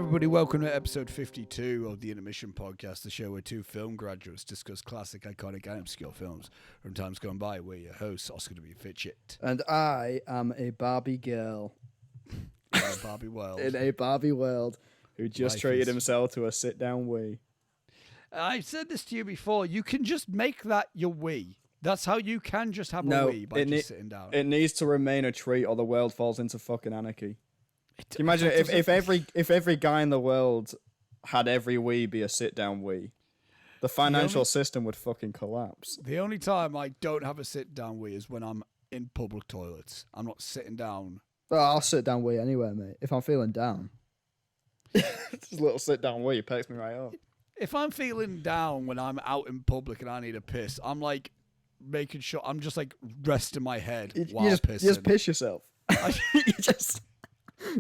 everybody, welcome to episode 52 of the Intermission Podcast, the show where two film graduates discuss classic, iconic and obscure films from times gone by. We're your hosts, Oscar W. Fitchett. And I am a Barbie girl. In a Barbie world. In a Barbie world. Who just treated himself to a sit-down wee. I've said this to you before, you can just make that your wee. That's how you can just have a wee by just sitting down. It needs to remain a treat or the world falls into fucking anarchy. Can you imagine if every guy in the world had every wee be a sit-down wee? The financial system would fucking collapse. The only time I don't have a sit-down wee is when I'm in public toilets. I'm not sitting down. Oh, I'll sit down wee anywhere, mate. If I'm feeling down. Just a little sit-down wee picks me right up. If I'm feeling down when I'm out in public and I need a piss, I'm like making sure I'm just like resting my head while pissing. You just piss yourself.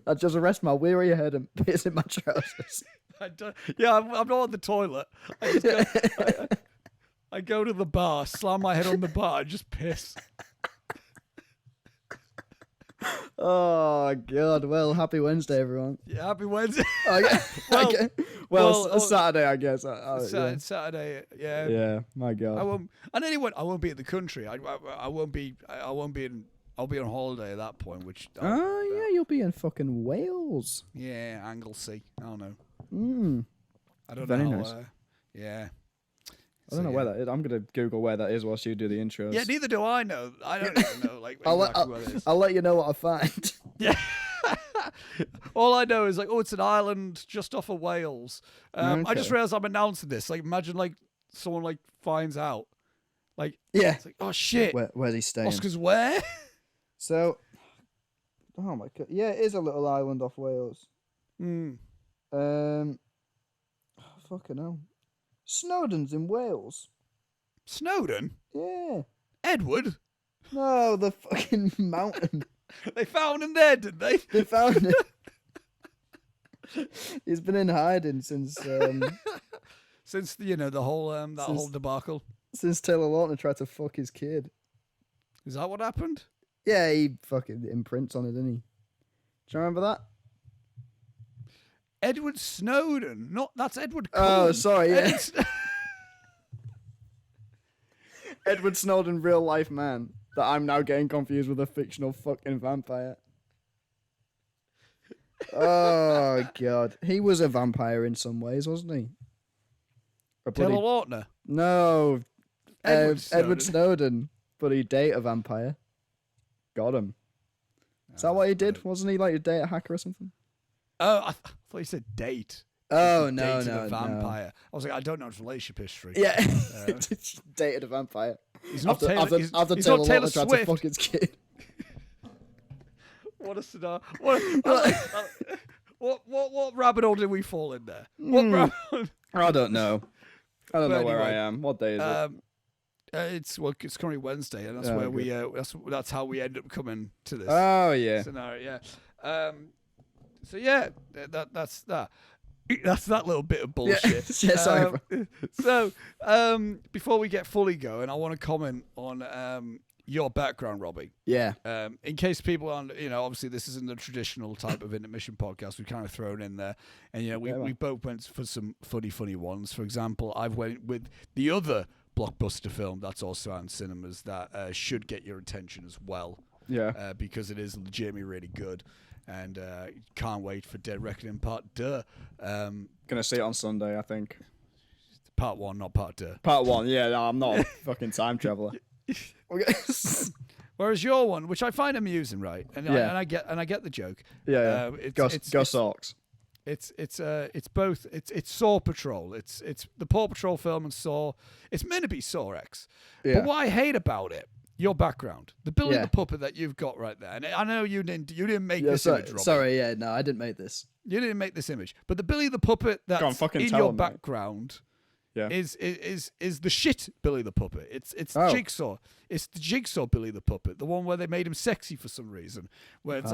I just rest my weary head and piss in my trousers. I'm not on the toilet. I go to the bar, slam my head on the bar, and just piss. Oh, God. Well, happy Wednesday, everyone. Yeah, happy Wednesday. Well, Saturday, I guess. Saturday, yeah. Yeah, my God. I won't be in the country. I'll be on holiday at that point, which... yeah, you'll be in fucking Wales. Yeah, Anglesey. I don't know. I don't Very know. Nice. Yeah. I don't know where that is. I'm going to Google where that is whilst you do the intros. Yeah, neither do I know. I don't even know exactly where it is. I'll let you know what I find. Yeah. All I know is it's an island just off of Wales. Okay. I just realised I'm announcing this. Imagine someone finds out. Yeah. It's oh shit. Where's he staying? Oscar's where? So, oh my God. Yeah, it is a little island off Wales. Fucking hell. Snowdon's in Wales. Snowdon? Yeah. Edward? No, the fucking mountain. They found him there, did they? They found him. He's been in hiding since since the whole whole debacle. Since Taylor Lautner tried to fuck his kid. Is that what happened? Yeah, he fucking imprints on it, didn't he? Do you remember that? Edward Snowden. That's Edward Cullen. Oh, sorry, yeah. Edward Snowden, real life man. That I'm now getting confused with a fictional fucking vampire. Oh, God. He was a vampire in some ways, wasn't he? Taylor Lautner? No. Edward Snowden. But he date a vampire. Got him. Is that what he did? Wasn't he a date a hacker or something? Oh, I thought you said date. Oh, Dated a vampire. No. I was like, I don't know his relationship history. Yeah. Dated a vampire. He's not Taylor Lautner tried to fuck his kid. What a scenario. What rabbit hole did we fall in there? What rabbit hole? I don't know. I don't know where I am. What day is it? It's currently Wednesday, and that's where that's how we end up coming to this. Oh yeah. Scenario, yeah. So yeah, that's that. That's that little bit of bullshit. Yeah, sorry. So, before we get fully going, I want to comment on your background, Robbie. Yeah. In case people aren't, obviously this isn't the traditional type of Intermission podcast. We've kind of thrown in there, and we both went for some funny ones. For example, I've went with the other blockbuster film that's also out in cinemas that should get your attention as well. Yeah. Because it is legitimately really good. And can't wait for Dead Reckoning Part 2. Gonna see it on Sunday, I think. Part 1, not Part 2. Part 1, yeah. No, I'm not a fucking time traveler. Whereas your one, which I find amusing, right? And I get the joke. Yeah. Go Sox. It's both. It's Saw Patrol. It's the Paw Patrol film and Saw. It's meant to be Saw X. Yeah. But what I hate about it. Your background, the Billy the Puppet that you've got right there, and I know you didn't make this image, Robbie. Sorry, no, I didn't make this. You didn't make this image, but the Billy the Puppet that's in your background is the shit Billy the Puppet. It's Jigsaw. It's the Jigsaw Billy the Puppet, the one where they made him sexy for some reason. Where it's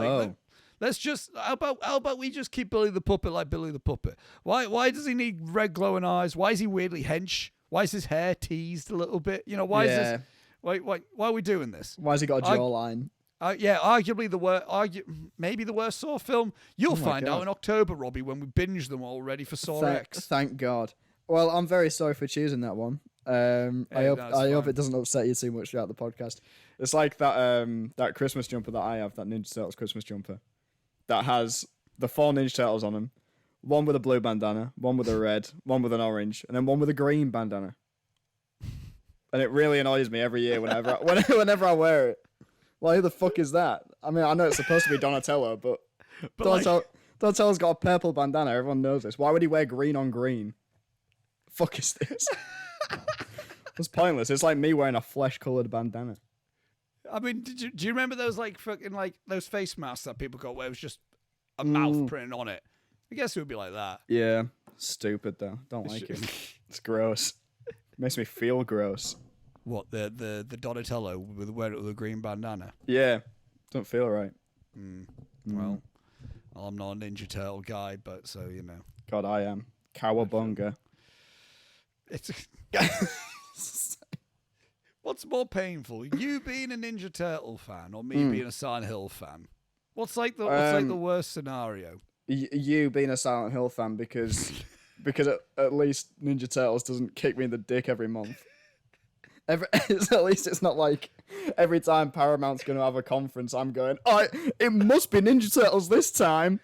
let's just how about we just keep Billy the Puppet like Billy the Puppet? Why does he need red glowing eyes? Why is he weirdly hench? Why is his hair teased a little bit? Why is this? Why are we doing this? Why has he got a jawline? Arguably maybe the worst Saw film. You'll find out in October, Robbie, when we binge them all ready for Saw X. Thank God. Well, I'm very sorry for choosing that one. I hope it doesn't upset you too much throughout the podcast. It's like that Christmas jumper that I have, that Ninja Turtles Christmas jumper, that has the 4 Ninja Turtles on them. One with a blue bandana, one with a red, one with an orange, and then one with a green bandana. And it really annoys me every year whenever I wear it. Well, who the fuck is that? I mean, I know it's supposed to be Donatello, but Donatello's got a purple bandana. Everyone knows this. Why would he wear green on green? Fuck is this? It's pointless. It's like me wearing a flesh-colored bandana. I mean, do you remember those those face masks that people got where it was just a mouth printed on it? I guess it would be like that. Yeah. Stupid though. Don't like it. It's gross. Makes me feel gross. What, the Donatello with the green bandana? Yeah. Don't feel right. Well, I'm not a Ninja Turtle guy, but so you know. God, I am. Cowabunga. What's more painful, you being a Ninja Turtle fan or me being a Silent Hill fan? What's like the worst scenario? You being a Silent Hill fan because at least Ninja Turtles doesn't kick me in the dick every month. At least it's not like every time Paramount's going to have a conference, I'm going, it must be Ninja Turtles this time.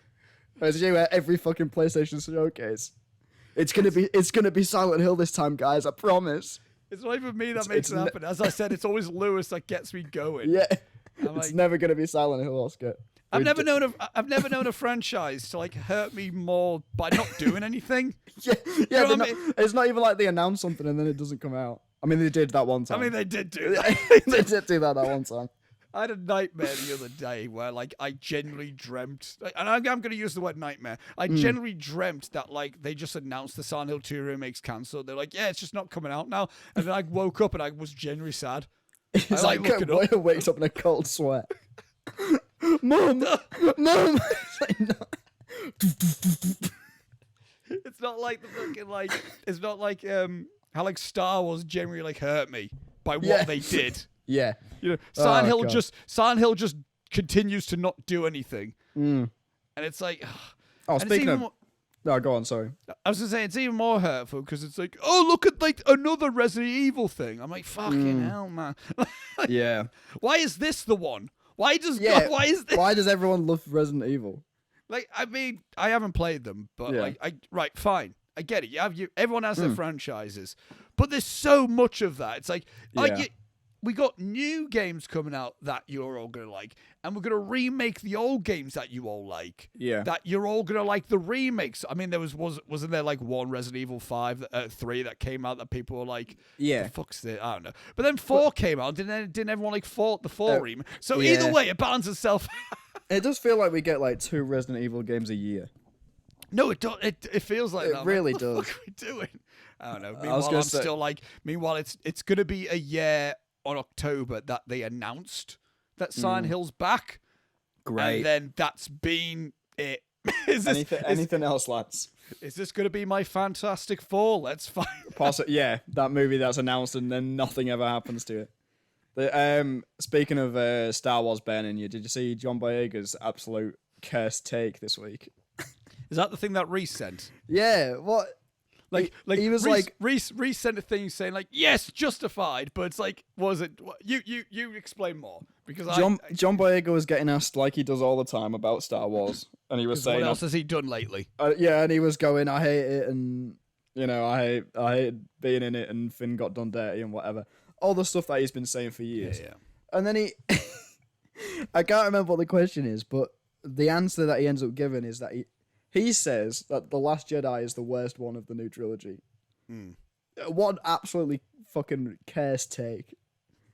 Whereas you at every fucking PlayStation showcase, it's gonna be Silent Hill this time, guys. I promise. It's not even me that makes it happen. As I said, it's always Lewis that gets me going. Yeah, it's never gonna be Silent Hill, Oscar. I've never known a franchise to like hurt me more by not doing anything. Yeah. It's not even like they announce something and then it doesn't come out. I mean, they did that one time. I mean, they did do that. They did do that one time. I had a nightmare the other day where, like, I genuinely dreamt, and I'm going to use the word nightmare. I genuinely dreamt that, like, they just announced the Silent Hill 2 remake's cancelled. They're like, yeah, it's just not coming out now. And then I woke up and I was genuinely sad. It's like Boy wakes up in a cold sweat. Mom! Mom! It's not like the fucking, like, it's not like how, like, Star Wars genuinely, like, hurt me by what they did. Yeah. You know, Silent Hill just continues to not do anything. And it's like... speaking of... No, go on, sorry. I was going to say, it's even more hurtful because it's like, oh, look at like another Resident Evil thing. I'm like, fucking hell, man. Yeah. Why is this the one? Why is this? Why does everyone love Resident Evil? Like, I mean, I haven't played them, but right, fine. I get it. Everyone has their franchises. But there's so much of that. It's like, we got new games coming out that you're all going to like, and we're going to remake the old games that you all like. Yeah. That you're all going to like the remakes. I mean, wasn't there like one Resident Evil 3 that came out that people were like, yeah, the fuck's this? I don't know. But then 4 came out, didn't everyone like the 4 remake? So either way, it balances itself. It does feel like we get like 2 Resident Evil games a year. No, it don't. It feels like that. It really does. What the fuck are we doing? I don't know. Meanwhile, it's going to be a year on October that they announced that Silent Hill's back. Great. And then that's been it. Anything else, lads? Is this going to be my Fantastic Four? Let's find out. Yeah, that movie that's announced and then nothing ever happens to it. Speaking of Star Wars burning you, did you see John Boyega's absolute cursed take this week? Is that the thing that Reese sent? Yeah, what? Like he was Reese sent a thing saying like, yes, justified, but it's like, was it? You explain more, because John Boyega was getting asked like he does all the time about Star Wars, and he was saying, what else has he done lately? Yeah, and he was going, I hate it, and you know, I hate being in it, and Finn got done dirty and whatever, all the stuff that he's been saying for years. Yeah. And then I can't remember what the question is, but the answer that he ends up giving is that he says that The Last Jedi is the worst one of the new trilogy. What an absolutely fucking cursed take.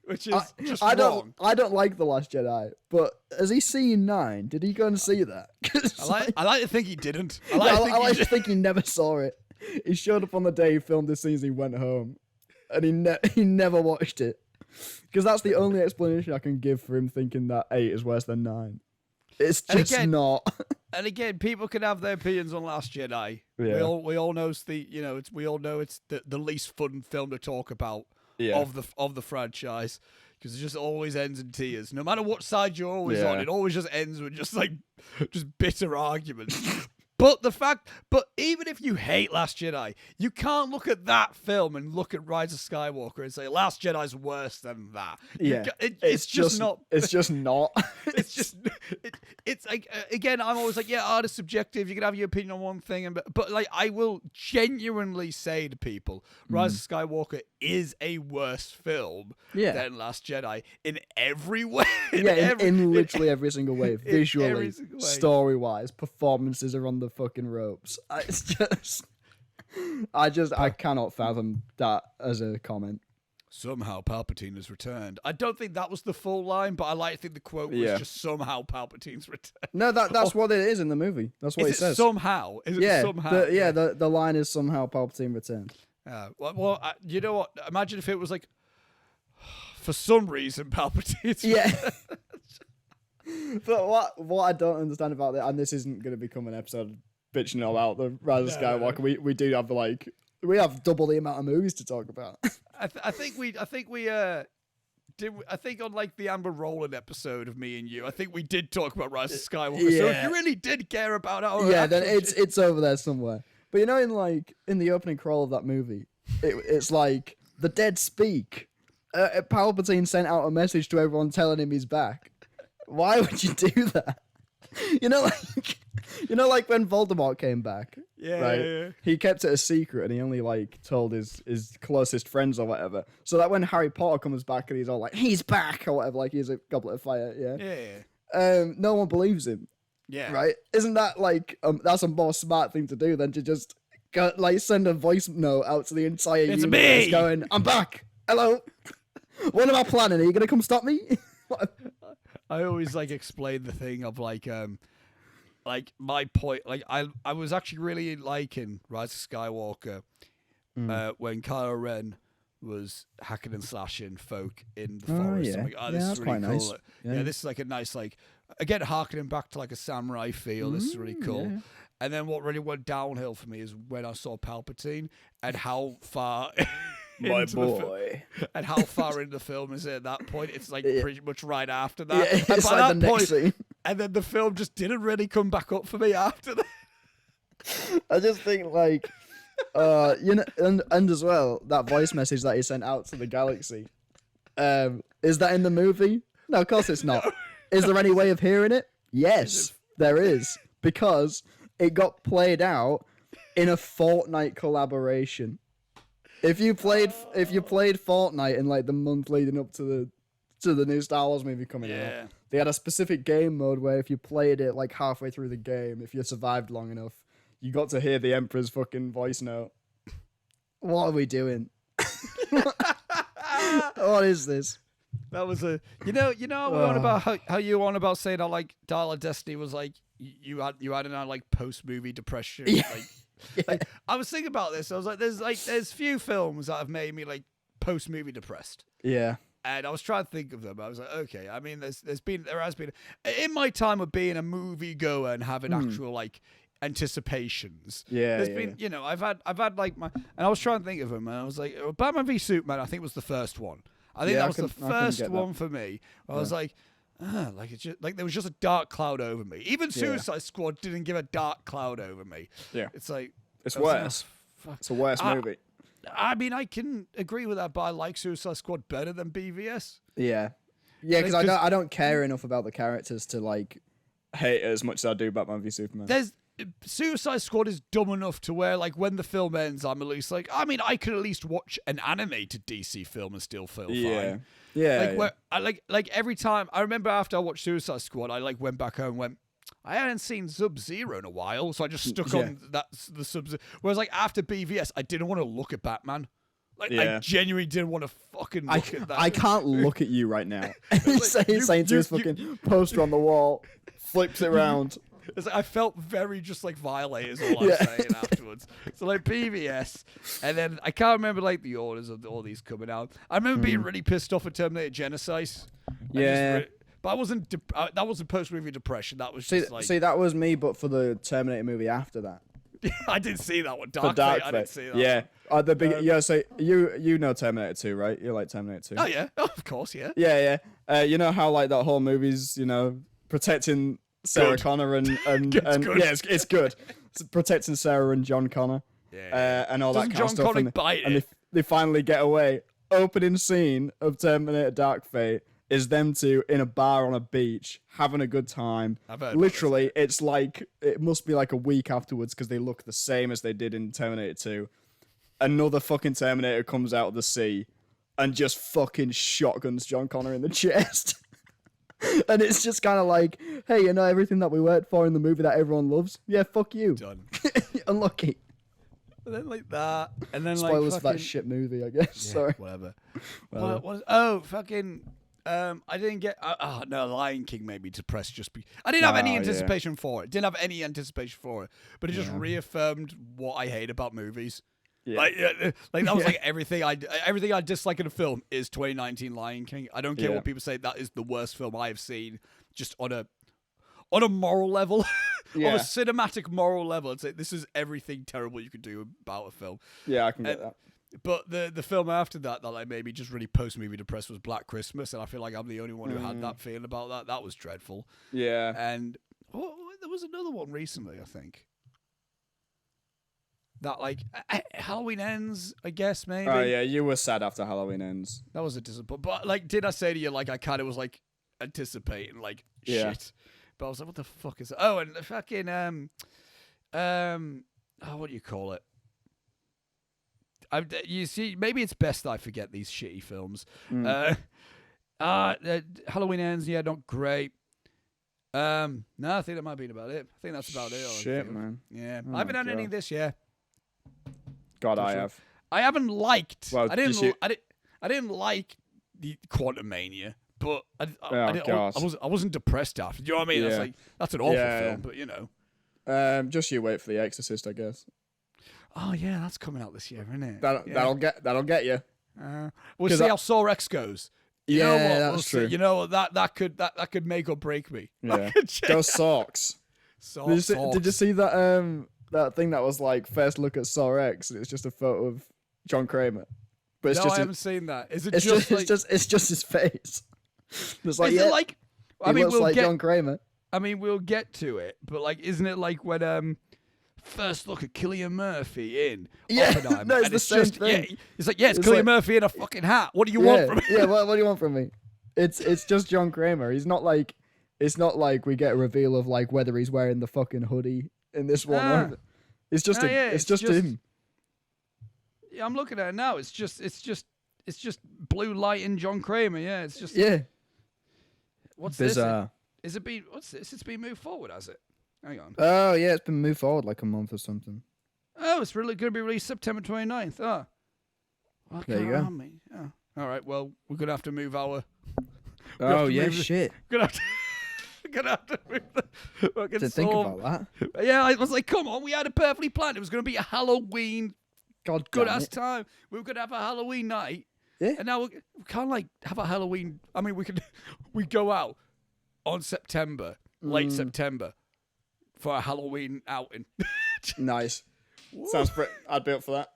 Which is just wrong. I don't like The Last Jedi, but has he seen 9? Did he go and see that? I like to think he didn't. I like to think he never saw it. He showed up on the day he filmed the scenes and he went home. And he never watched it. Because that's the only explanation I can give for him thinking that 8 is worse than 9. It's just not. And again, people can have their opinions on Last Jedi. Yeah. We all know it's the least fun film to talk about of the franchise, because it just always ends in tears. No matter what side you're always on, it always just ends with just bitter arguments. But even if you hate Last Jedi, you can't look at that film and look at Rise of Skywalker and say Last Jedi's worse than that. Yeah, it's just not. It's just not. It's like, again, I'm always like, art is subjective. You can have your opinion on one thing, but like, I will genuinely say to people, Rise of Skywalker is a worse film than Last Jedi in every way. In literally every single way. Visually, story-wise, performances are on the fucking ropes. It's just, I cannot fathom that as a comment. Somehow Palpatine has returned. I don't think that was the full line, but I like to think the quote was just somehow Palpatine's returned. No, that's what it is in the movie. That's what he says. Somehow. Is it somehow? The line is somehow Palpatine returned. Well, you know what? Imagine if it was like, for some reason, Palpatine's returned. But what I don't understand about that, and this isn't going to become an episode bitching all out the Rise of Skywalker. We do have we have double the amount of movies to talk about. I think on like the Amber Rowland episode of Me and You, I think we did talk about Rise of Skywalker. So if you really did care about it, then it's over there somewhere. But you know, in the opening crawl of that movie, it's like the dead speak. Palpatine sent out a message to everyone telling him he's back. Why would you do that? You know, like when Voldemort came back. Yeah. He kept it a secret, and he only told his closest friends or whatever. So that when Harry Potter comes back and he's all like, he's back or whatever, like he's a Goblet of Fire. Yeah. No one believes him. Yeah. Right? Isn't that that's a more smart thing to do than to just go, send a voice note out to the entire universe going, I'm back. Hello. What am I planning? Are you gonna come stop me? I always explain the thing of my point. I was actually really liking Rise of Skywalker when Kylo Ren was hacking and slashing folk in the forest. I'm like, this is really cool. Nice. This is a nice again harkening back to a samurai feel. This is really cool. Yeah. And then what really went downhill for me is when I saw Palpatine and how far. My boy. And how far into the film is it at that point? It's pretty much right after that. Yeah, it's by the next scene. And then the film just didn't really come back up for me after that. I just think and as well, that voice message that he sent out to the galaxy, is that in the movie? No, of course it's not. Is there any way of hearing it? Yes, there is. Because it got played out in a Fortnite collaboration. If you played Fortnite in the month leading up to the new Star Wars movie coming out, they had a specific game mode where if you played it halfway through the game, if you survived long enough, you got to hear the Emperor's fucking voice note. What are we doing? What is this? That was a we on about how you on about saying that Dial of Destiny was you had an post movie depression. I was thinking about this. I was there's few films that have made me post movie depressed. Yeah. And I was trying to think of them. I was okay. I mean, there has been in my time of being a movie goer and having actual anticipations. Yeah. There's been I've had and I was trying to think of them, and I was Batman v Superman. I think was the first one. I think that was the first one for me. I was it's just there was just a dark cloud over me. Even Suicide Squad didn't give a dark cloud over me. Yeah, it's it's worse. It's a worse movie. I mean, I can agree with that, but I like Suicide Squad better than BVS. Yeah, because I don't care enough about the characters to hate it as much as I do Batman v Superman. Suicide Squad is dumb enough to where when the film ends, I'm at least I could at least watch an animated DC film and still feel fine. Yeah. I every time I remember after I watched Suicide Squad, I went back home and went, I hadn't seen Sub-Zero in a while, so I just stuck on the Sub-Zero. Whereas after BVS, I didn't want to look at Batman. I genuinely didn't want to fucking look at that. I can't look at you right now. He's saying to his fucking poster on the wall, flips it around. It's I felt very just violate is all I'm saying afterwards. So BVS, and then I can't remember the orders of all these coming out. I remember being really pissed off at Terminator Genesis. But I wasn't. That wasn't post movie depression. That was just see that was me, but for the Terminator movie after that. I didn't see that one. Dark Fate. I didn't see that. Yeah. So you know Terminator 2, right? You like Terminator 2. Oh yeah, of course, yeah. Yeah. You know how like that whole movie's protecting Sarah Connor and it's good. It's protecting Sarah and John Connor. Yeah. And all Doesn't that kind John of stuff. Connor And they finally get away. Opening scene of Terminator Dark Fate is them two in a bar on a beach having a good time. Literally, it's like it must be like a week afterwards because they look the same as they did in Terminator 2. Another fucking Terminator comes out of the sea and just fucking shotguns John Connor in the chest. And it's just kind of like, hey, everything that we worked for in the movie that everyone loves? Yeah, fuck you. Done. Unlucky. And then like that, and then spoilers like for that shit movie, I guess. Yeah, sorry. Whatever. Fucking. I didn't get. No, Lion King made me depressed. I didn't have any anticipation for it. Didn't have any anticipation for it, but it just reaffirmed what I hate about movies. Yeah. Like that was like everything I dislike in a film is 2019 Lion King. I don't care what people say. That is the worst film I have seen. Just on a moral level. On a cinematic moral level, it's like, this is everything terrible you could do about a film. Yeah, I can get that. But the film after that like made me just really post-movie depressed was Black Christmas, and I feel like I'm the only one who had that feeling about that. That was dreadful. Yeah. And there was another one recently, I think. That like Halloween Ends, I guess, maybe. Oh yeah, you were sad after Halloween Ends. That was a disappointment. But like, did I say to you like I kind of was like anticipating like shit? But I was like, what the fuck is that? Oh, and the fucking, what do you call it? You see, maybe it's best that I forget these shitty films. Halloween Ends, not great. No, I think that might be about it. I think that's about it. Shit, man. Yeah. I haven't had any this year. God, I have. I haven't liked. Well, I didn't like the Quantumania. But I wasn't depressed after. Do you know what I mean? Yeah. That's an awful film, but just you wait for The Exorcist, I guess. Oh yeah, that's coming out this year, isn't it? That'll get you. We'll see how Saw X goes. You know what? That's true. You know that could make or break me. Yeah. Go Socks. Did you see that that thing that was like first look at Saw X? And it's just a photo of John Kramer. But it's I haven't seen that. Is it it's just his face. It's like, we'll like get John Kramer. I mean, we'll get to it, but like, isn't it like when first look at Cillian Murphy in Oppenheimer? No, it's the same thing. Yeah, it's like, it's Cillian Murphy in a fucking hat. What do you want from me? Yeah, what do you want from me? It's just John Kramer. It's not like we get a reveal of like whether he's wearing the fucking hoodie in this one. It's just him. Yeah, I'm looking at it now. It's just blue light in John Kramer. Yeah, it's just What's bizarre. This? Is it been? What's this? It's been moved forward, has it? Hang on. Oh yeah, it's been moved forward like a month or something. Oh, it's really going to be released September 29th. Oh, well, there you go. Oh. All right. Well, we're gonna have to move our. Oh yeah, shit. We're gonna have to move the fucking. To think about that. Yeah, I was like, come on, we had it perfectly planned. It was going to be a Halloween. Good ass time. We were going to have a Halloween night. Yeah. And now we can't like have a Halloween. I mean, we go out on late September, for a Halloween outing. Nice. Sounds pretty. I'd be up for that.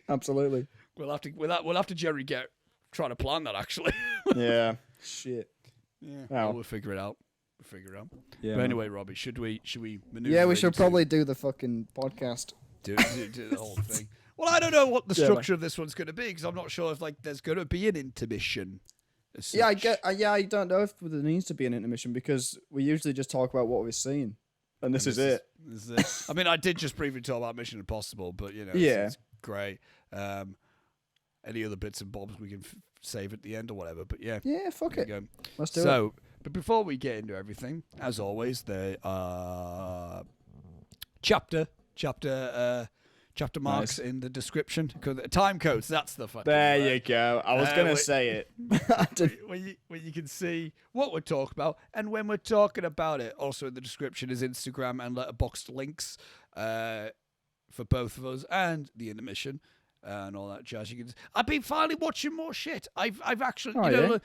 Absolutely. We'll have to Jerry get trying to plan that actually. Yeah. Shit. Yeah. Well, we'll figure it out. Yeah. But anyway, Robbie, should we maneuver? Yeah, we should probably do the fucking podcast. Do the whole thing. Well, I don't know what the structure of this one's going to be because I'm not sure if like there's going to be an intermission. Yeah, I don't know if there needs to be an intermission because we usually just talk about what we've seen, and this is it. I mean, I did just briefly talk about Mission Impossible, but it's great. Any other bits and bobs we can save at the end or whatever. But yeah, fuck it. Let's do it. So, but before we get into everything, as always, there are chapter marks in the description. Time codes, that's the fucking There word. You go. I was going to say it. where you can see what we're talking about and when we're talking about it. Also in the description is Instagram and Letterboxd links for both of us and the intermission and all that jazz. I've been finally watching more shit. I've actually, the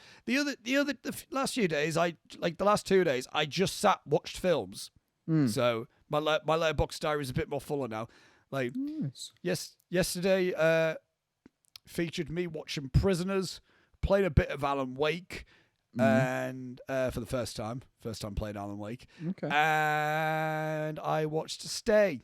last few days, the last 2 days, I just watched films. So My Letterboxd diary is a bit more fuller now. Like, yesterday featured me watching Prisoners, played a bit of Alan Wake, and for the first time playing Alan Wake. Okay. And I watched Stay.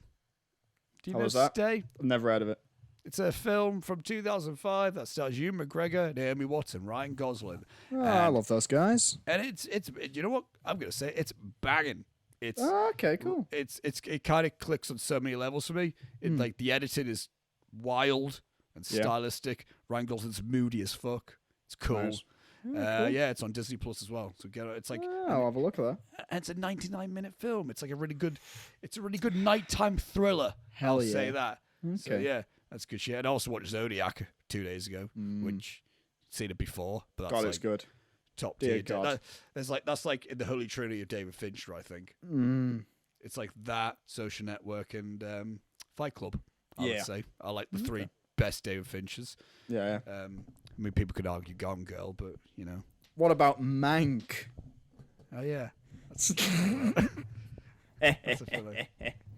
Do you know Stay? I've never heard of it. It's a film from 2005 that stars Ewan McGregor, Naomi Watts, and Ryan Gosling. Oh, I love those guys. And it's you know what I'm gonna say? It's banging. It's okay, cool. It kind of clicks on so many levels for me. Like the editing is wild and stylistic. Ryan Gosling's moody as fuck. It's cool. Nice. Cool. Yeah, it's on Disney Plus as well. So get it. It's like I'll have a look at that. And it's a 99-minute film. It's like a really good nighttime thriller. Hell I'll say that. Okay. So yeah, that's good shit. And I also watched Zodiac 2 days ago, which I'd seen it before, but that's God, like it's good. Top Dear tier. God. That's like in the holy trinity of David Fincher, I think. It's like that, Social Network, and Fight Club. I would say I like the three best David Finchers. Yeah. I mean, people could argue Gone Girl, but you know. What about Mank? Oh yeah, that's a filler.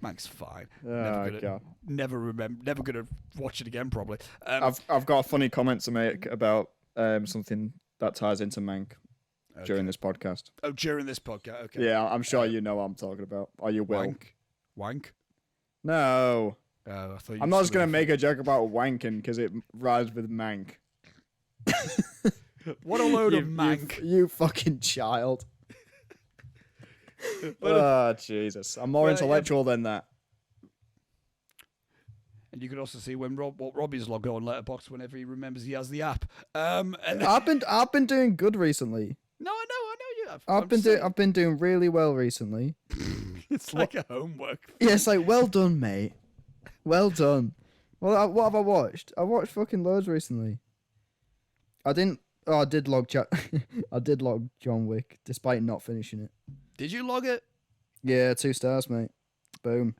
Mank's fine. God. Never gonna watch it again. Probably. I've got a funny comment to make about something that ties into Mank during this podcast. Oh, during this podcast. Okay. Yeah, I'm sure you know what I'm talking about. Or you will. Wank? No. I thought I'm not just going to make a joke about wanking because it rhymes with Mank. What a load of Mank. You fucking child. Oh, Jesus. I'm more intellectual than that. And you can also see when Robbie's logo on Letterboxd whenever he remembers he has the app. And I've been doing good recently. No, I know you have. I've been doing really well recently. It's like a homework. Yeah, it's like, well done, mate. Well done. Well, what have I watched? I watched fucking loads recently. I did log John Wick, despite not finishing it. Did you log it? Yeah, 2 stars, mate. Boom.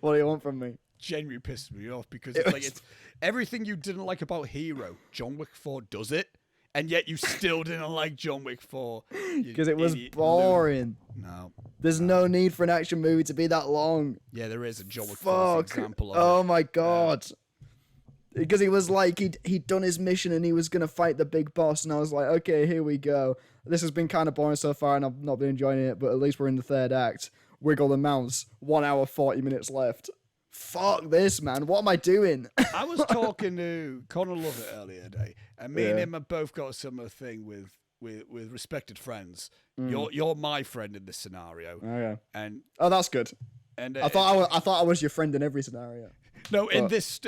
What do you want from me? Genuinely pissed me off because it's everything you didn't like about Hero, John Wick 4 does it, and yet you still didn't like John Wick 4. Because it was boring. No. There's no need for an action movie to be that long. Yeah, there is a John Wick 4 example of it. My God. Because he was like, he'd done his mission and he was going to fight the big boss, and I was like, okay, here we go. This has been kind of boring so far and I've not been enjoying it, but at least we're in the third act. Wiggle the mouse. 1 hour, 40 minutes left. Fuck this, man. What am I doing? I was talking to Connor Lovett earlier today, and me and him have both got a similar thing with respected friends. You're my friend in this scenario. Okay. And that's good. And I thought I was your friend in every scenario. No, in this.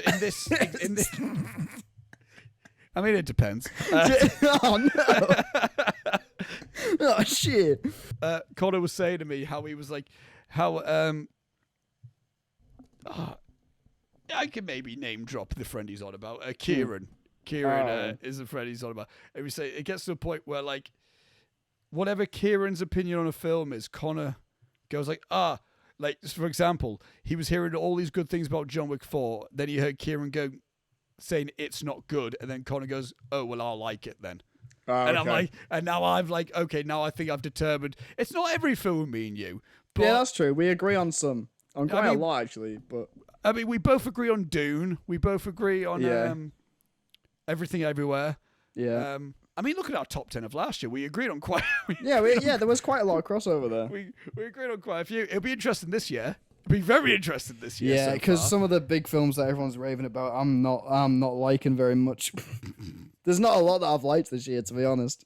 I mean, it depends. Oh no! Oh shit! Connor was saying to me how he was like, I can maybe name drop the friend he's on about. Kieran. Kieran is the friend he's on about. And we say it gets to a point where like, whatever Kieran's opinion on a film is, Connor goes like, like for example, he was hearing all these good things about John Wick 4. Then he heard Kieran go saying it's not good, and then Connor goes, "Oh well, I'll like it then." And I'm like, and now I'm like, okay, now I think I've determined it's not every film with me and you. But, yeah, that's true. We agree on quite a lot actually. But I mean, we both agree on Dune. We both agree on Everything Everywhere. Yeah. I mean, look at our top 10 of last year. We agreed on quite. There was quite a lot of crossover there. We agreed on quite a few. It'll be interesting this year. It'll be very interesting this year. Yeah, because some of the big films that everyone's raving about, I'm not liking very much. There's not a lot that I've liked this year, to be honest.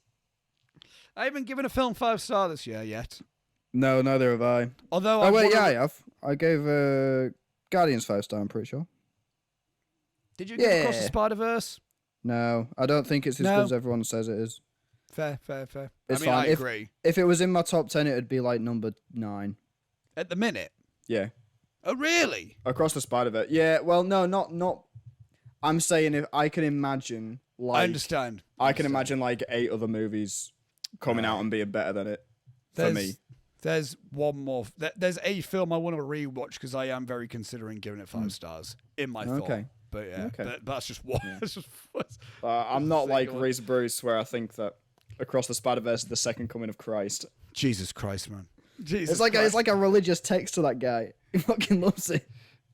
I haven't given a film 5-star this year yet. No, neither have I. Although I have. I gave Guardians 5-star. I'm pretty sure. Did you get Across the Spider-Verse? No, I don't think it's as good as everyone says it is. Fair. It's fine. I agree. If it was in my top 10, it would be like number 9. At the minute? Yeah. Oh, really? Across the Spider-Verse. Yeah, well, no, not... I'm saying if I can imagine, like... I understand. I can imagine, like, 8 other movies coming out and being better than it for me. There's one more... There's a film I want to rewatch because I am very considering giving it 5 stars in my thought. Okay. But yeah, that's just one. I'm not like Reese Bruce, where I think that Across the Spider-Verse, the second coming of Christ. Jesus Christ, man. Jesus it's like a religious text to that guy. He fucking loves it.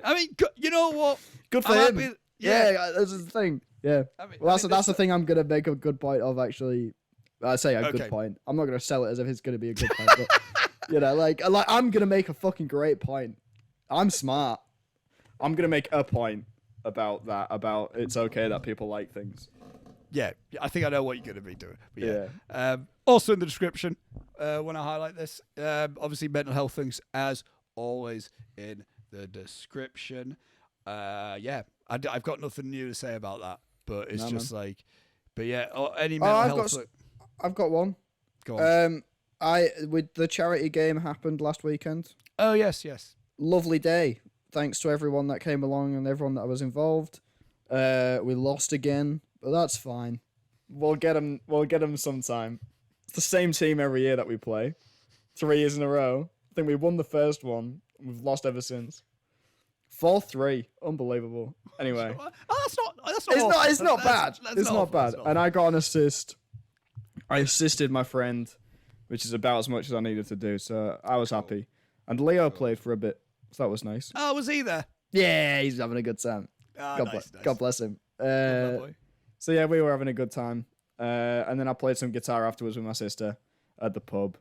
I mean, you know what? Good for him. Yeah, that's the thing. Yeah. That's the thing I'm going to make a good point of, actually. I say a good point. I'm not going to sell it as if it's going to be a good point. But, you know, like I'm going to make a fucking great point. I'm smart. I'm going to make a point about that, about it's okay that people like things. Yeah, I think I know what you're going to be doing. But yeah. Also in the description, when I highlight this, obviously mental health things, as always, in the description. I've got nothing new to say about that, but it's but yeah, any mental health. I've got one. Go on. With the charity game happened last weekend. Oh yes. Lovely day. Thanks to everyone that came along and everyone that was involved. We lost again, but that's fine. We'll get them sometime. It's the same team every year that we play. 3 years in a row. I think we won the first one. We've lost ever since. 4-3. Unbelievable. Anyway. It's not bad. It's not bad. And I got an assist. I assisted my friend, which is about as much as I needed to do, so I was happy. And Leo played for a bit, so that was nice. Oh, was he there? Yeah, he's having a good time. God bless him. So yeah, we were having a good time. And then I played some guitar afterwards with my sister at the pub.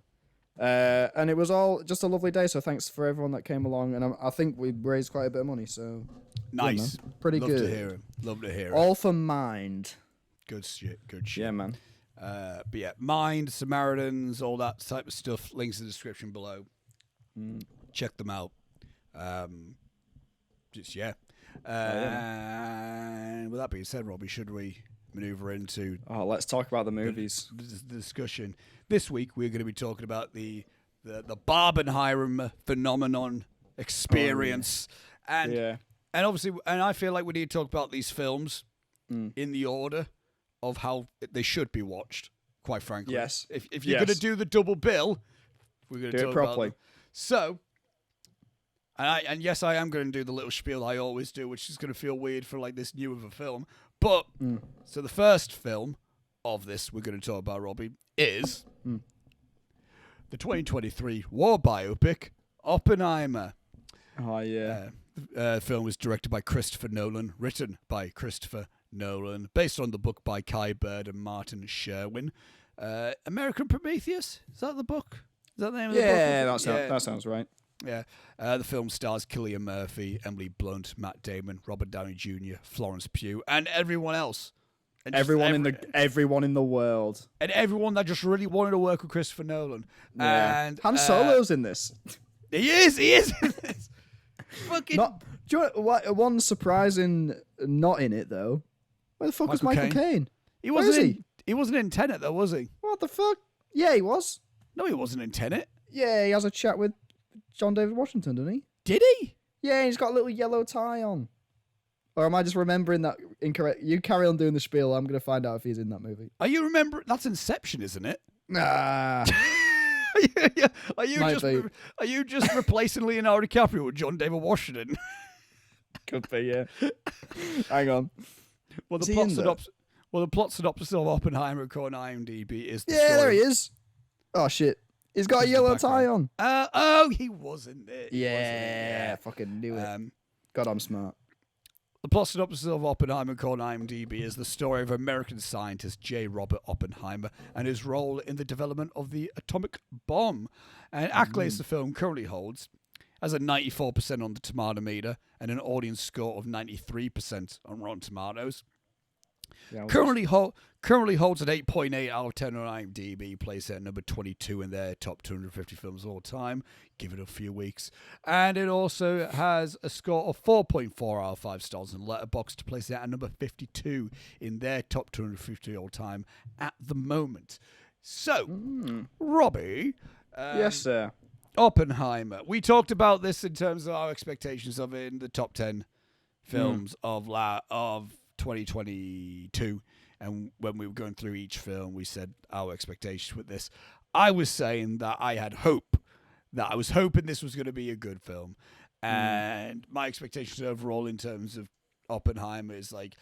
And it was all just a lovely day, so thanks for everyone that came along. And I think we raised quite a bit of money, so... Nice. Yeah, pretty Love good. Love to hear it. All for Mind. Good shit. Yeah, man. But yeah, Mind, Samaritans, all that type of stuff. Links in the description below. Check them out. And with that being said, Robbie, should we maneuver into... let's talk about the movies. The discussion. This week, we're going to be talking about the Barbenheimer phenomenon experience. And obviously, I feel like we need to talk about these films in the order of how they should be watched, quite frankly. Yes. If you're going to do the double bill, we're going to do it properly. So, and yes, I am going to do the little spiel I always do, which is going to feel weird for like this new of a film. But, so the first film of this we're going to talk about, Robbie, is the 2023 war biopic, Oppenheimer. Oh, yeah. The film was directed by Christopher Nolan, written by Christopher Nolan, based on the book by Kai Bird and Martin Sherwin. American Prometheus? Is that the book? Is that the name of the book? Yeah, that sounds right. Yeah. The film stars Cillian Murphy, Emily Blunt, Matt Damon, Robert Downey Jr., Florence Pugh, and everyone else. And everyone in the world. And everyone that just really wanted to work with Christopher Nolan. Yeah. And Han Solo's in this. He is in this. Fucking... do you know what, one surprising not in it, though? Where the fuck was Michael Caine? He wasn't in Tenet, though, was he? What the fuck? Yeah, he was. No, he wasn't in Tenet. Yeah, he has a chat with John David Washington, doesn't he? Did he? Yeah, he's got a little yellow tie on. Or am I just remembering that incorrect? You carry on doing the spiel. I'm going to find out if he's in that movie. Are you remembering? That's Inception, isn't it? Nah. Are you just replacing Leonardo DiCaprio with John David Washington? Could be, yeah. Hang on. Well, the plot synopsis of Oppenheimer according to IMDb is the story. Yeah, there he is. Oh shit. He's got a yellow tie on. He wasn't it. Yeah, fucking knew it. God, I'm smart. The plot synopsis of Oppenheimer according to IMDb is the story of American scientist J. Robert Oppenheimer and his role in the development of the atomic bomb. And accolades the film currently holds has a 94% on the tomato meter and an audience score of 93% on Rotten Tomatoes. Yeah, currently holds an 8.8 out of 10 on IMDb, placed at number 22 in their top 250 films of all time. Give it a few weeks. And it also has a score of 4.4 out of 5 stars in Letterboxd, to place it at number 52 in their top 250 all time at the moment. So, Robbie. Yes, sir. Oppenheimer. We talked about this in terms of our expectations of it in the top 10 films of 2022, and when we were going through each film, we said our expectations with this. I was saying that I had hope, that I was hoping this was going to be a good film, and my expectations overall in terms of Oppenheimer is like,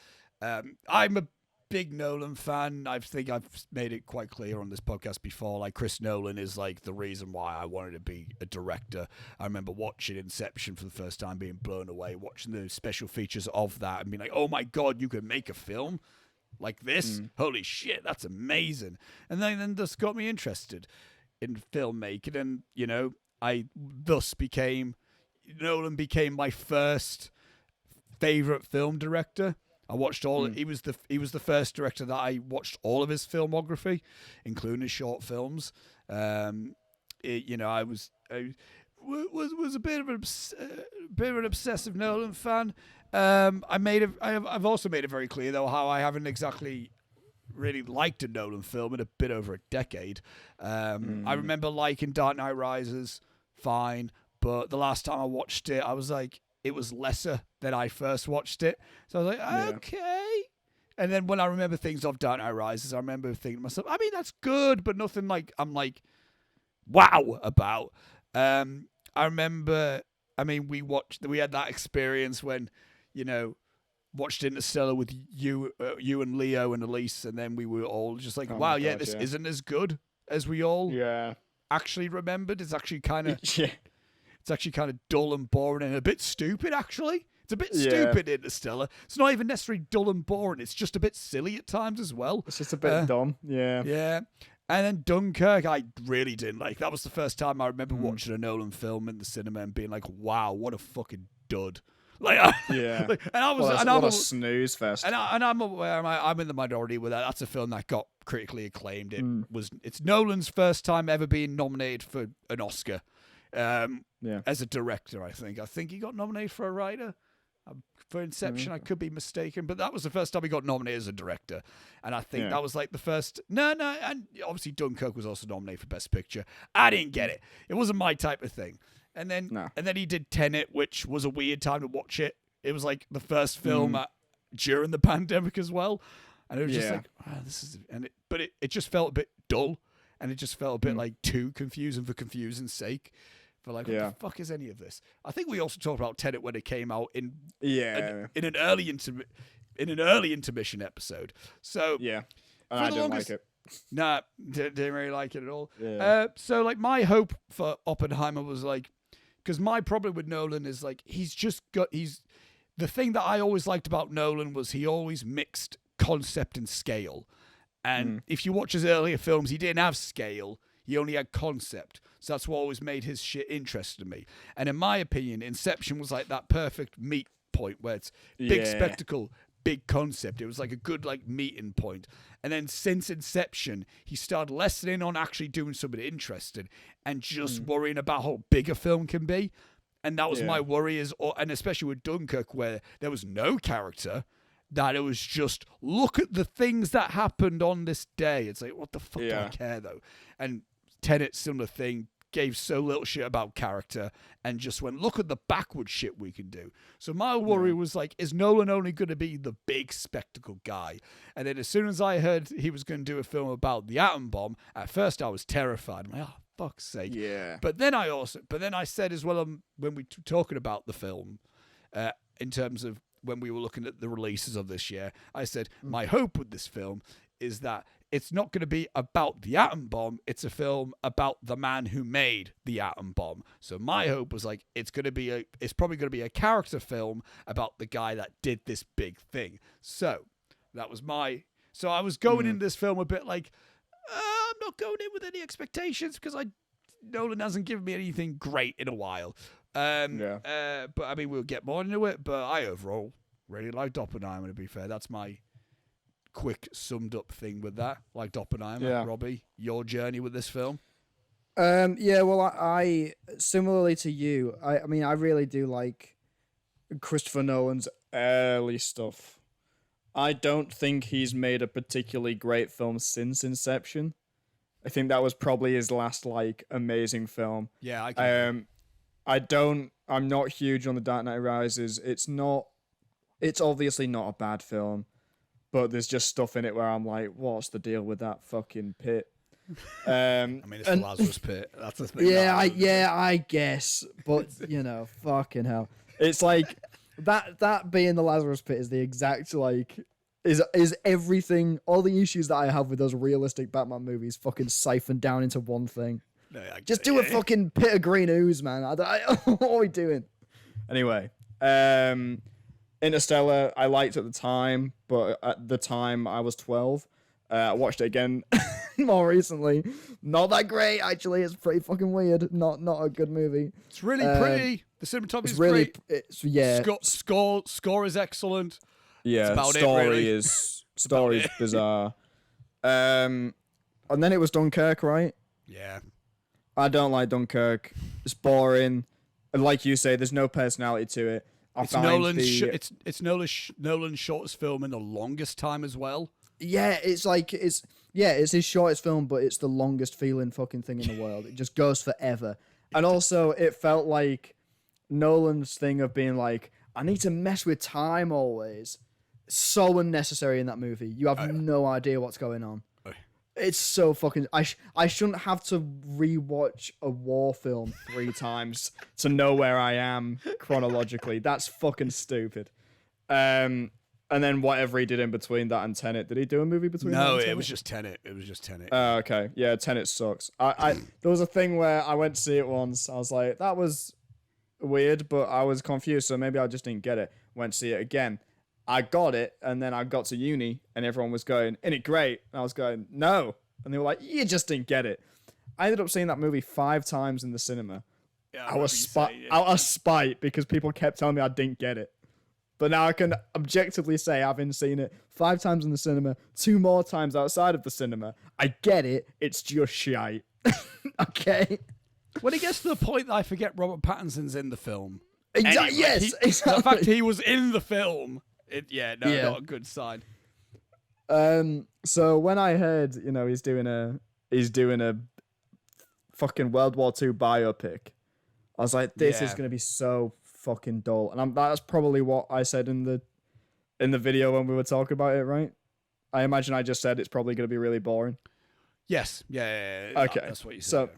I'm big Nolan fan. I think I've made it quite clear on this podcast before. Like, Chris Nolan is like the reason why I wanted to be a director. I remember watching Inception for the first time, being blown away, watching the special features of that and being like, oh my God, you could make a film like this? Holy shit, that's amazing. And then this got me interested in filmmaking, and, you know, Nolan became my first favorite film director. I watched all. He was the first director that I watched all of his filmography, including his short films. I was a bit of an obsessive Nolan fan. I've also made it very clear though how I haven't exactly really liked a Nolan film in a bit over a decade. I remember liking Dark Knight Rises, fine, but the last time I watched it, I was like, it was lesser than I first watched it. So I was like, okay. And then when I remember things of Dark Knight Rises, I remember thinking to myself, I mean, that's good, but nothing like I'm like, wow about. I remember, we had that experience when, you know, watched Interstellar with you and Leo and Elise, and then we were all just like, wow, this isn't as good as we all actually remembered. It's actually kind of it's actually kind of dull and boring and a bit stupid, actually. It's a bit stupid, Interstellar. It's not even necessarily dull and boring. It's just a bit silly at times as well. It's just a bit dumb. Yeah. Yeah. And then Dunkirk, I really didn't like. That was the first time I remember watching a Nolan film in the cinema and being like, wow, what a fucking dud. Like, yeah. Like, and I was, what a snooze fest. And I'm aware, I'm in the minority with that. That's a film that got critically acclaimed. It's Nolan's first time ever being nominated for an Oscar. As a director, I think he got nominated for a writer for Inception. I could be mistaken, but that was the first time he got nominated as a director, and I think that was like the first. No, and obviously Dunkirk was also nominated for Best Picture. I didn't get it. It wasn't my type of thing. And then he did Tenet, which was a weird time to watch it. It was like the first film during the pandemic as well, and it was just like, this is, but it just felt a bit dull, and it just felt a bit like too confusing for confusing's sake. For like, what the fuck is any of this? I think we also talked about Tenet when it came out in an early intermission episode. So and I didn't like it. Nah, didn't really like it at all. Yeah. So like my hope for Oppenheimer was like, because my problem with Nolan is like the thing that I always liked about Nolan was he always mixed concept and scale. And if you watch his earlier films, he didn't have scale. He only had concept. So that's what always made his shit interesting to me. And in my opinion, Inception was like that perfect meet point where it's big spectacle, big concept. It was like a good like meeting point. And then since Inception, he started lessening on actually doing something interesting and just worrying about how big a film can be. And that was my worry, and especially with Dunkirk, where there was no character, that it was just, look at the things that happened on this day. It's like, what the fuck do I care, though? And Tenet, similar thing, gave so little shit about character and just went, look at the backward shit we can do. So my worry was like, is Nolan only going to be the big spectacle guy? And then as soon as I heard he was going to do a film about the atom bomb, at first I was terrified. I'm like, oh, fuck's sake. Yeah. But then I said as well, when we were talking about the film, in terms of when we were looking at the releases of this year, I said, my hope with this film is that it's not going to be about the atom bomb. It's a film about the man who made the atom bomb. So my hope was like, it's probably going to be a character film about the guy that did this big thing. So that was so I was going into this film a bit like, I'm not going in with any expectations because Nolan hasn't given me anything great in a while. But I mean, we'll get more into it, but I overall really liked Oppenheimer, to be fair. That's my quick summed up thing with that. Liked Oppenheimer. Yeah. Robbie, your journey with this film? Well, I similarly to you, I mean, I really do like Christopher Nolan's early stuff. I don't think he's made a particularly great film since Inception. I think that was probably his last, like, amazing film. Yeah, I can. I'm not huge on The Dark Knight Rises. It's obviously not a bad film, but there's just stuff in it where I'm like, what's the deal with that fucking pit? I mean, it's the Lazarus pit. That's the thing. I guess, but fucking hell. It's like that being the Lazarus pit is the exact like is everything, all the issues that I have with those realistic Batman movies fucking siphoned down into one thing. No, just do a fucking pit of green ooze, man. What are we doing? Anyway, Interstellar, I liked at the time, but at the time I was 12. I watched it again more recently. Not that great, actually. It's pretty fucking weird. Not a good movie. It's really pretty. The cinematography is really great. Score is excellent. Yeah, story is bizarre. And then it was Dunkirk, right? Yeah. I don't like Dunkirk. It's boring. And like you say, there's no personality to it. It's Nolan's shortest film in the longest time as well. Yeah, it's his shortest film, but it's the longest feeling fucking thing in the world. It just goes forever. And also, it felt like Nolan's thing of being like, I need to mess with time always. So unnecessary in that movie. You have no idea what's going on. It's so fucking... I shouldn't have to rewatch a war film 3 times to know where I am chronologically. That's fucking stupid. And then whatever he did in between that and Tenet. Did he do a movie between that and Tenet? No, it was just Tenet. Okay. Yeah, Tenet sucks. There was a thing where I went to see it once. I was like, that was weird, but I was confused, so maybe I just didn't get it. Went to see it again. I got it, and then I got to uni, and everyone was going, "Isn't it great?" And I was going, "No." And they were like, "You just didn't get it." I ended up seeing that movie 5 times in the cinema. Yeah, out of spite, because people kept telling me I didn't get it. But now I can objectively say, having seen it 5 times in the cinema, 2 more times outside of the cinema, I get it. It's just shite. Okay. When it gets to the point that I forget Robert Pattinson's in the film. Exactly. Yes, exactly. The fact he was in the film. Not a good sign. So when I heard, he's doing a fucking World War II biopic, I was like, this is gonna be so fucking dull. And that's probably what I said in the video when we were talking about it, right? I imagine I just said it's probably gonna be really boring. Yes. Yeah. Okay. That's what you said. So.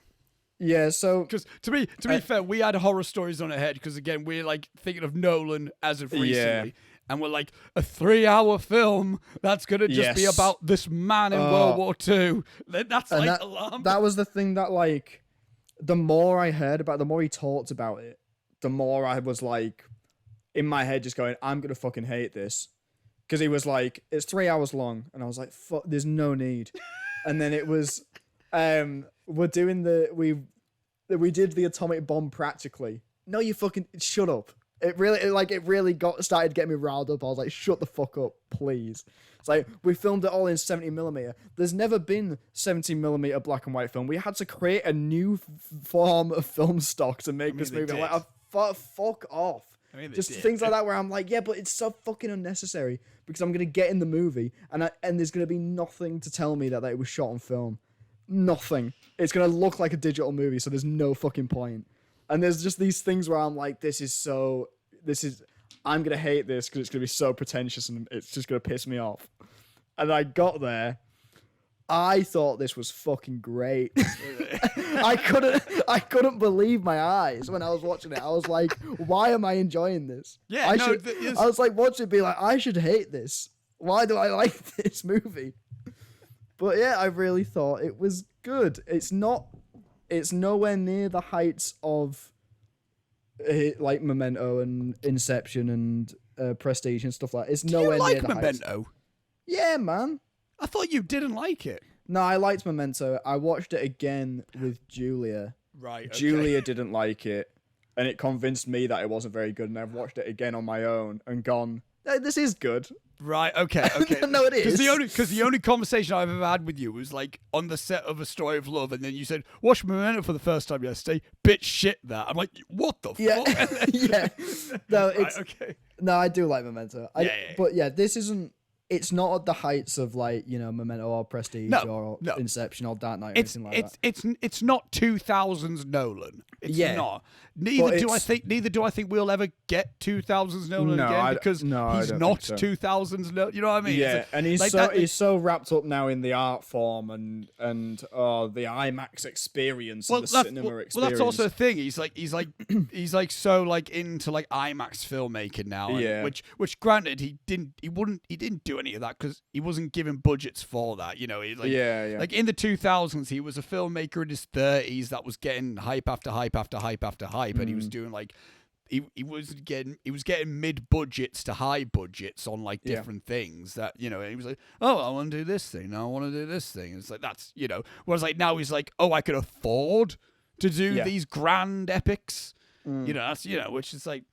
Yeah, so... Because to be fair, we had horror stories on our head because, again, we're, like, thinking of Nolan as of recently. Yeah. And we're like, a 3-hour film that's going to just be about this man in World War II. That's, like, alarm. That was the thing that, like, the more I heard about it, the more he talked about it, the more I was, like, in my head just going, I'm going to fucking hate this. Because he was like, it's 3 hours long. And I was like, fuck, there's no need. And then it was... we did the atomic bomb practically. No, you fucking shut up. It really started getting me riled up. I was like, shut the fuck up, please. It's like, we filmed it all in 70mm. There's never been 70mm black and white film. We had to create a new form of film stock to make this movie. I'm like, fuck off. Just things like that where I'm like, yeah, but it's so fucking unnecessary because I'm gonna get in the movie and there's gonna be nothing to tell me that it was shot on film. Nothing. It's going to look like a digital movie, so there's no fucking point. And there's just these things where I'm like, I'm going to hate this because it's going to be so pretentious and it's just going to piss me off. And I got there. I thought this was fucking great. I couldn't believe my eyes when I was watching it. I was like, why am I enjoying this? Yeah, I was like, watching it be like, I should hate this. Why do I like this movie? But yeah, I really thought it was good. It's nowhere near the heights of like Memento and Inception and Prestige and stuff like that. It's nowhere near the heights. Memento? Yeah, man. I thought you didn't like it. No, I liked Memento. I watched it again with Julia. Right. Okay. Julia didn't like it, and it convinced me that it wasn't very good. And I've watched it again on my own and gone, hey, this is good. Right, okay. No, it is. Because the only conversation I've ever had with you was like on the set of A Story of Love, and then you said, watch Memento for the first time yesterday. Bitch shit that. I'm like, what the fuck? Yeah. No, right, okay. No, I do like Memento. But yeah, this isn't, it's not at the heights of like, Memento or Prestige or Inception or Dark Knight or anything like that. It's not 2000s Nolan. It's not. Neither do I think we'll ever get 2000s Nolan again, because he's not 2000s Nolan. You know what I mean? Yeah, and he's so wrapped up now in the art form and the IMAX experience and the cinema experience. Well, that's also a thing. He's like so like into like IMAX filmmaking now. Which granted he didn't do any of that because he wasn't given budgets for that. You know, like in the 2000s he was a filmmaker in his 30s that was getting hype after hype after hype after hype, and he was doing like he was getting mid budgets to high budgets on like different things that, you know, and he was like, oh, I want to do this thing, no, I want to do this thing. It's like, that's, you know, whereas like now he's like, oh, I could afford to do these grand epics, you know, that's, you know, which is like,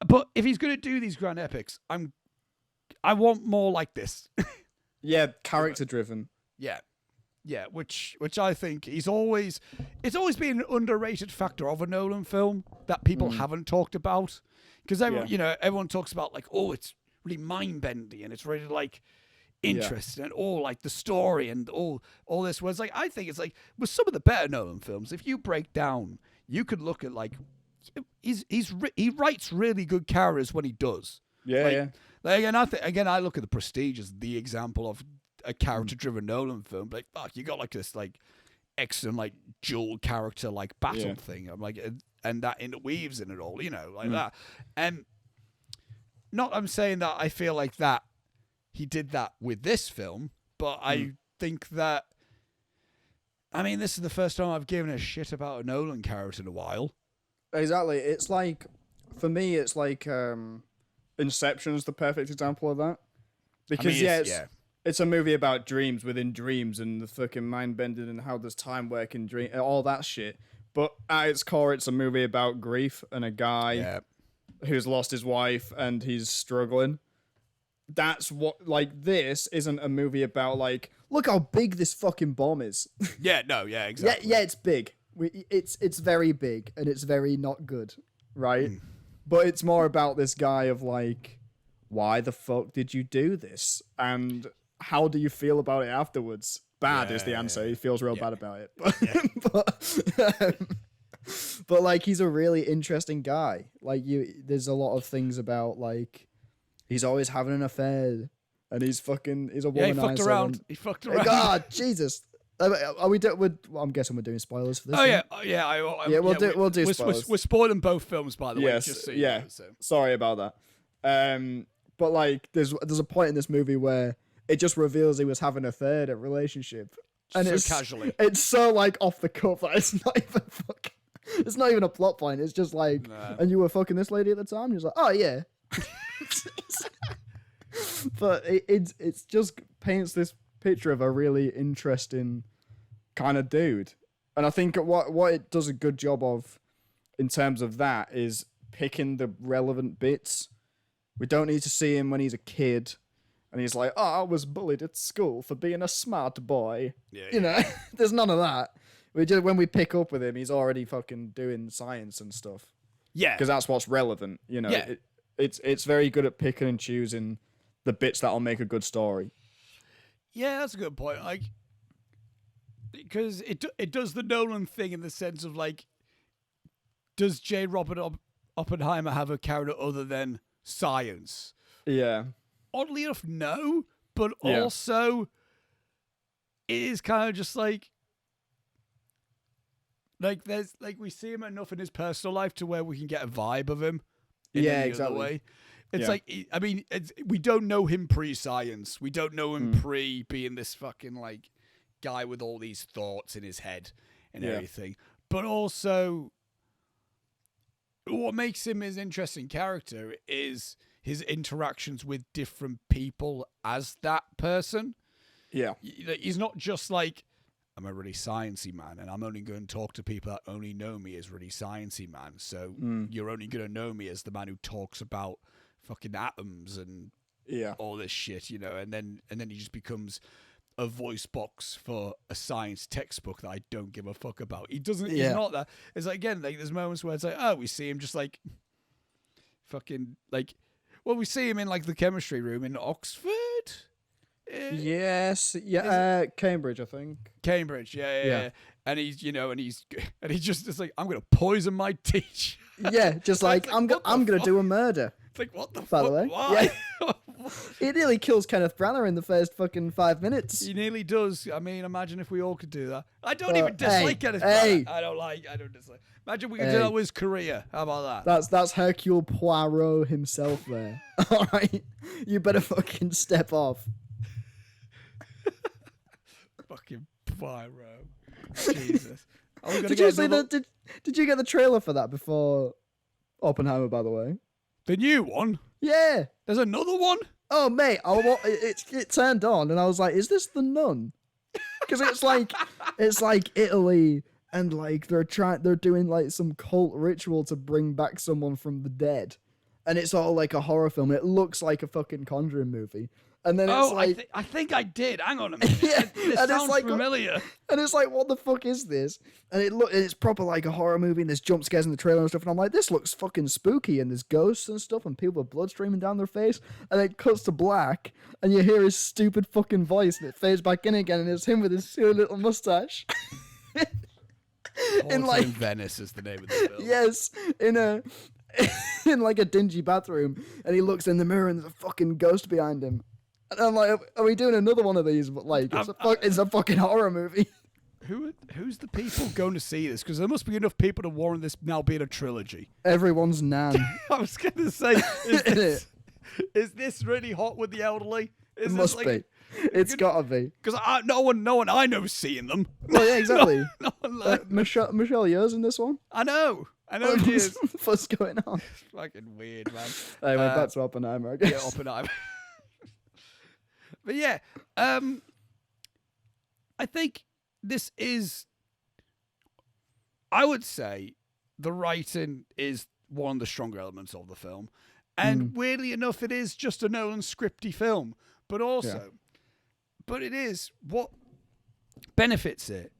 but if he's gonna do these grand epics, I want more like this. Character driven. Yeah, which I think it's always been an underrated factor of a Nolan film that people haven't talked about, because everyone talks about like, oh, it's really mind bending and it's really like interesting and all like the story and all this. Whereas like I think it's like with some of the better Nolan films, if you break down, you could look at like he writes really good characters when he does. Like, I look at The Prestige as the example of a character-driven Nolan film. Like, fuck, you got like this like excellent like dual character like battle thing. I'm like, and that interweaves in it all, you know, like that. And I'm saying that I feel like that he did that with this film, but I think that, I mean, this is the first time I've given a shit about a Nolan character in a while. Exactly. It's like, for me, it's like Inception's the perfect example of that. Because it's a movie about dreams within dreams and the fucking mind bending and how there's time working, dream, all that shit. But at its core, it's a movie about grief and a guy who's lost his wife and he's struggling. That's what, like, this isn't a movie about, like, look how big this fucking bomb is. Exactly. Yeah, it's big. It's very big and it's very not good, right? But it's more about this guy of, like, why the fuck did you do this? And how do you feel about it afterwards? Bad is the answer. He feels real bad about it. But like, he's a really interesting guy. Like, there's a lot of things about, like, he's always having an affair and he's a womanizer. He fucked around. God, Jesus. Are we I'm guessing we're doing spoilers for this. We'll do spoilers. We're spoiling both films, by the way. Just so you know, so. Sorry about that. But like, there's a point in this movie where it just reveals he was having a third relationship, and so casually. It's so like off the cuff that it's not even a plot point. It's just like, and you were fucking this lady at the time. And he's like, oh yeah. But it's just paints this picture of a really interesting kind of dude, and I think what it does a good job of in terms of that is picking the relevant bits. We don't need to see him when he's a kid and he's like, oh, I was bullied at school for being a smart boy. You know, there's none of that. When we pick up with him, he's already fucking doing science and stuff. Yeah, because that's what's relevant. You know, it's very good at picking and choosing the bits that'll make a good story. Yeah, that's a good point. Like, because it does the Nolan thing in the sense of like, does J. Robert Oppenheimer have a character other than science? Yeah. Oddly enough, no. But also, it is kind of just like there's like, we see him enough in his personal life to where we can get a vibe of him. In exactly. Other way. It's like, I mean, we don't know him pre-science. We don't know him pre being this fucking like guy with all these thoughts in his head and everything. But also, what makes him his interesting character is his interactions with different people as that person. Yeah. He's not just like, I'm a really sciencey man and I'm only going to talk to people that only know me as really sciencey man. So you're only going to know me as the man who talks about fucking atoms and all this shit, you know, and then he just becomes a voice box for a science textbook that I don't give a fuck about. He doesn't, he's not that. It's like, again, like there's moments where it's like, oh, we see him just like fucking like, well, we see him in like the chemistry room in Oxford. Yes, yeah, Cambridge, I think. Cambridge, yeah. And he's just like, I'm gonna poison my teacher. Yeah, just like I'm gonna do a murder. It's like, what the fuck? By the way, why? Yeah. He nearly kills Kenneth Branagh in the first fucking 5 minutes. He nearly does. I mean, imagine if we all could do that. I don't even dislike Kenneth Branagh. I don't dislike. Imagine we could do that with his career. How about that? That's Hercule Poirot himself there. All right, you better fucking step off. Fucking Poirot. Jesus. Did you see Did you get the trailer for that before Oppenheimer? By the way, the new one. Yeah, there's another one. Oh mate, it turned on and I was like, "Is this The Nun?" Because it's like Italy and like they're doing like some cult ritual to bring back someone from the dead, and it's all like a horror film. It looks like a fucking Conjuring movie. And then it's like... I think I did. Hang on a minute. Yeah, this sounds familiar. And it's like, what the fuck is this? And it's proper like a horror movie, and there's jump scares in the trailer and stuff, and I'm like, this looks fucking spooky, and there's ghosts and stuff, and people with blood streaming down their face, and it cuts to black, and you hear his stupid fucking voice, and it fades back in again, and it's him with his silly little mustache. In Venice is the name of the film. Yes, in like a dingy bathroom, and he looks in the mirror, and there's a fucking ghost behind him. And I'm like, are we doing another one of these? But like, it's a fucking horror movie. Who's the people going to see this? Because there must be enough people to warrant this now being a trilogy. Everyone's nan. I was going to say, is this really hot with the elderly? It must be. It's gotta be. Because no one I know is seeing them. Well, yeah, exactly. Michelle Yeoh's in this one. I know she is. What's going on? It's fucking weird, man. Anyway, back to Oppenheimer, I guess. Yeah, Oppenheimer. But yeah, I think this is, I would say the writing is one of the stronger elements of the film. And weirdly enough, it is just a Nolan scripty film. But also, but it is, what benefits it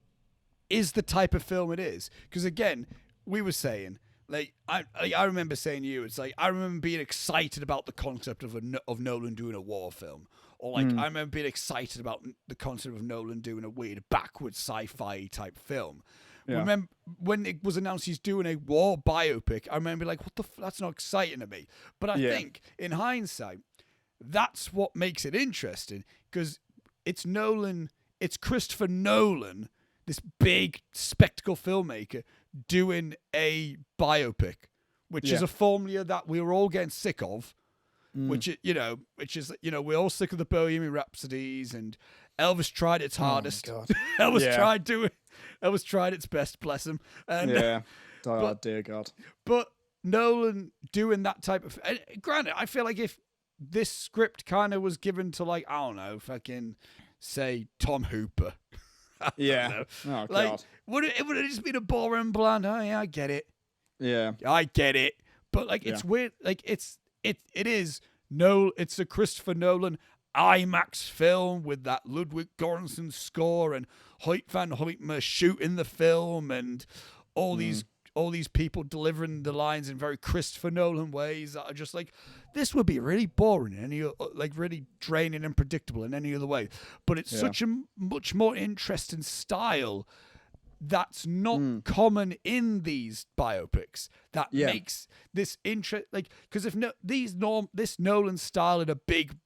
is the type of film it is. Because again, we were saying, like, I remember saying to you, it's like, I remember being excited about the concept of Nolan doing a war film. Or like, I remember being excited about the concept of Nolan doing a weird backwards sci-fi type film. Yeah. Remember when it was announced he's doing a war biopic, I remember like, what the that's not exciting to me. But I think in hindsight, that's what makes it interesting, because it's Nolan, it's Christopher Nolan, this big spectacle filmmaker, doing a biopic, which is a formula that we were all getting sick of. Which is, we're all sick of the Bohemian Rhapsodies, and Elvis tried its hardest. Oh, Elvis tried its best, bless him. And, dear God. But Nolan doing that type of... Granted, I feel like if this script kind of was given to, like, I don't know, fucking, say, Tom Hooper. Yeah. Oh, like, God. It would have just been a boring bland, oh, yeah, I get it. Yeah. I get it. But, like, it's weird. Like, it's a Christopher Nolan IMAX film with that Ludwig Göransson score and Hoyt van Hoytma shooting the film and all these people delivering the lines in very Christopher Nolan ways that are just like, this would be really boring, really draining and predictable in any other way. But it's such a much more interesting style that's not common in these biopics. That makes this interest, like, because if this Nolan style in a big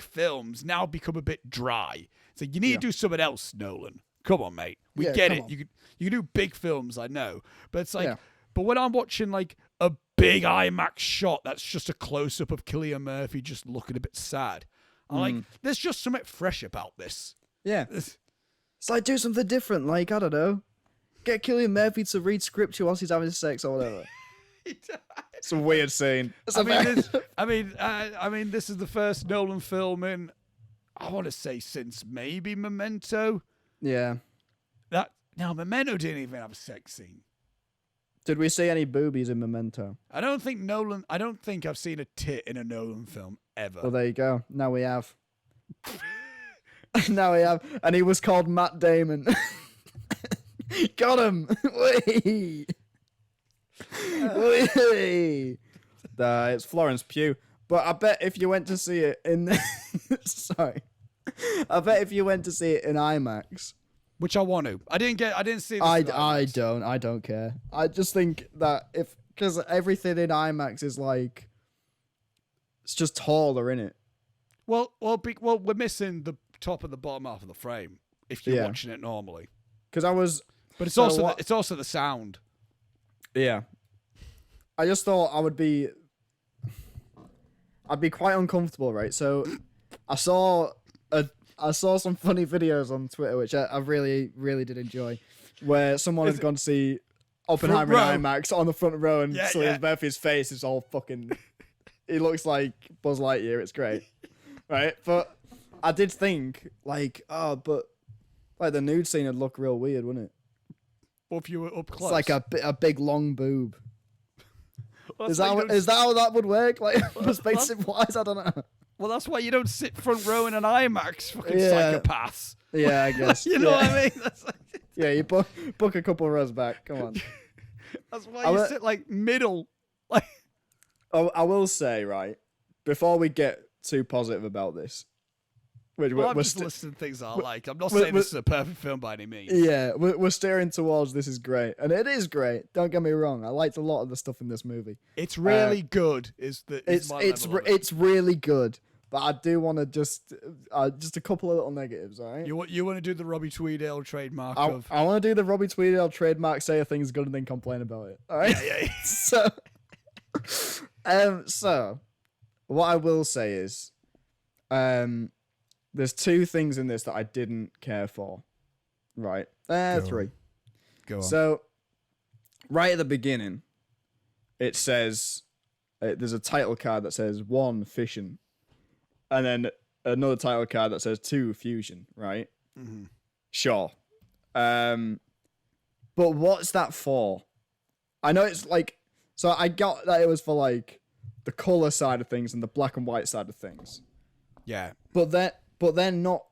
films now become a bit dry. So you need to do something else, Nolan. Come on, mate. We get it. You can do big films, I know, but it's like, but when I'm watching like a big IMAX shot that's just a close up of Cillian Murphy just looking a bit sad, I'm like, there's just something fresh about this. Yeah, it's like, do something different. Like, I don't know. Get Cillian Murphy to read scripture whilst he's having sex or whatever. It's a weird scene. I mean, this is the first Nolan film in, I want to say, since maybe Memento. Yeah. Memento didn't even have a sex scene. Did we see any boobies in Memento? I don't think I've seen a tit in a Nolan film ever. Well, there you go. Now we have. And he was called Matt Damon. Got him! Wee! It's Florence Pugh. But I bet if you went to see it in... Sorry. I bet if you went to see it in IMAX, which I want to, I didn't see. This I don't care. I just think that because everything in IMAX is like, it's just taller, innit? Well, we're missing the top and the bottom half of the frame if you're watching it normally. But it's also the sound. Yeah, I just thought I'd be quite uncomfortable, right? So I saw some funny videos on Twitter, which I really, really did enjoy, where someone had gone to see Oppenheimer in IMAX on the front row, and Cillian Murphy's face is all fucking... He looks like Buzz Lightyear. It's great, right? But I did think, like, but the nude scene would look real weird, wouldn't it? Well, if you were up close. It's like a big long boob. Well, is that how that would work? Like, perspective-wise, I don't know. Well, that's why you don't sit front row in an IMAX, fucking psychopaths. Yeah, I guess. You know what I mean? That's yeah, you book a couple rows back. Come on. That's why you sit like middle. Like. Oh, I will say, right, before we get too positive about this, I'm just listening to things I like. I'm not saying this is a perfect film by any means. Yeah, we're steering towards this is great, and it is great. Don't get me wrong. I liked a lot of the stuff in this movie. It's really good. It's really good. But I do want to just a couple of little negatives, all right? You want to do the Robbie Tweedale trademark I want to do the Robbie Tweedale trademark, say a thing's good and then complain about it, all right? Yeah. So what I will say is, there's two things in this that I didn't care for, right? Three. Go on. So, right at the beginning, it says, there's a title card that says 1 fission. And then another title card that says 2 fusion, right? Mm-hmm. Sure. But what's that for? I know it's like... So I got that it was for like the color side of things and the black and white side of things. Yeah. But they're not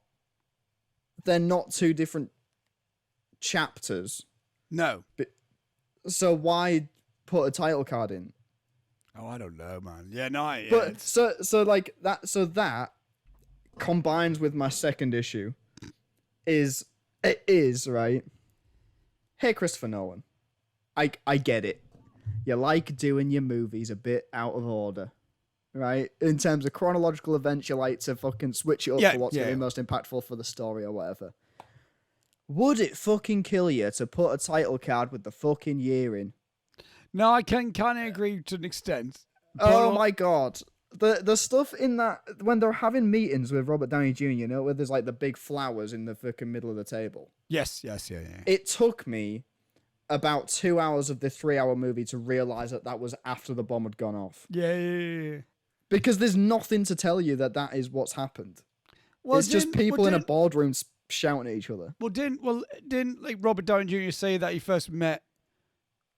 2 different chapters. No. So why put a title card in? Oh, I don't know, man. Yeah, no. Yeah, but so like that. So that combines with my second issue. Is right. Hey, Christopher Nolan. I get it. You like doing your movies a bit out of order, right? In terms of chronological events, you like to fucking switch it up for what's going to be most impactful for the story or whatever. Would it fucking kill you to put a title card with the fucking year in? No, I can kind of agree to an extent. Oh my god. The stuff in that, when they're having meetings with Robert Downey Jr., you know, where there's like the big flowers in the fucking middle of the table. Yes, yeah. It took me about 2 hours of the 3-hour movie to realize that was after the bomb had gone off. Yeah. Because there's nothing to tell you that is what's happened. Well, it's just people in a boardroom shouting at each other. Didn't like Robert Downey Jr. say that he first met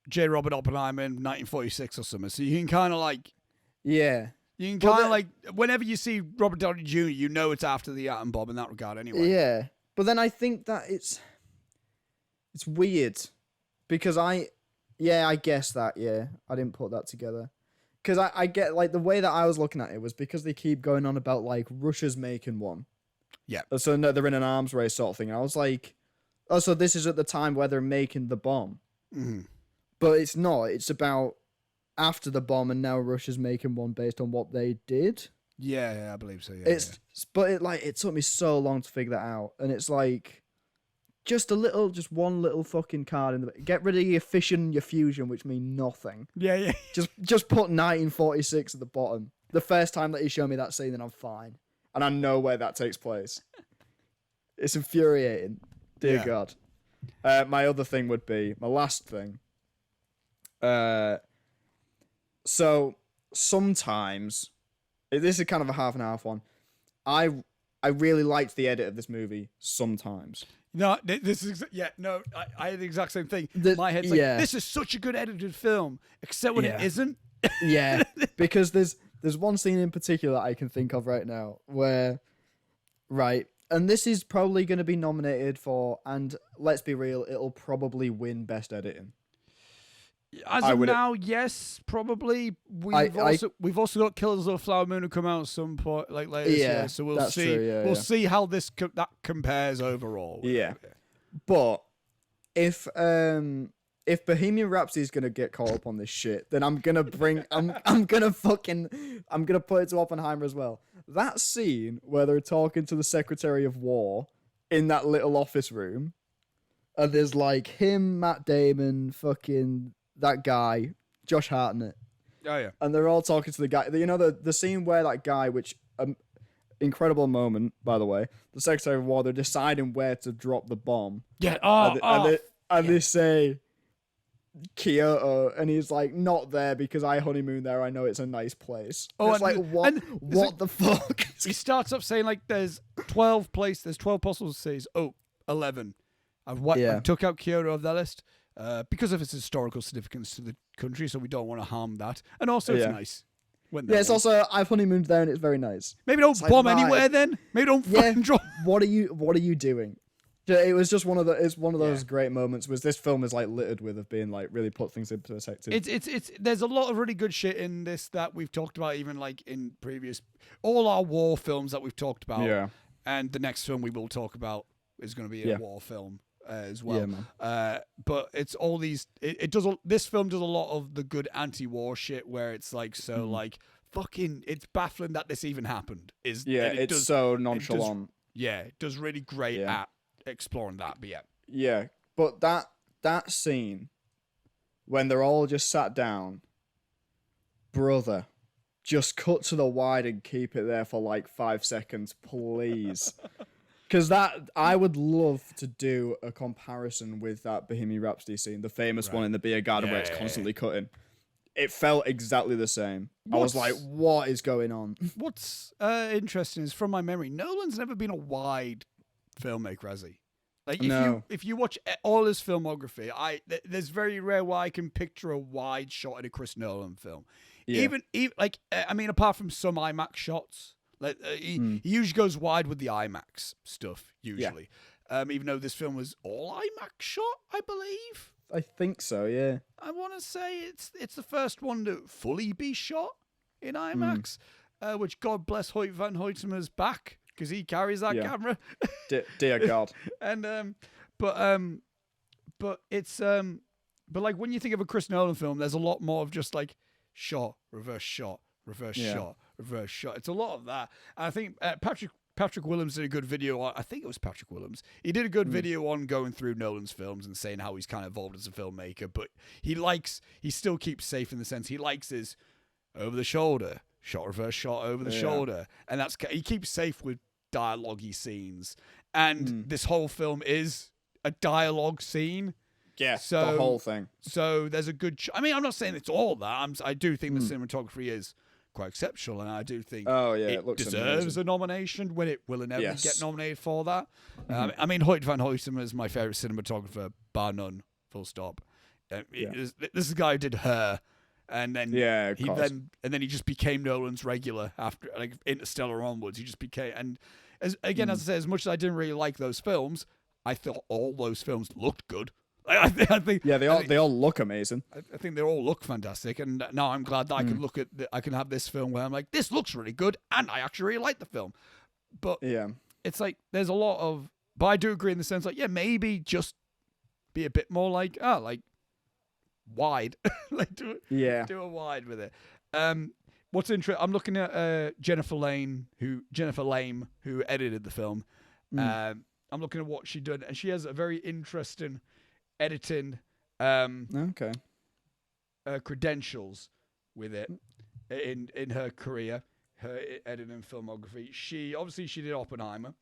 J. Robert Oppenheimer in 1946 or something? So you can kind of like... Yeah. You can kind of like... Whenever you see Robert Downey Jr., you know it's after the atom bomb in that regard anyway. Yeah. But then I think that it's weird. Because I guess that, I didn't put that together. Because I get, like, the way that I was looking at it was because they keep going on about, like, Russia's making one. Yeah. So no, they're in an arms race sort of thing. And I was like, oh, so this is at the time where they're making the bomb. Mm-hmm. But it's not. It's about after the bomb, and now Russia's making one based on what they did. Yeah, I believe so, yeah. But it took me so long to figure that out. And it's like... Just one little fucking card in the... Get rid of your fission, your fusion, which mean nothing. Yeah. Just put 1946 at the bottom. The first time that you show me that scene, then I'm fine. And I know where that takes place. It's infuriating. Dear God. My other thing would be... My last thing. So, sometimes... This is kind of a half and half one. I really liked the edit of this movie sometimes. No, this is I had the exact same thing. My head's like, this is such a good edited film, except when it isn't. Yeah, because there's one scene in particular I can think of right now where, right, and this is probably going to be nominated for, and let's be real, it'll probably win Best Editing. As of now, yes, probably. We've also got Killers of the Flower Moon to come out at some point, like later this year. So we'll see. True, we'll see how that compares overall. Yeah, but if Bohemian Rhapsody is gonna get caught up on this shit, then I'm gonna put it to Oppenheimer as well. That scene where they're talking to the Secretary of War in that little office room, and there's like him, Matt Damon, fucking that guy, Josh Hartnett. Oh yeah. And they're all talking to the guy. You know the scene where that guy, which incredible moment, by the way. The Secretary of War, they're deciding where to drop the bomb. Yeah. They say Kyoto, and he's like, not there because I honeymoon there. I know it's a nice place. Oh, it's like what the fuck? He starts up saying like there's 12 possible cities. 11. I took out Kyoto off that list because of its historical significance to the country, so we don't want to harm that. And also it's nice. It's also I've honeymooned there and it's very nice. Maybe don't bomb anywhere then. Maybe don't fucking drop. What are you doing? It was just one of those great moments. Was this film is like littered with of being like really put things into perspective. It's there's a lot of really good shit in this that we've talked about, even like in previous all our war films that we've talked about. Yeah. And the next film we will talk about is going to be a war film as well. Yeah, man. But it's all these. This film does a lot of the good anti-war shit where it's like like fucking. It's baffling that this even happened. It's so nonchalant. It does really great at exploring that. But but that scene when they're all just sat down, brother, just cut to the wide and keep it there for like 5 seconds, please. Because I would love to do a comparison with that Bohemian Rhapsody scene, the famous one in the beer garden where it's constantly cutting. It felt exactly the same. I was like, what is going on? What's interesting is, from my memory, Nolan's never been a wide filmmaker, has he? Like if you watch all his filmography, there's very rare where I can picture a wide shot in a Chris Nolan film. Yeah. Even apart from some IMAX shots. Like he usually goes wide with the IMAX stuff, usually. Even though this film was all IMAX shot, I believe. I think so, yeah. I want to say it's the first one to fully be shot in IMAX, which God bless Hoyt van Hoytema's back, because he carries that camera. Dear God. And but it's but like when you think of a Chris Nolan film, there's a lot more of just like shot, reverse shot, reverse shot. Reverse shot. It's a lot of that. And I think Patrick Willems did a good video on, I think it was Patrick Willems. He did a good video on going through Nolan's films and saying how he's kind of evolved as a filmmaker, but he still keeps safe in the sense he likes his over the shoulder, shot, reverse shot, over the shoulder. And he keeps safe with dialogue-y scenes. And this whole film is a dialogue scene. Yeah, so, the whole thing. So there's a good... I'm not saying it's all that. I do think the cinematography is quite exceptional, and I do think it deserves amazing. A nomination when it will inevitably get nominated for that. Hoyt van Hoytema is my favourite cinematographer, bar none, full stop. This is the guy who did Her, and then he just became Nolan's regular after like Interstellar onwards. He just became, and as I say, as much as I didn't really like those films, I thought all those films looked good. I think they all look amazing. I think they all look fantastic, and now I'm glad that I can have this film where I'm like, this looks really good, and I actually really like the film. But it's like there's a lot of, but I do agree in the sense like maybe just be a bit more like wide, like do a wide with it. What's interesting? I'm looking at Jennifer Lame, who edited the film. I'm looking at what she did, and she has a very interesting editing credentials with it in her career, her editing filmography. She did Oppenheimer.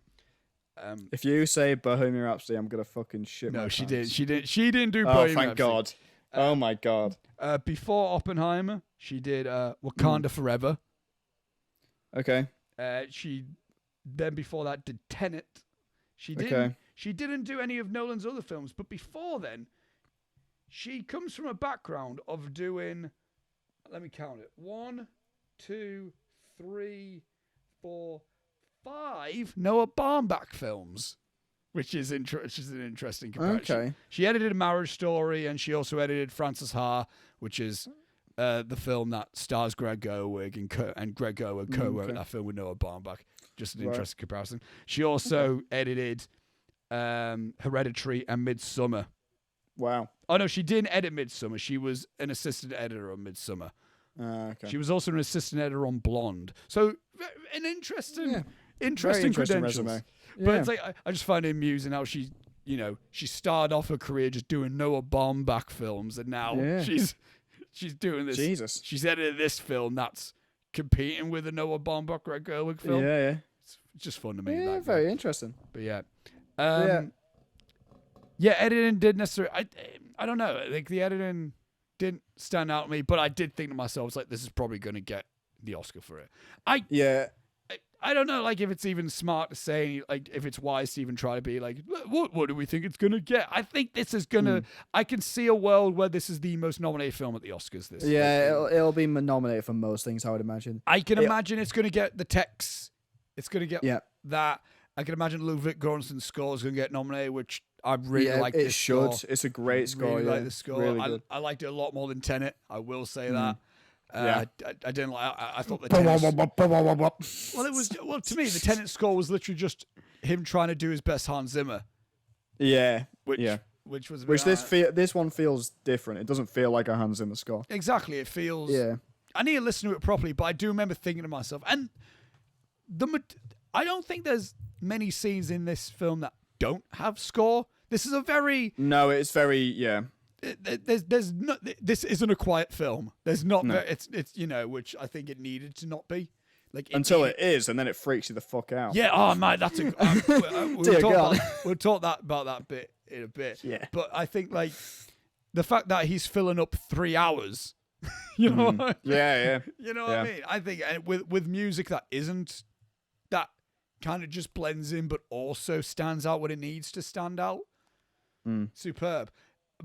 If you say Bohemian Rhapsody, I'm gonna fucking shit. No, my she pants. did. She didn't do Bohemian Rhapsody. God. Oh my God. Before Oppenheimer, she did Wakanda Forever. Okay. Before that did Tenet. She didn't do any of Nolan's other films, but before then, she comes from a background of doing, let me count it, 1, 2, 3, 4, 5 Noah Baumbach films. which is an interesting comparison. Okay. She edited Marriage Story, and she also edited Frances Ha, which is the film that stars Greta Gerwig, and Greta Gerwig co-wrote that film with Noah Baumbach. Just an interesting comparison. She also edited Hereditary and Midsommar. Wow. Oh, no, she didn't edit Midsommar. She was an assistant editor on Midsommar. Okay. She was also an assistant editor on Blonde. So, an interesting credentials. Resume. Yeah. But it's like, I just find it amusing how she started off her career just doing Noah Baumbach films, and now she's doing this. Jesus. She's edited this film that's competing with a Noah Baumbach, Greta Gerwig film. Yeah. It's just fun to me. Yeah, very interesting. But editing didn't necessarily. I don't know. Like, the editing didn't stand out to me, but I did think to myself, it's like, this is probably going to get the Oscar for it. I don't know, like, if it's even smart to say, like, if it's wise to even try to be like, what do we think it's going to get? I think this is going to... I can see a world where this is the most nominated film at the Oscars this year. Yeah, it'll be nominated for most things, I would imagine. I can imagine it's going to get the text. It's going to get that. I can imagine Ludwig Göransson's score is going to get nominated, which I really like this score. It should. It's a great score, really like the score. Really good. I liked it a lot more than Tenet, I will say that. I didn't like. I thought the Tenet. Well, to me, the Tenet score was literally just him trying to do his best Hans Zimmer. Which was this one feels different. It doesn't feel like a Hans Zimmer score. Exactly, it feels. Yeah. I need to listen to it properly, but I do remember thinking to myself, and I don't think there's many scenes in this film that don't have score. This is a very it's very There's no. This isn't a quiet film. There's not. No. It's which I think it needed to not be. Like until it is, and then it freaks you the fuck out. Yeah. Oh man, that's a. We'll talk about that bit in a bit. Yeah. But I think like the fact that he's filling up 3 hours. You know what I mean? Yeah. You know what I mean? I think with music that kind of just blends in, but also stands out when it needs to stand out. Superb.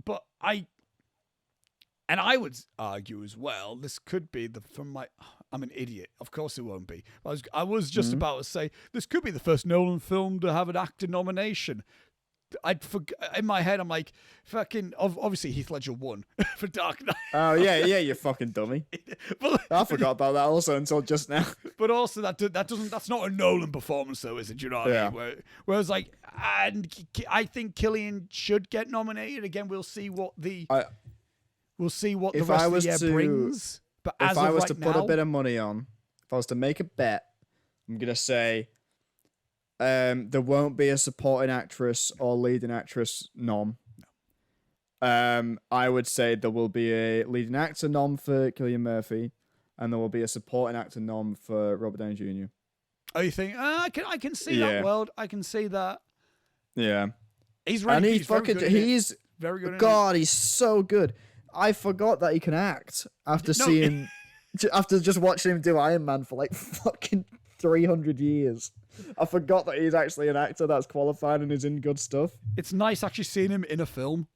But I would argue as well, this could be I'm an idiot. Of course it won't be. I was just about to say, this could be the first Nolan film to have an actor nomination. In my head, I'm like, fucking, obviously Heath Ledger won for Dark Knight. Oh, yeah, you fucking dummy. I forgot about that also until just now. But also, that's not a Nolan performance, though, is it? Do you know what I mean? Whereas, like, and I think Cillian should get nominated. Again, we'll see what the rest of the year brings. But if I was to put a bit of money on, if I was to make a bet, I'm going to say there won't be a supporting actress or leading actress nom. I would say there will be a leading actor nom for Cillian Murphy, and there will be a supporting actor nom for Robert Downey Jr. Oh, you think? I can see that world. I can see that. Yeah. He's right. And he's very good. God, he's so good. I forgot that he can act after just watching him do Iron Man for like fucking 300 years. I forgot that he's actually an actor that's qualified and is in good stuff. It's nice actually seeing him in a film.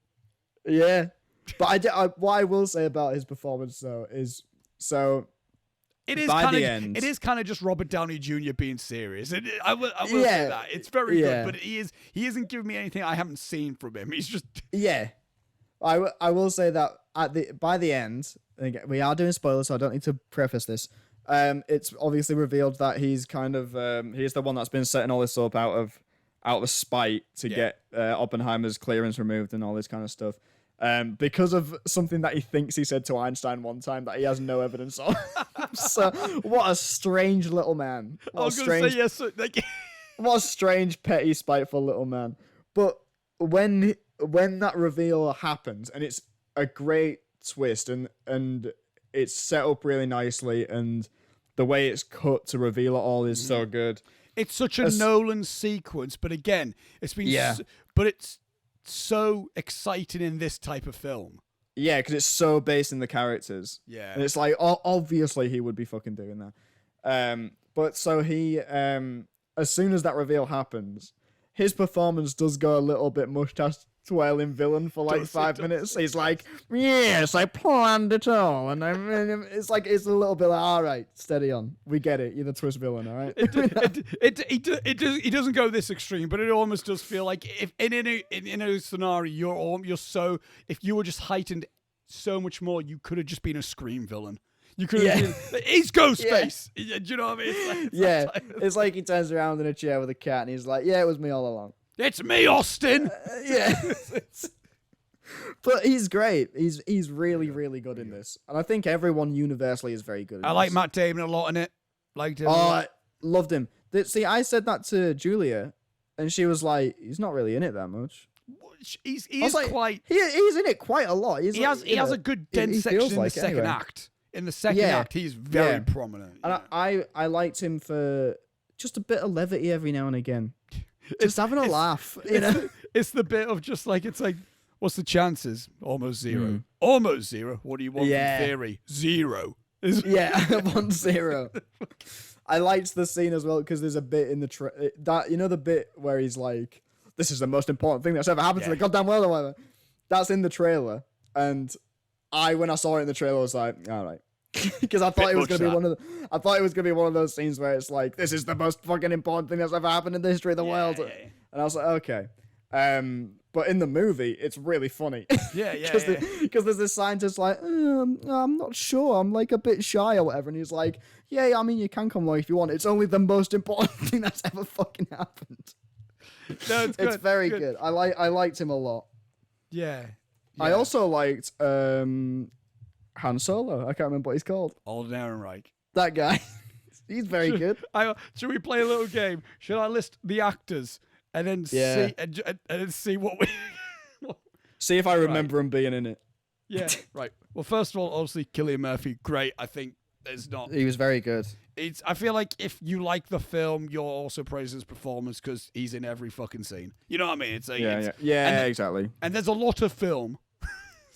Yeah. But what I will say about his performance, though, is it is kind of just Robert Downey Jr. being serious. I will say that. It's very good, but he isn't giving me anything I haven't seen from him. He's just... Yeah. I will say that by the end, again, we are doing spoilers, so I don't need to preface this. It's obviously revealed that he's kind of he's the one that's been setting all this up out of spite to get Oppenheimer's clearance removed and all this kind of stuff. Because of something that he thinks he said to Einstein one time that he has no evidence of. So what a strange little man. What a strange, petty, spiteful little man. But when that reveal happens, and it's a great twist, and it's set up really nicely, and the way it's cut to reveal it all is so good. It's such a Nolan sequence, but again, it's been but it's so exciting in this type of film. Yeah, because it's so based in the characters. Yeah. And it's like, obviously he would be fucking doing that. But so he, as soon as that reveal happens, his performance does go a little bit twirling villain for like 5 minutes. He's like, yes, I planned it all, and it's like it's a little bit like, all right, steady on, we get it. You're the twist villain, all right. He doesn't go this extreme, but it almost does feel like if in a scenario you're so if you were just heightened so much more, you could have just been a Scream villain. You could have been, he's Ghostface. Yeah. Do you know what I mean? It's like he turns around in a chair with a cat, and he's like, yeah, it was me all along. It's me, Austin. But he's great. He's really, really good in this. And I think everyone universally is very good in I like Matt Damon a lot in it. Liked him. I loved him. See, I said that to Julia, and she was like, he's not really in it that much. He's he's in it quite a lot. He has a good dense section in the second act. In the second act, he's very prominent. And I liked him for just a bit of levity every now and again. Just having a laugh, you know. It's the bit of just like it's like, what's the chances? Almost zero. Almost zero. What do you want in theory? 0. 1-0. I liked the scene as well because there's a bit in the that you know the bit where he's like, "This is the most important thing that's ever happened to the goddamn world," or whatever. That's in the trailer, and when I saw it in the trailer, I was like, "All right." Because I thought it was gonna be one of those scenes where it's like, this is the most fucking important thing that's ever happened in the history of the world, and I was like, okay. But in the movie, it's really funny. Because there's this scientist like, I'm not sure, I'm like a bit shy or whatever, and he's like, I mean, you can come along if you want. It's only the most important thing that's ever fucking happened. No, it's very good. I liked him a lot. Yeah. I also liked Han Solo. I can't remember what he's called. Alden Ehrenreich. That guy. He's very good. Should we play a little game? Should I list the actors and then see what we see if I remember him being in it? Yeah, right. Well, first of all, obviously Cillian Murphy, great. I think there's not. He was very good. I feel like if you like the film, you're also praising his performance because he's in every fucking scene. You know what I mean? It's exactly. And there's a lot of film.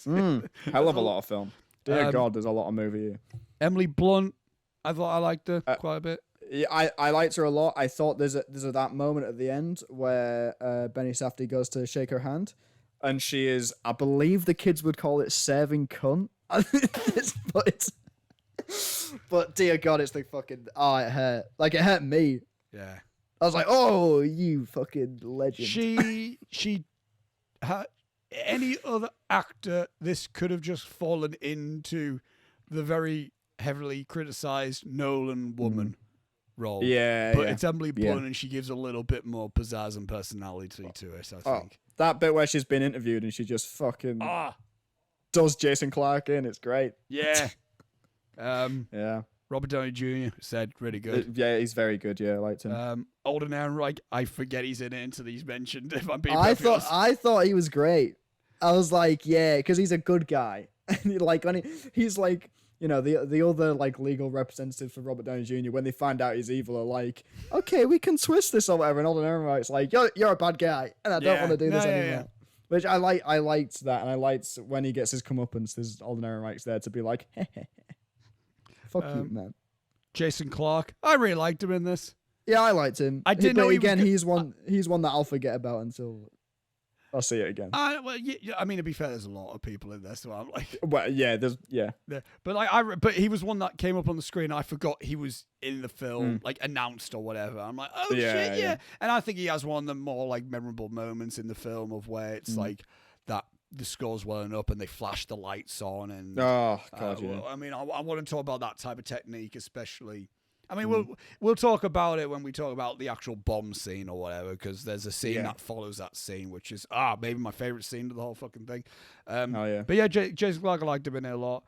Hell of a lot of film. Dear God, there's a lot of movie here. Emily Blunt, I thought I liked her quite a bit. Yeah, I liked her a lot. I thought there's that moment at the end where Benny Safdie goes to shake her hand, and she is, I believe the kids would call it serving cunt. But dear God, it's the fucking it hurt. Like it hurt me. Yeah. I was like, oh, you fucking legend. She had. Any other actor, this could have just fallen into the very heavily criticized Nolan woman role. But it's Emily Blunt, and she gives a little bit more pizzazz and personality to it, I think. That bit where she's been interviewed and she just fucking does Jason Clarke in. It's great. Yeah. Robert Downey Jr. said really good. He's very good. Yeah, I liked him. Alden Ehrenreich, I forget he's in it until he's mentioned. If I'm being I thought he was great. I was like, because he's a good guy. And like when he's like, you know, the other like legal representatives for Robert Downey Jr. when they find out he's evil are like, okay, we can twist this or whatever. And Alden Ehrenreich's like, you're a bad guy, and I don't want to do this anymore. Yeah. Which I liked that, and I liked when he gets his comeuppance. There's Alden Ehrenreich's there to be like, fuck you, man. Jason Clarke, I really liked him in this. Yeah, I liked him. I didn't know he's one that I'll forget about until I'll see it again. I mean, to be fair, there's a lot of people in there, so I'm like, but he was one that came up on the screen. I forgot he was in the film, like announced or whatever. I'm like, oh shit, yeah. And I think he has one of the more like memorable moments in the film of where it's like that the score's welling up and they flash the lights on and oh god, yeah. I mean, I want to talk about that type of technique, especially. I mean, we'll talk about it when we talk about the actual bomb scene or whatever, because there's a scene that follows that scene, which is maybe my favorite scene of the whole fucking thing. But yeah, Jason Clarke, I liked him in it a lot.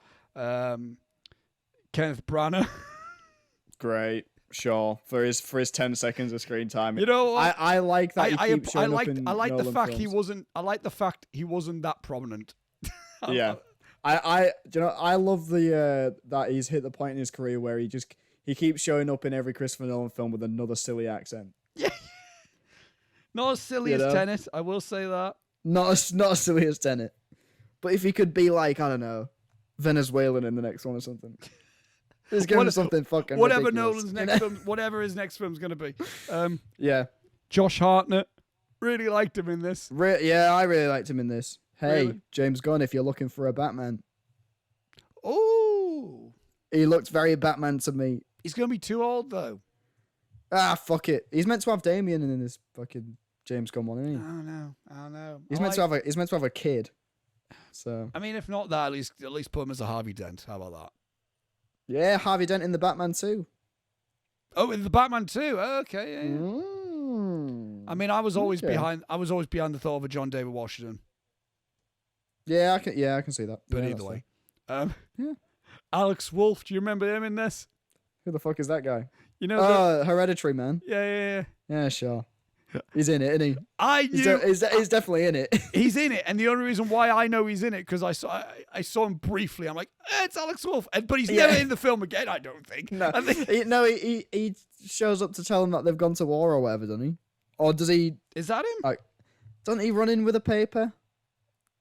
Kenneth Branagh, great, sure, for his 10 seconds of screen time. You know, I like that. I like the fact he wasn't. I like the fact he wasn't that prominent. Yeah, I love the that he's hit the point in his career where he keeps showing up in every Christopher Nolan film with another silly accent. Yeah. Not as silly as Tenet, I will say that. Not as silly as Tenet. But if he could be like, I don't know, Venezuelan in the next one or something. Just give him something fucking whatever ridiculous. Nolan's next film, whatever his next film's going to be. Yeah. Josh Hartnett. Really liked him in this. Yeah, I really liked him in this. Hey, Really? James Gunn, if you're looking for a Batman. Oh. He looked very Batman to me. He's going to be too old, though. Ah, fuck it. He's meant to have Damien in this fucking James Gunn one, isn't he? I don't know. He's meant to have a kid. So I mean, if not that, at least put him as a Harvey Dent. How about that? yeah, Harvey Dent in the Batman too. Oh, in the Batman too. Okay, yeah. I mean, I was always behind the thought of a John David Washington. Yeah, I can see that. But yeah, either way, yeah. Alex Wolff. Do you remember him in this? Who the fuck is that guy? You know, Hereditary man. Yeah. Yeah, sure. He's in it, isn't he? I knew he's definitely in it. He's in it, and the only reason why I know he's in it because I saw him briefly. I'm like, it's Alex Wolff, but he's never in the film again. I don't think. No, he shows up to tell them that they've gone to war or whatever, doesn't he? Or does he? Is that him? Like, doesn't he run in with a paper?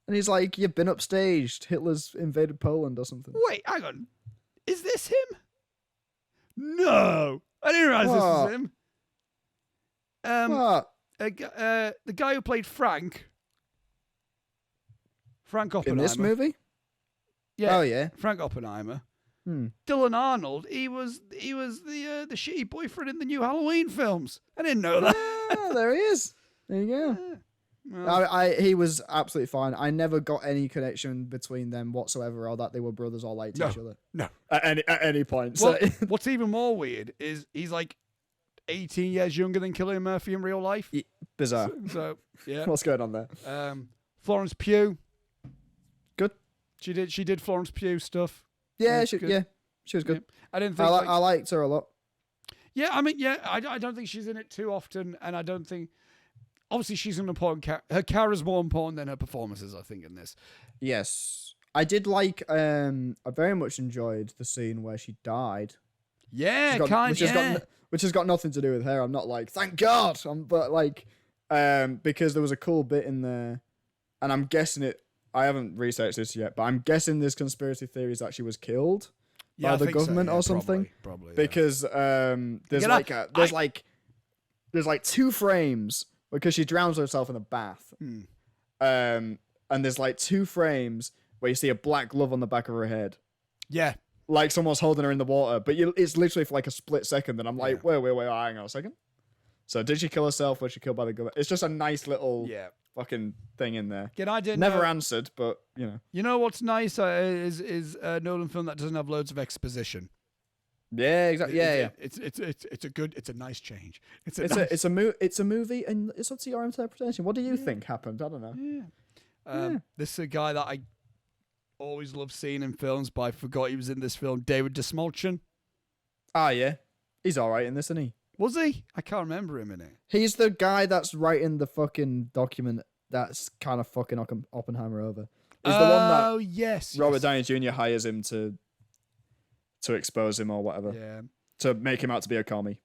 And he's like, "You've been upstaged. Hitler's invaded Poland or something." Wait, hang on. Is this him? No, I didn't realize this was him. What? The guy who played Frank Oppenheimer. In this movie? Yeah. Oh yeah. Frank Oppenheimer. Dylan Arnold. He was the shitty boyfriend in the new Halloween films. I didn't know that. Yeah, there he is. There you go. Well, he was absolutely fine. I never got any connection between them whatsoever, or that they were brothers or liked each other. No. At any point. Well, what's even more weird is he's like 18 years younger than Cillian Murphy in real life. Bizarre. So yeah. What's going on there? Florence Pugh. Good. She did Florence Pugh stuff. Yeah, she was good. Yeah. I didn't think I liked her a lot. Yeah, I mean, I don't think she's in it too often, and I don't think. Obviously, she's an important character. Her character is more important than her performances, I think, in this. Yes, I did like. I very much enjoyed the scene where she died. Yeah, which has got nothing to do with her. I'm not like, thank God. But like, because there was a cool bit in there, and I'm guessing it. I haven't researched this yet, but I'm guessing there's conspiracy theories that she was killed by the government or something. Probably. Because there's like 2 frames because she drowns herself in a bath. And there's like 2 frames where you see a black glove on the back of her head. Yeah. Like someone's holding her in the water, but it's literally for like a split second, and I'm like, wait, hang on a second. So did she kill herself? Was she killed by the government? It's just a nice little fucking thing in there. Again, I didn't never answered, but you know. You know what's nice is a Nolan film that doesn't have loads of exposition. Yeah, exactly. It's a nice change. It's a movie, and it's up to your interpretation. What do you think happened? I don't know. This is a guy that I always love seeing in films, but I forgot he was in this film. David Desmalchin. Ah, yeah, he's all right in this, isn't he? Was he? I can't remember him in it. He's the guy that's writing the fucking document that's kind of fucking Oppenheimer over. He's the one that Robert Downey Jr. hires him to expose him or whatever. Yeah. To make him out to be a commie.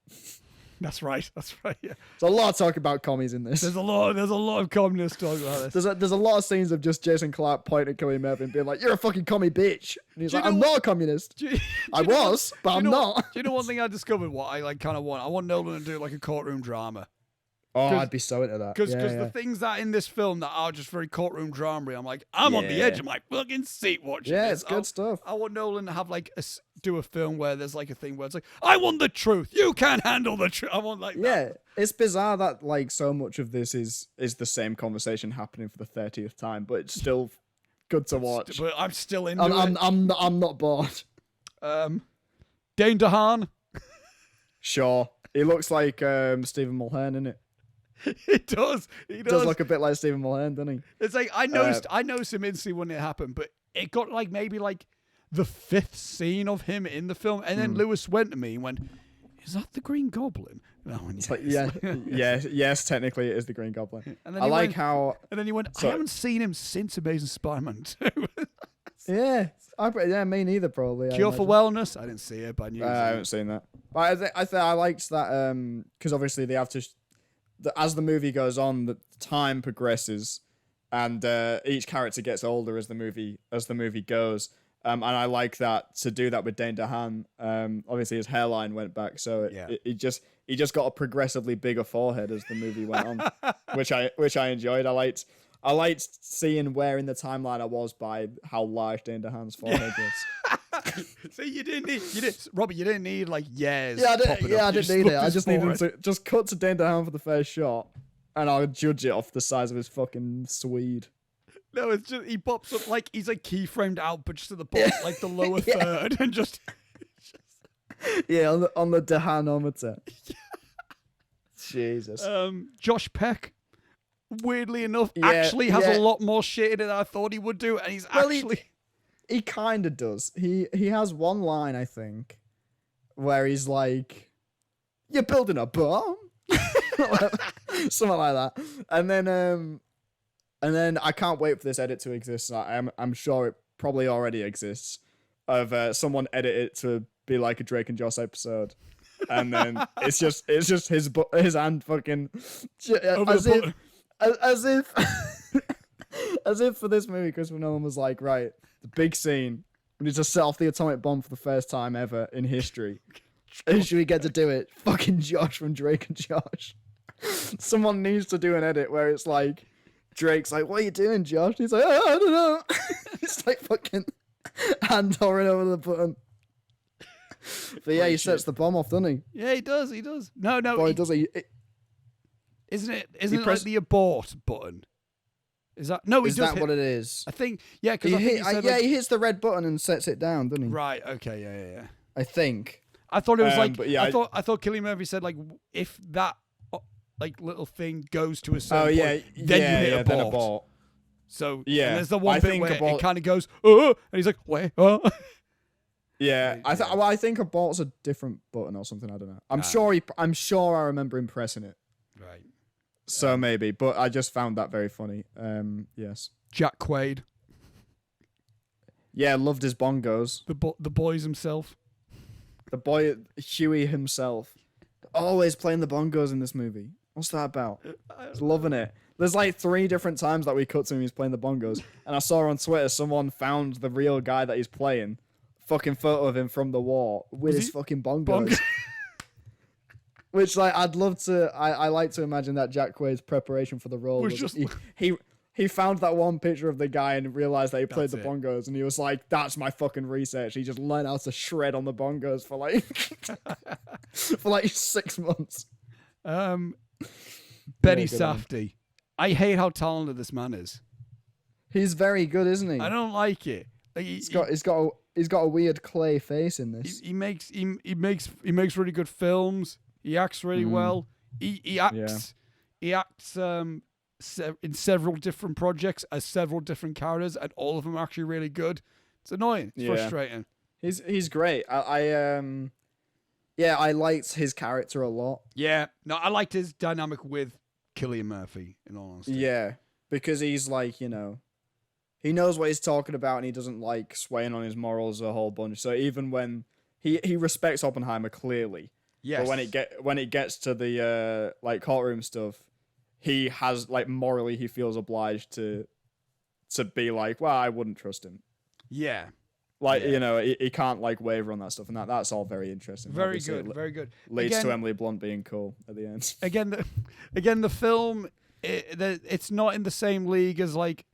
That's right. Yeah. There's a lot of talk about commies in this. There's a lot of communists talk about this. There's a lot of scenes of just Jason Clarke pointing at Cillian Murphy and being like, "You're a fucking commie bitch." And he's like, "I'm not a communist. I was, but I'm not." Do you know one thing I discovered? What I like kind of want? I want Nolan to do like a courtroom drama. Oh, I'd be so into that. Because the things that in this film that are just very courtroom drama, I'm like, I'm on the edge of my fucking seat watching this. Yeah, it's good stuff. I want Nolan to have like do a film where there's like a thing where it's like, I want the truth. You can't handle the truth. I want like that. Yeah, it's bizarre that like so much of this is the same conversation happening for the 30th time, but it's still good to watch. But I'm still into it. I'm not bored. Dane DeHaan. Sure. He looks like Stephen Mulhern, innit? He does. He does look a bit like Stephen Mulhern, doesn't he? It's like I noticed him instantly when it happened, but it got like maybe like the 5th scene of him in the film, and then Lewis went to me and went, "Is that the Green Goblin?" And I went, yes, technically it is the Green Goblin. And then I like how. And then he went, "I haven't seen him since Amazing Spider-Man 2." Yeah, me neither. Probably. Cure for Wellness. I didn't see it, but I knew. I haven't seen that. But I liked that because obviously they have to. As the movie goes on, the time progresses, and each character gets older as the movie goes. And I like that to do that with Dane DeHaan. Obviously his hairline went back, so he just got a progressively bigger forehead as the movie went on, which I enjoyed. I liked seeing where in the timeline I was by how large Dane DeHaan's forehead was. See, Robbie, you didn't need like years. I didn't need it. I just needed to just cut to Dane DeHaan for the first shot, and I'll judge it off the size of his fucking Swede. No, it's just he pops up like he's like keyframed out, but just to the bottom, like the lower third, and just on the DeHaanometer. Jesus. Josh Peck, weirdly enough, actually has a lot more shit in it than I thought he would do, and he's actually. He kind of does. He has one line, I think, where he's like, "You're building a bomb," something like that, and then I can't wait for this edit to exist. I'm sure it probably already exists. Of someone edit it to be like a Drake and Josh episode, and then it's just his hand fucking as if for this movie Christopher Nolan was like, right, the big scene, we need to set off the atomic bomb for the first time ever in history. Who should we get to do it? Fucking Josh from Drake and Josh. Someone needs to do an edit where it's like Drake's like, "What are you doing, Josh?" He's like, "Oh, I don't know." It's like fucking hand hovering over the button. But yeah, he sets the bomb off, doesn't he? Yeah, he does. No. Boy, does he? Isn't it like the abort button? Is that no? Is that what it is? I think because he hits the red button and sets it down, doesn't he? Right. Okay. Yeah. I think. I thought it was I thought Cillian Murphy said like if that like little thing goes to a certain point, then you hit abort. So and there's the one bit where it kind of goes, and he's like, wait, Yeah, I think abort's a different button or something. I don't know. I'm sure I remember him pressing it. Right. So maybe, but I just found that very funny. Yes. Jack Quaid. Yeah, loved his bongos. The boys himself. The boy Huey himself. Always playing the bongos in this movie. What's that about? Just loving it. There's like 3 different times that we cut to him, he's playing the bongos. And I saw on Twitter, someone found the real guy that he's playing. Fucking photo of him from the war with his fucking bongos. Which, like, I'd love to... I like to imagine that Jack Quaid's preparation for the role was just... He found that one picture of the guy and realized that he played the bongos, and he was like, "That's my fucking research." He just learned how to shred on the bongos for like 6 months. Benny Safdie. I hate how talented this man is. He's very good, isn't he? I don't like it. Like he's got a weird clay face in this. He makes really good films. He acts really well. He acts in several different projects as several different characters, and all of them are actually really good. It's annoying. It's frustrating. He's great. I liked his character a lot. Yeah. No, I liked his dynamic with Cillian Murphy, in all honesty. Yeah, because he's like, he knows what he's talking about, and he doesn't like swaying on his morals a whole bunch. So even when he respects Oppenheimer clearly, but when it gets to the like courtroom stuff, he has like morally he feels obliged to be like, well, I wouldn't trust him. Yeah. Like, he can't like waver on that stuff, and that's all very interesting. Very good. Leads to Emily Blunt being cool at the end. Again, the film, it's not in the same league as like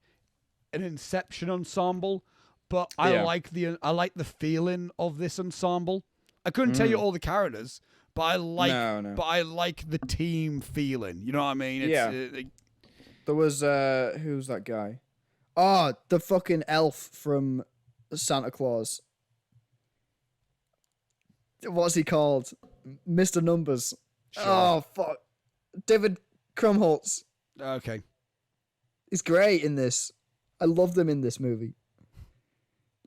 an Inception ensemble, but I like the feeling of this ensemble. I couldn't tell you all the characters, but I like the team feeling. You know what I mean? There was who's that guy? Oh, the fucking elf from Santa Claus. What's he called? Mr. Numbers. Sure. Oh fuck, David Krumholtz. Okay, he's great in this. I loved him in this movie.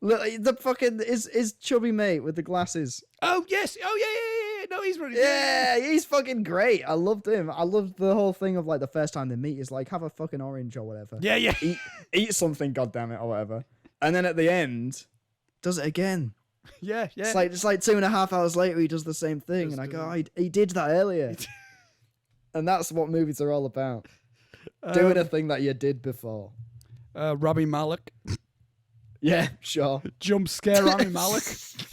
The fucking his chubby mate with the glasses. Oh yes. Oh yeah. No, he's really good. He's fucking great. I loved him. I loved the whole thing of like the first time they meet is like, have a fucking orange or whatever. Yeah. Eat something, goddammit, or whatever. And then at the end, does it again. Yeah. It's like 2.5 hours later, he does the same thing, and I go, he did that earlier. And that's what movies are all about. Doing a thing that you did before. Robbie Malek. Yeah, sure. Jump scare Rami Malek,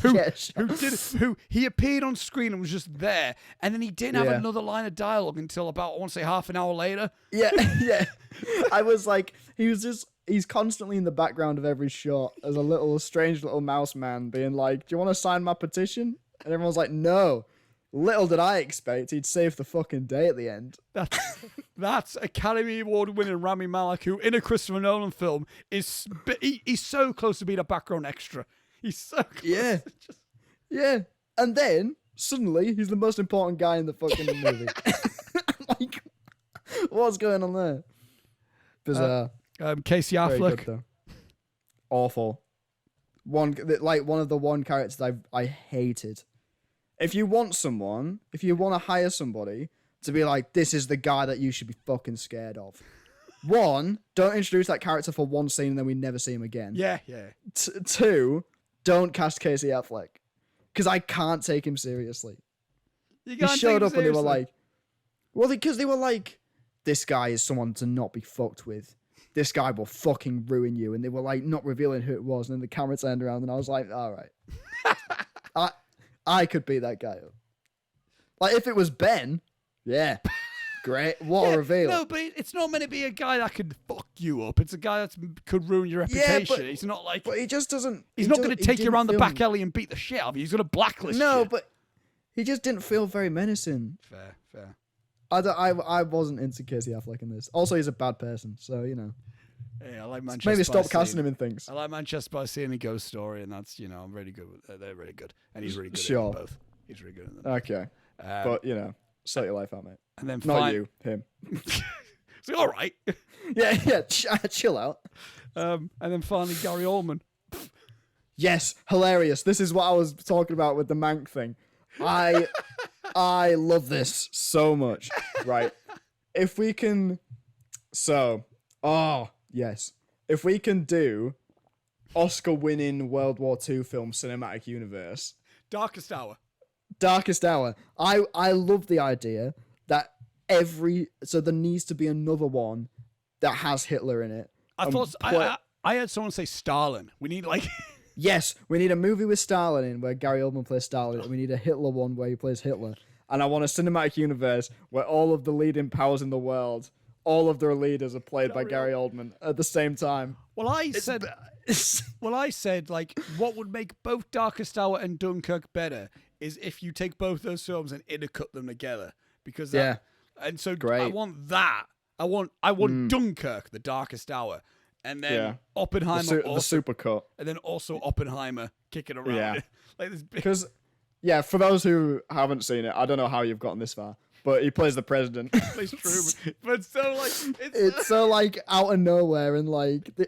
who Yeah, sure. who he appeared on screen and was just there, and then he didn't have another line of dialogue until about, I want to say, half an hour later. Yeah, yeah. I was like, he's constantly in the background of every shot as a strange little mouse man being like, do you want to sign my petition? And everyone's like, no. Little did I expect he'd save the fucking day at the end. That's Academy Award winning Rami Malek, who in a Christopher Nolan film he's so close to being a background extra. He's so close. Yeah. Yeah. And then suddenly he's the most important guy in the fucking movie. Like, what's going on there? Bizarre. Casey Affleck. Good, awful. One of the characters I hated. If you want to hire somebody to be like, this is the guy that you should be fucking scared of. One, don't introduce that character for one scene and then we never see him again. Yeah. Two, don't cast Casey Affleck. Because I can't take him seriously. He showed up and they were like, because they were like, this guy is someone to not be fucked with. This guy will fucking ruin you. And they were like, not revealing who it was. And then the camera turned around and I was like, all right. I could be that guy. Like, if it was Ben, yeah, great. What a reveal. No, but it's not meant to be a guy that could fuck you up. It's a guy that could ruin your reputation. But, he's not like... But he just doesn't... He's not going to take you around the back alley and beat the shit out of you. He's going to blacklist you. No, but he just didn't feel very menacing. Fair. I wasn't into Casey Affleck in this. Also, he's a bad person, so, you know. Yeah, I like Manchester. Maybe stop casting him in things. I like Manchester by Seeing a Ghost Story, and that's, I'm really good with they're really good. And he's really good sure. at them both. He's really good at them. Okay. But, sort your life out, mate. And then not you, him. So, all right. Yeah, chill out. And then finally, Gary Oldman. Yes, hilarious. This is what I was talking about with the Mank thing. I love this so much. Right. If we can... yes. If we can do Oscar-winning World War II film cinematic universe... Darkest Hour. I love the idea that there needs to be another one that has Hitler in it. I heard someone say Stalin. We need Yes, we need a movie with Stalin in where Gary Oldman plays Stalin, and we need a Hitler one where he plays Hitler. And I want a cinematic universe where all of the leading powers in the world, all of their leaders are played by Gary Oldman at the same time. Well, I said, what would make both Darkest Hour and Dunkirk better is if you take both those films and intercut them together. Because and so great. I want that. I want Dunkirk, the Darkest Hour, and then Oppenheimer, the super cut, and then also Oppenheimer kicking around. Yeah, because for those who haven't seen it, I don't know how you've gotten this far. But he plays the president. He plays Truman. But so it's so out of nowhere, and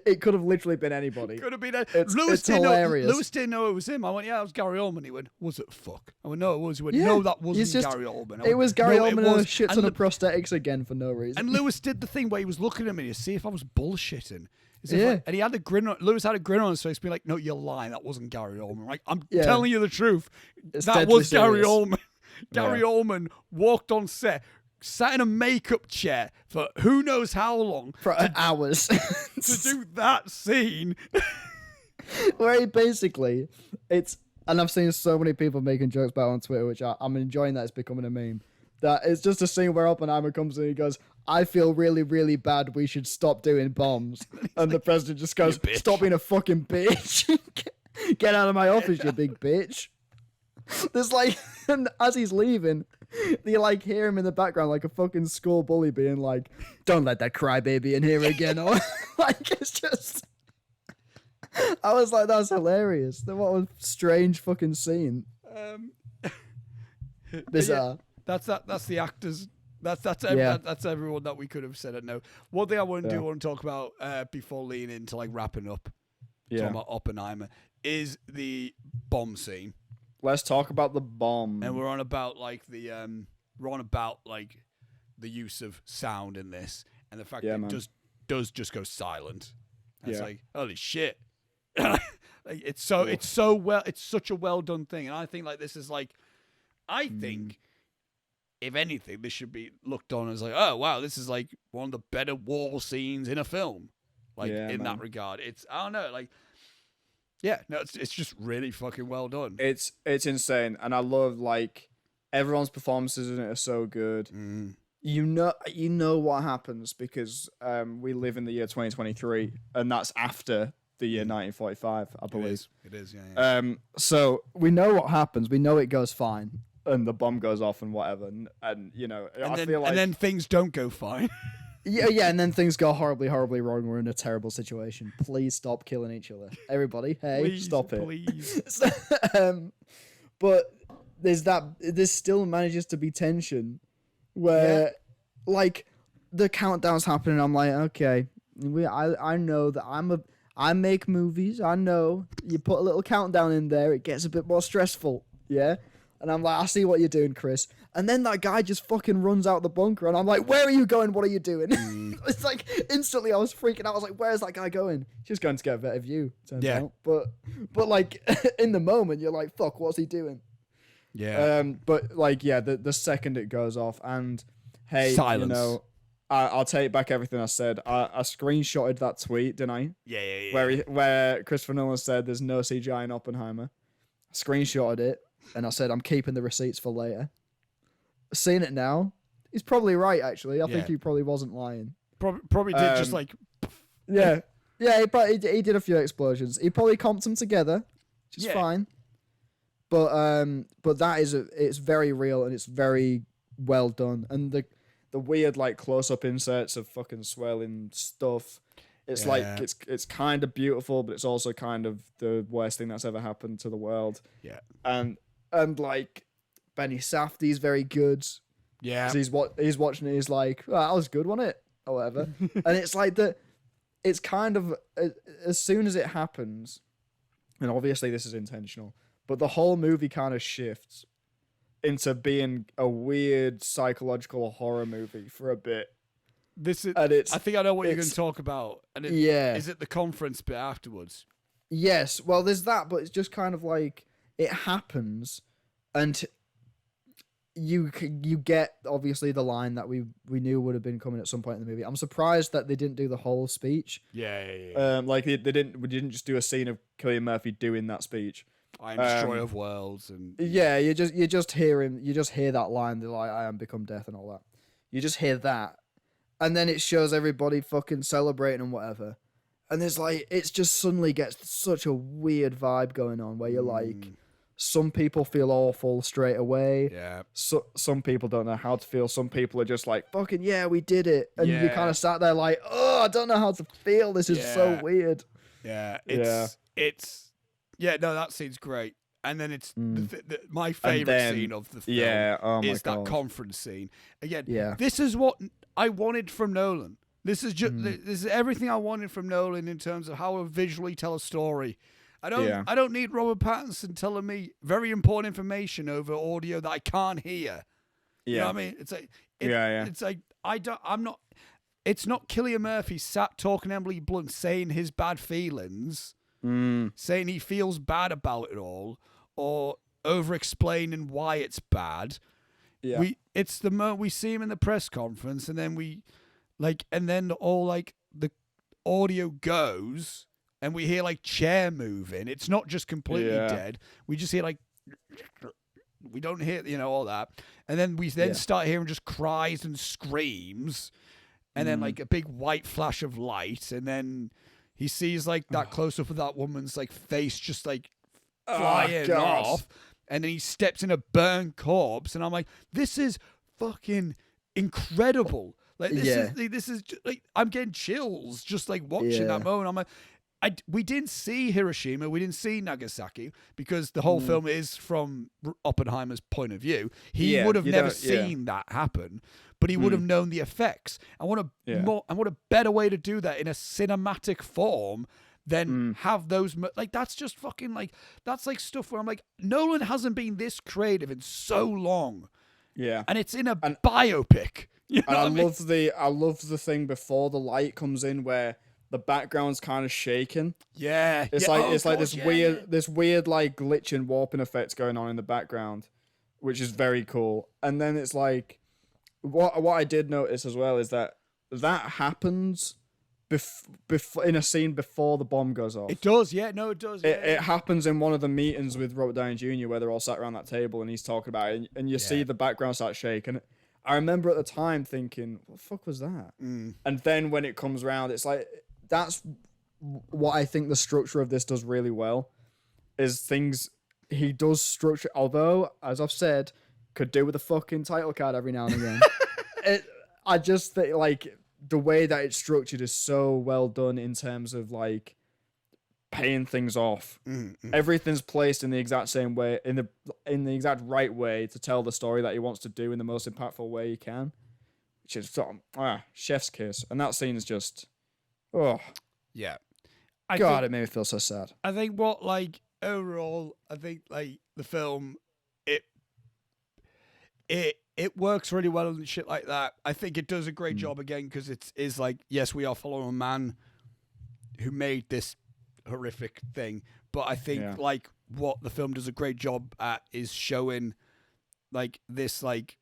it could have literally been anybody. Could have been. It's hilarious. Lewis didn't know it was him. I went, yeah, it was Gary Oldman. He went, was it fuck? I went, no, it was. He went, no, that wasn't Gary Oldman. It was Gary Oldman and a shit ton of prosthetics again for no reason. And Lewis did the thing where he was looking at me to see if I was bullshitting. And he had a grin on. Lewis had a grin on his face, being like, "No, you're lying. That wasn't Gary Oldman." Like, I'm telling you the truth. That was Gary Oldman. Gary Oldman walked on set, sat in a makeup chair for who knows how long, for hours, to do that scene. Where he basically, and I've seen so many people making jokes about it on Twitter, which I'm enjoying that it's becoming a meme. That it's just a scene where Oppenheimer comes in and he goes, I feel really, really bad. We should stop doing bombs. And the president just goes, stop being a fucking bitch. Get out of my office, you big bitch. There's and as he's leaving, you hear him in the background like a fucking school bully being like, don't let that crybaby in here again. Or it's just... I was like, that's hilarious. What a strange fucking scene. Bizarre. That's the actors. That's everyone that we could have said it. No, one thing I want to talk about before leaning into wrapping up, talking about Oppenheimer, is the bomb scene. Let's talk about the bomb. And we're on about the use of sound in this, and the fact that it does just go silent. And it's holy shit. It's such a well done thing, and I think this is I think. If anything, this should be looked on as oh wow, this is one of the better war scenes in a film. That regard. It's I don't know, Yeah, no, it's just really fucking well done. It's insane, and I love like everyone's performances in it are so good. You know what happens because we live in the year 2023, and that's after the year 1945, I believe. It is, yeah. So we know what happens. We know it goes fine, and the bomb goes off and whatever, and you know, and then things don't go fine. Yeah, and then things go horribly, horribly wrong. We're in a terrible situation. Please stop killing each other. Everybody, hey, please, stop it. Please. But there still manages to be tension where, like, the countdown's happening. I'm like, okay, I know that I make movies. I know you put a little countdown in there, it gets a bit more stressful. Yeah. And I'm like, I see what you're doing, Chris. And then that guy just fucking runs out the bunker. And I'm like, where are you going? What are you doing? It's like, instantly I was freaking out. I was like, where's that guy going? He's going to get a better view, turns out. But like, in the moment, you're like, fuck, what's he doing? Yeah. But like, yeah, the second it goes off and, hey, silence. You know, I'll take back everything I said. I screenshotted that tweet, didn't I? Yeah. Where Christopher Nolan said there's no CGI in Oppenheimer. I screenshotted it. And I said, I'm keeping the receipts for later. Seeing it now, he's probably right, actually. I think he probably wasn't lying. Probably did just like... Yeah. Yeah, he did a few explosions. He probably comped them together, which is fine. But it's very real and it's very well done. And the weird, like, close-up inserts of fucking swirling stuff... It's like it's kind of beautiful, but it's also kind of the worst thing that's ever happened to the world. Yeah. And like Benny Safdie's very good. Yeah. He's watching it. He's like, oh, that was good, wasn't it? Or whatever. And it's like it's kind of as soon as it happens, and obviously this is intentional, but the whole movie kind of shifts into being a weird psychological horror movie for a bit. I think I know what you're going to talk about. And is it the conference bit afterwards? Yes. Well, there's that, but it's just kind of like it happens, and you get obviously the line that we knew would have been coming at some point in the movie. I'm surprised that they didn't do the whole speech. Yeah. Like we didn't just do a scene of Cillian Murphy doing that speech. I am destroyer of worlds, and yeah, you just hear him. You just hear that line. They're like, I am become death and all that. You just hear that. And then it shows everybody fucking celebrating and whatever. And there's like, it's just suddenly gets such a weird vibe going on where you're like, some people feel awful straight away. Yeah. So some people don't know how to feel. Some people are just like, fucking yeah, we did it. And you kind of sat there like, oh, I don't know how to feel. This is so weird. Yeah. No, that scene's great. And then it's my favorite scene of the film is that conference scene. Again, this is what I wanted from Nolan. This is just this is everything I wanted from Nolan in terms of how to visually tell a story. I don't need Robert Pattinson telling me very important information over audio that I can't hear. You know what I mean? It's like it's like it's not Cillian Murphy sat talking to Emily Blunt saying his bad feelings, saying he feels bad about it all, or over explaining why it's bad. Yeah. It's the moment we see him in the press conference, and then the audio goes, and we hear like chair moving. It's not just completely dead. We just hear like, we don't hear all that, and then we start hearing just cries and screams, and then like a big white flash of light, and then he sees like that close up of that woman's like face just like flying off. And then he steps in a burnt corpse, and I'm like, "This is fucking incredible!" Like this is just, like I'm getting chills just like watching that moment. I'm like, we didn't see Hiroshima, we didn't see Nagasaki because the whole film is from Oppenheimer's point of view. He would have never seen that happen, but he would have known the effects. I want a better way to do that in a cinematic form. Then have those like that's just fucking like that's like stuff where I'm like Nolan hasn't been this creative in so long, and it's in a biopic. You know I love the thing before the light comes in where the background's kind of shaking. It's like this weird like glitch and warping effects going on in the background, which is very cool. And then it's like what I did notice as well is that happens in a scene before the bomb goes off. It does, yeah. No, it does. It happens in one of the meetings with Robert Downey Jr. where they're all sat around that table and he's talking about it, and you see the background start shaking. I remember at the time thinking, what the fuck was that? And then when it comes around, it's like, that's what I think the structure of this does really well, is things he does structure, although, as I've said, could do with a fucking title card every now and again. I just think, like, the way that it's structured is so well done in terms of, like, paying things off. Everything's placed in the exact same way, in the exact right way to tell the story that he wants to do in the most impactful way he can, which is sort of, chef's kiss. And that scene's just, yeah. It made me feel so sad. I think overall, I think like the film, it works really well and shit like that. I think it does a great job again, because it is like, yes, we are following a man who made this horrific thing, but I think like what the film does a great job at is showing like this, like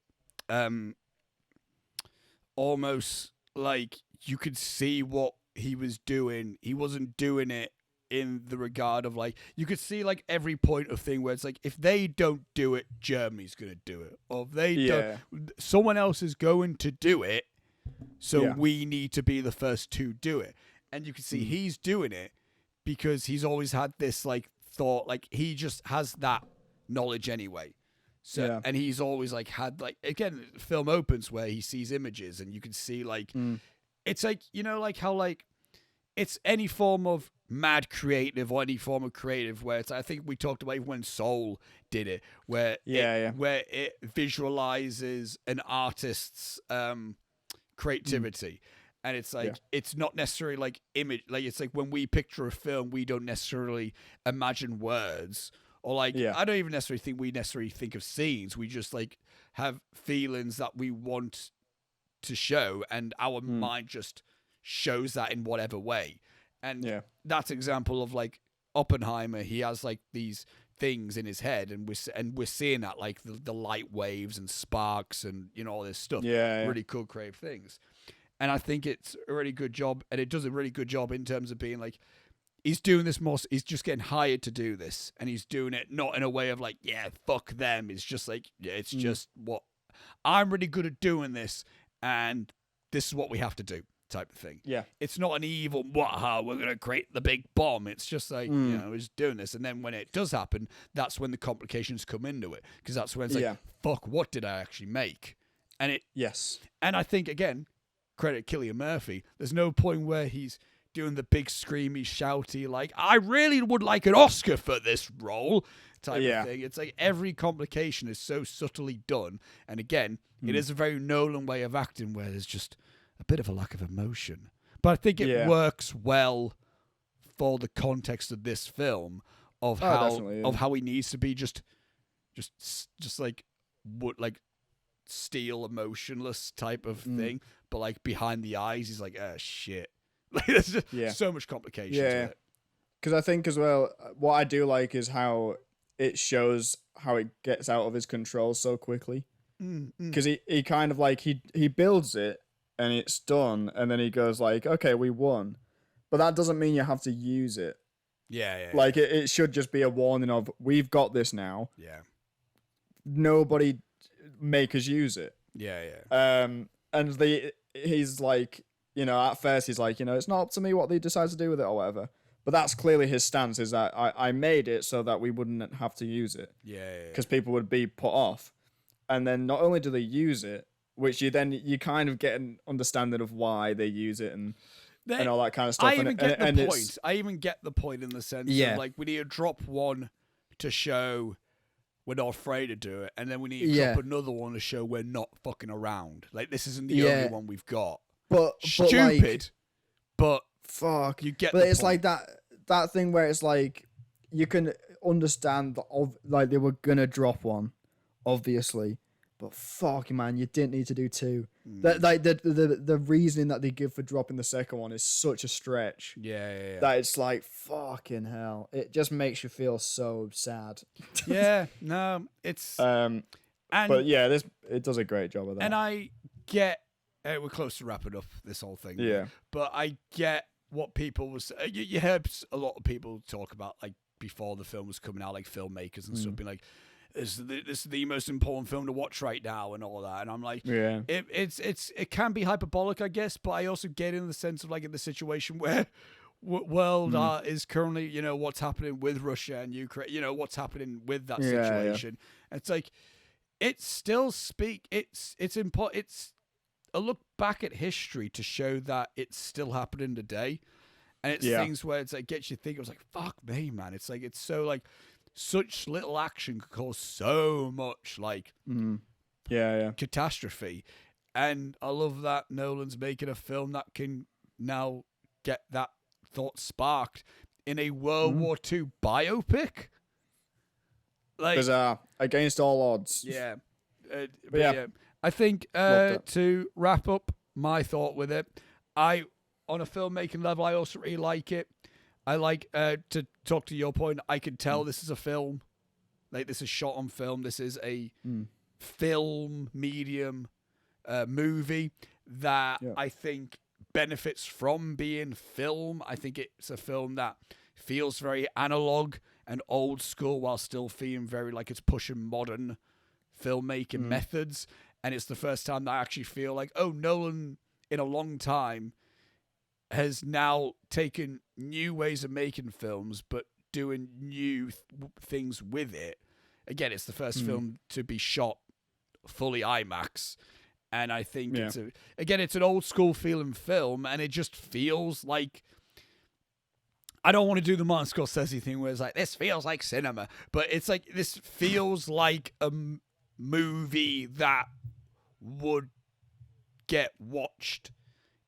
almost like you could see what he was doing. He wasn't doing it in the regard of like, you could see like every point of thing where it's like, if they don't do it, Germany's gonna do it, or if they don't, someone else is going to do it, so we need to be the first to do it. And you can see he's doing it because he's always had this like thought, like he just has that knowledge anyway. So and he's always like had, like, again, the film opens where he sees images and you can see like it's like, you know, like how like it's any form of mad creative or any form of creative where it's, I think we talked about even when Soul did it, where where it visualizes an artist's creativity. And it's like, it's not necessarily like image, like it's like when we picture a film, we don't necessarily imagine words, or like, I don't even necessarily think of scenes. We just like have feelings that we want to show, and our mind just shows that in whatever way. And that's an example of like Oppenheimer. He has like these things in his head, and we're seeing that, like the light waves and sparks and, you know, all this stuff. Really cool, creative things. And I think it's a really good job, and it does a really good job in terms of being like, he's doing this more, he's just getting hired to do this, and he's doing it not in a way of like, fuck them. It's just like, it's just what I'm really good at doing this, and this is what we have to do, type of thing. It's not an evil, we're going to create the big bomb. It's just like, you know, he's doing this. And then when it does happen, that's when the complications come into it, because that's when it's like, fuck, what did I actually make? And it, and I think, again, credit Cillian Murphy, there's no point where he's doing the big screamy, shouty, like, I really would like an Oscar for this role type of thing. It's like every complication is so subtly done. And again, it is a very Nolan way of acting where there's just a bit of a lack of emotion. But I think it works well for the context of this film, of how he needs to be just like steel, emotionless type of thing, but like behind the eyes he's like, shit. Like, there's just so much complication to it. Because I think as well, what I do like is how it shows how it gets out of his control so quickly. Because he kind of like, he builds it and it's done, and then he goes like, okay, we won, but that doesn't mean you have to use it. Like it should just be a warning of, we've got this now. Nobody make us use it. And he's like, you know, at first he's like, you know, it's not up to me what they decide to do with it or whatever. But that's clearly his stance, is that I made it so that we wouldn't have to use it. Because people would be put off. And then not only do they use it, which you kind of get an understanding of why they use it and all that kind of stuff. I even get the point. I even get the point in the sense of like, we need to drop one to show we're not afraid to do it, and then we need to drop another one to show we're not fucking around. Like, this isn't the only one we've got. But stupid, like, but fuck, you get. But it's point. like that thing where it's like, you can understand like they were gonna drop one, obviously, but fuck, man, you didn't need to do two. That like the reasoning that they give for dropping the second one is such a stretch. That it's like, fucking hell, it just makes you feel so sad. No, it's but yeah, it does a great job of that. And I get we're close to wrapping up this whole thing. Yeah. But I get what people was. You heard a lot of people talk about, like, before the film was coming out, like filmmakers and stuff, being like, this is the most important film to watch right now and all that. And I'm like, it can be hyperbolic, I guess, but I also get in the sense of, like, in the situation where world is currently, you know, what's happening with Russia and Ukraine, you know, what's happening with that situation. And it's like, it still it's important. It's a look back at history to show that it's still happening today. And it's things where it's like, gets you thinking. I was like, fuck me, man. It's like, it's so like, such little action could cause so much, like, catastrophe. And I love that Nolan's making a film that can now get that thought sparked in a World War II biopic. Like, against all odds. Yeah. I think to wrap up my thought with it, on a filmmaking level, I also really like it. I like, to talk to your point, I can tell this is a film. Like, this is shot on film. This is a film medium movie that I think benefits from being film. I think it's a film that feels very analog and old school while still feeling very like it's pushing modern filmmaking methods. And it's the first time that I actually feel like, oh, Nolan, in a long time, has now taken new ways of making films, but doing new things with it. Again, it's the first film to be shot fully IMAX. And I think it's an old school feeling film, and it just feels like, I don't want to do the Martin Scorsese thing where it's like, this feels like cinema, but it's like, this feels like a movie that would get watched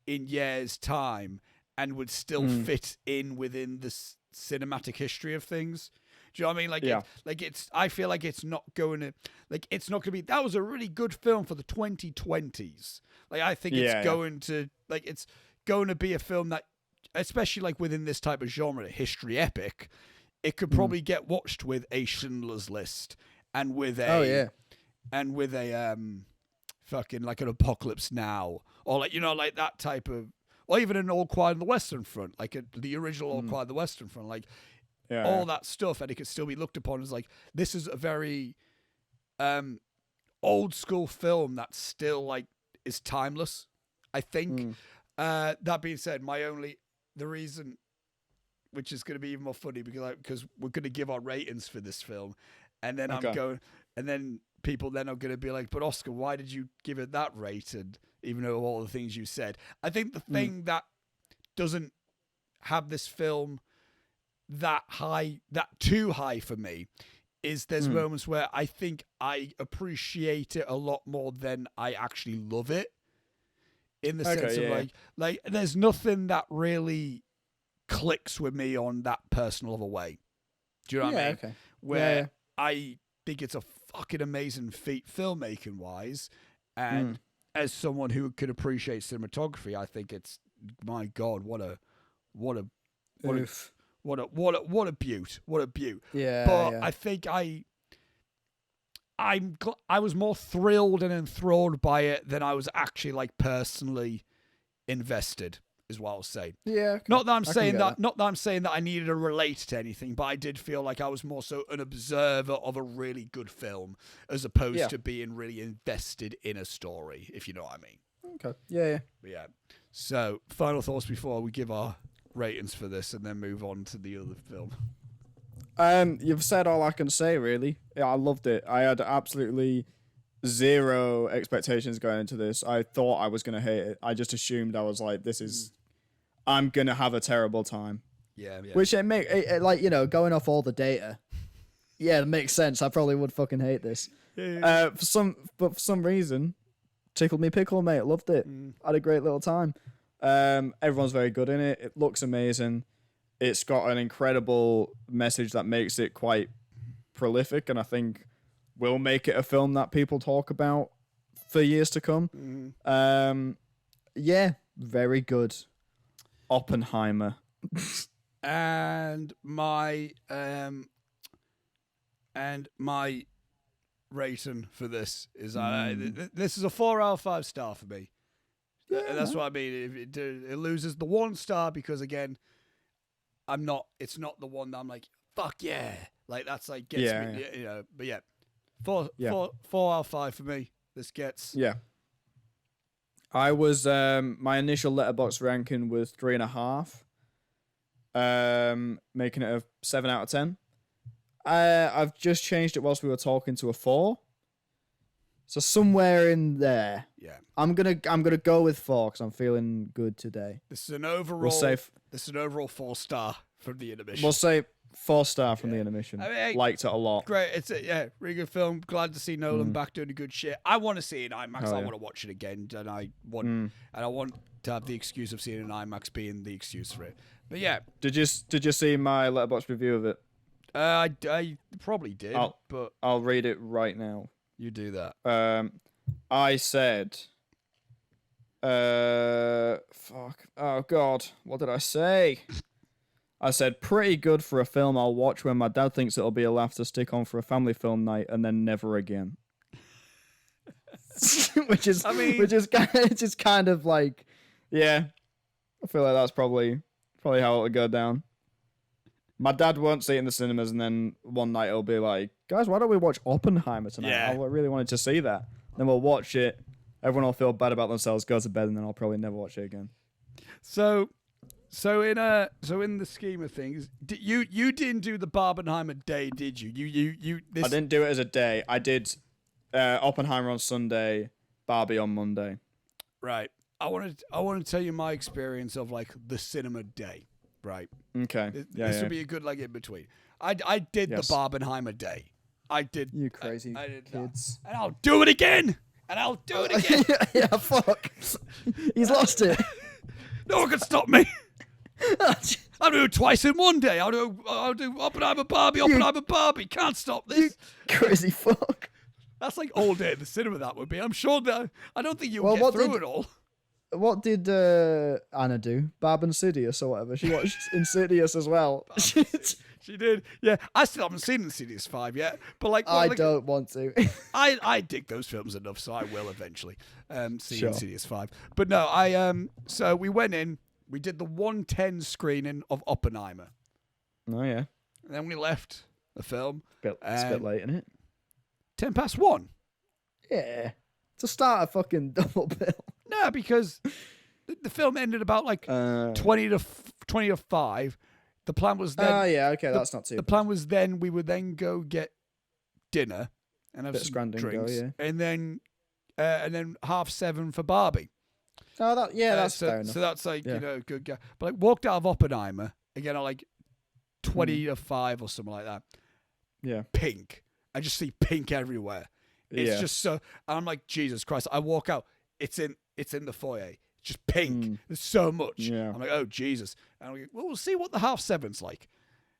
in years' time and would still fit in within the cinematic history of things. Do you know what I mean? I feel like it's not going to, like, it's not going to be, that was a really good film for the 2020s. Like, I think it's going to be a film that, especially like within this type of genre, history epic, it could probably get watched with a Schindler's List and with a, fucking like an Apocalypse Now, or like, you know, like that type of, or even an All Quiet on the Western Front, like the original All Quiet on the Western Front, like all that stuff, and it could still be looked upon as like, this is a very old school film that still like is timeless, I think. That being said, the reason, which is going to be even more funny because we're going to give our ratings for this film, and then and then people then are going to be like, but Oscar, why did you give it that rated, even though all the things you said? I think the thing that doesn't have this film that too high for me is there's moments where I think I appreciate it a lot more than I actually love it, in the sense of like there's nothing that really clicks with me on that personal of a way. Do you know what I mean? Okay. Where I think it's a fucking amazing feat filmmaking wise, and as someone who could appreciate cinematography, I think it's, my God, what a beaut. Yeah. But I think I was more thrilled and enthralled by it than I was actually like personally invested, is what I'll say. Yeah. Okay. Not that I'm saying that I needed to relate to anything, but I did feel like I was more so an observer of a really good film as opposed to being really invested in a story, if you know what I mean. Okay. Yeah. Yeah. So, final thoughts before we give our ratings for this and then move on to the other film. You've said all I can say, really. Yeah, I loved it. I had absolutely zero expectations going into this. I thought I was going to hate it. I just assumed, I was like, I'm going to have a terrible time. Yeah. Which like, you know, going off all the data, it makes sense. I probably would fucking hate this. Yeah. For some reason, tickled me pickle, mate. Loved it. Had a great little time. Everyone's very good in it. It looks amazing. It's got an incredible message that makes it quite prolific, and I think will make it a film that people talk about for years to come. Very good. Oppenheimer. And my rating for this is this is a 4 out of 5 star for me. And that's what I mean. It loses the 1 star because, again, it's not the one that I'm like, fuck yeah. Like, that's like, gets me, you know. But yeah, 4 out of 5 for me. This gets. Yeah. I was, my initial Letterboxd ranking was 3.5. Making it a 7 out of 10. I've just changed it whilst we were talking to a 4. So somewhere in there. Yeah. I'm gonna go with 4 because I'm feeling good today. This is an overall. This is an overall 4 star from the Intermission. We'll say 4 star from the Intermission. I mean, liked it a lot. Great. It's a really good film. Glad to see Nolan back doing a good shit. I want to see it in IMAX. I want to watch it again, and I want to have the excuse of seeing it in IMAX being the excuse for it. But yeah. Did you see my Letterboxd review of it? I probably did, but I'll read it right now. You do that. I said, fuck. Oh God, what did I say? I said, pretty good for a film I'll watch when my dad thinks it'll be a laugh to stick on for a family film night, and then never again. which is kind of like, yeah. I feel like that's probably how it'll go down. My dad won't see it in the cinemas, and then one night it'll be like, guys, why don't we watch Oppenheimer tonight? Yeah. I really wanted to see that. Then we'll watch it. Everyone will feel bad about themselves, go to bed, and then I'll probably never watch it again. So in the scheme of things, you didn't do the Barbenheimer day, did you? I didn't do it as a day. I did Oppenheimer on Sunday, Barbie on Monday. Right. I want to tell you my experience of like the cinema day. Right. Okay. This would be a good in between. I did the Barbenheimer day. I did. You crazy I did kids. And I'll do it again. Yeah, fuck. He's lost it. No one can stop me. I'll do it twice in one day. I'll do Oppenheimer, Barbie. Can't stop this. You crazy fuck. That's like all day at the cinema. That would be. I'm sure that I don't think you'll get through it all. What did Anna do? Barb Insidious or whatever. She watched Insidious as well. She did. Yeah, I still haven't seen Insidious 5 yet, but I don't want to. I dig those films enough, so I will eventually see Insidious 5. But no, so we went in. We did the 1:10 screening of Oppenheimer. Oh yeah. And then we left the film. It's a bit late, isn't it? 1:10. Yeah. To start a fucking double bill. No, because the film ended about 20 to 5. The plan was then. Oh yeah, okay, that's not too. The plan was then we would then go get dinner and have some drinks, and then 7:30 for Barbie. Oh, that's fair enough. So that's good guy. But walked out of Oppenheimer again at 20 to 5 or something like that. Yeah. Pink. I just see pink everywhere. It's just so. And I'm like, Jesus Christ! I walk out. It's in the foyer. It's just pink. There's so much. Yeah. I'm like, oh Jesus! And I'm like, well, we'll see what the 7:30's like.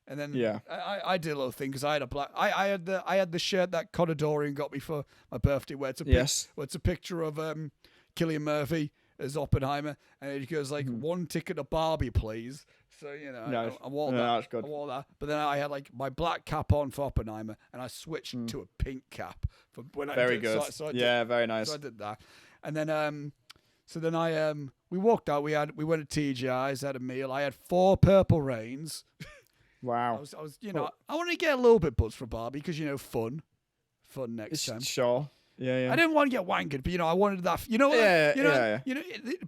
And then I did a little thing because I had a black. I had the shirt that Conor Dorian got me for my birthday, where it's a picture of Cillian Murphy as Oppenheimer, and it goes one ticket to Barbie, please. So I wore that. That's good. I wore that, but then I had my black cap on for Oppenheimer, and I switched to a pink cap for when I did. Very good. Very nice. So I did that, and then we walked out. We went to TGI's, had a meal. I had 4 Purple Rains. Wow. I was I wanted to get a little bit buzzed for Barbie because fun next time. Sure. Yeah. I didn't want to get wankered, but I wanted that.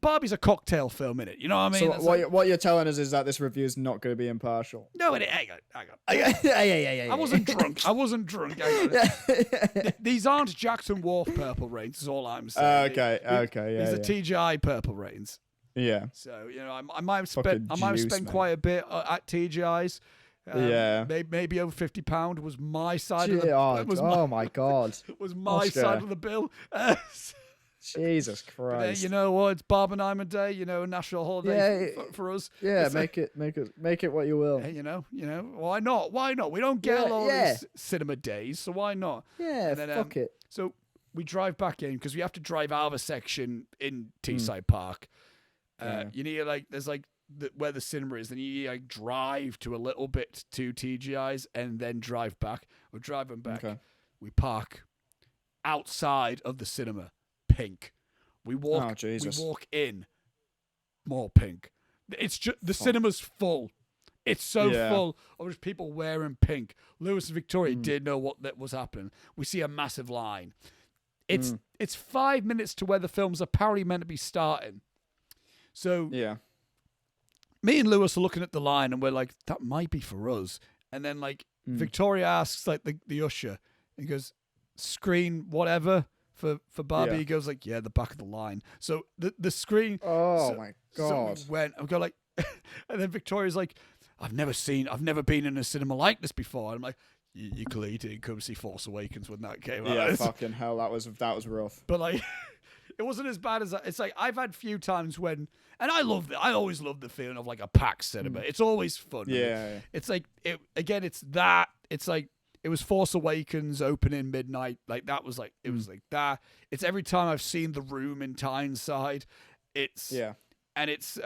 Barbie's a cocktail film, innit? You know what I mean? So what you're telling us is that this review is not going to be impartial. No, hang on. Yeah. I wasn't drunk. These aren't Jackson Wharf Purple Rains. Is all I'm saying. Okay. Yeah. These are TGI Purple Rains. Yeah. So I might have spent quite a bit at TGI's. Maybe over £50 was my side of the bill. My God. Was my side of the bill. Jesus Christ. You know what? It's Barbenheimer Day, a national holiday for us. Yeah, make it what you will. Why not? We don't get a lot of these cinema days, so why not? Yeah, and then, fuck it. So we drive back in because we have to drive out of a section in Teesside Park. You need there's where the cinema is, then you drive to a little bit to TGI's and then drive back. We're driving back. Okay. We park outside of the cinema. Pink. We walk in, more pink. It's just the cinema's full. It's so full of just people wearing pink. Lewis and Victoria didn't know what was happening. We see a massive line. It's 5 minutes to where the film's apparently meant to be starting. So me and Lewis are looking at the line and we're like, that might be for us. And then like Victoria asks like the usher, and he goes, screen whatever for Barbie. Yeah. He goes like, the back of the line. So the screen. Oh my God. So I go like, and then Victoria's like, I've never been in a cinema like this before. And I'm like, you clearly didn't come see Force Awakens when that came out. Yeah, fucking hell, that was rough. But like, it wasn't as bad as that. It's like I've had few times when, and I always love the feeling of like a packed cinema. It's always fun. Yeah. It's like it's that. It's like it was Force Awakens opening midnight. Like that was like it was like that. It's every time I've seen The Room in Tyneside. And it's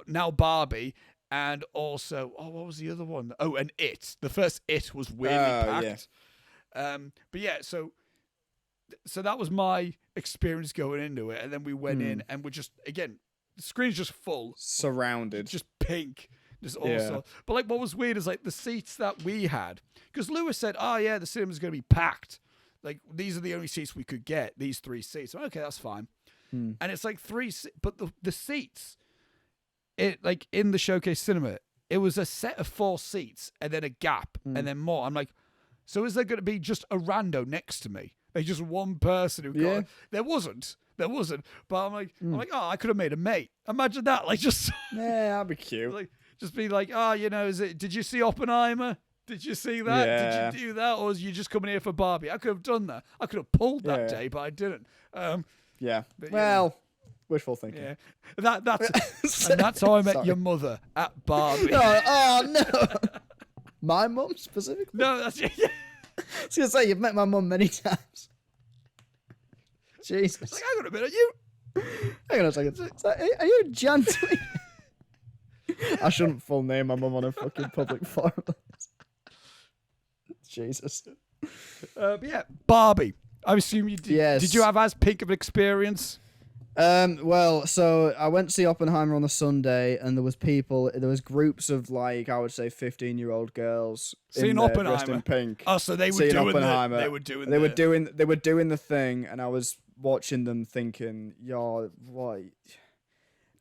now Barbie. And also, what was the other one? Oh, and It. The first It was weirdly packed. Yeah. But yeah, so that was my experience going into it. And then we went in and we're just, again, the screen's just full. Surrounded. Just pink. Just also. But like what was weird is like the seats that we had. Because Lewis said, the cinema's going to be packed. Like these are the only seats we could get, these 3 seats. Okay, that's fine. And it's like 3, but the seats... It like in the Showcase Cinema, it was a set of 4 seats and then a gap and then more. I'm like, so is there going to be just a rando next to me? Like just one person who got? There wasn't. But I'm like, I could have made a mate. Imagine that. Like just that'd be cute. Like just be like, did you see Oppenheimer? Did you see that? Yeah. Did you do that, or was you just coming here for Barbie? I could have done that. I could have pulled that day, but I didn't. Well. Wishful thinking. Yeah, that's how I met your mother at Barbie. No. My mum specifically? No, that's I was gonna say you've met my mum many times. Jesus. Like, hang on a minute, you. Hang on a second. Are you a gentleman? I shouldn't full name my mum on a fucking public forum. Jesus. But yeah, Barbie. I assume you did. Yes. Did you have as pink of an experience? Well, so I went to see Oppenheimer on a Sunday, and there was groups of like I would say 15-year-old girls seeing Oppenheimer dressed in pink. Oh, so they were doing Oppenheimer. They were doing the thing, and I was watching them thinking, what?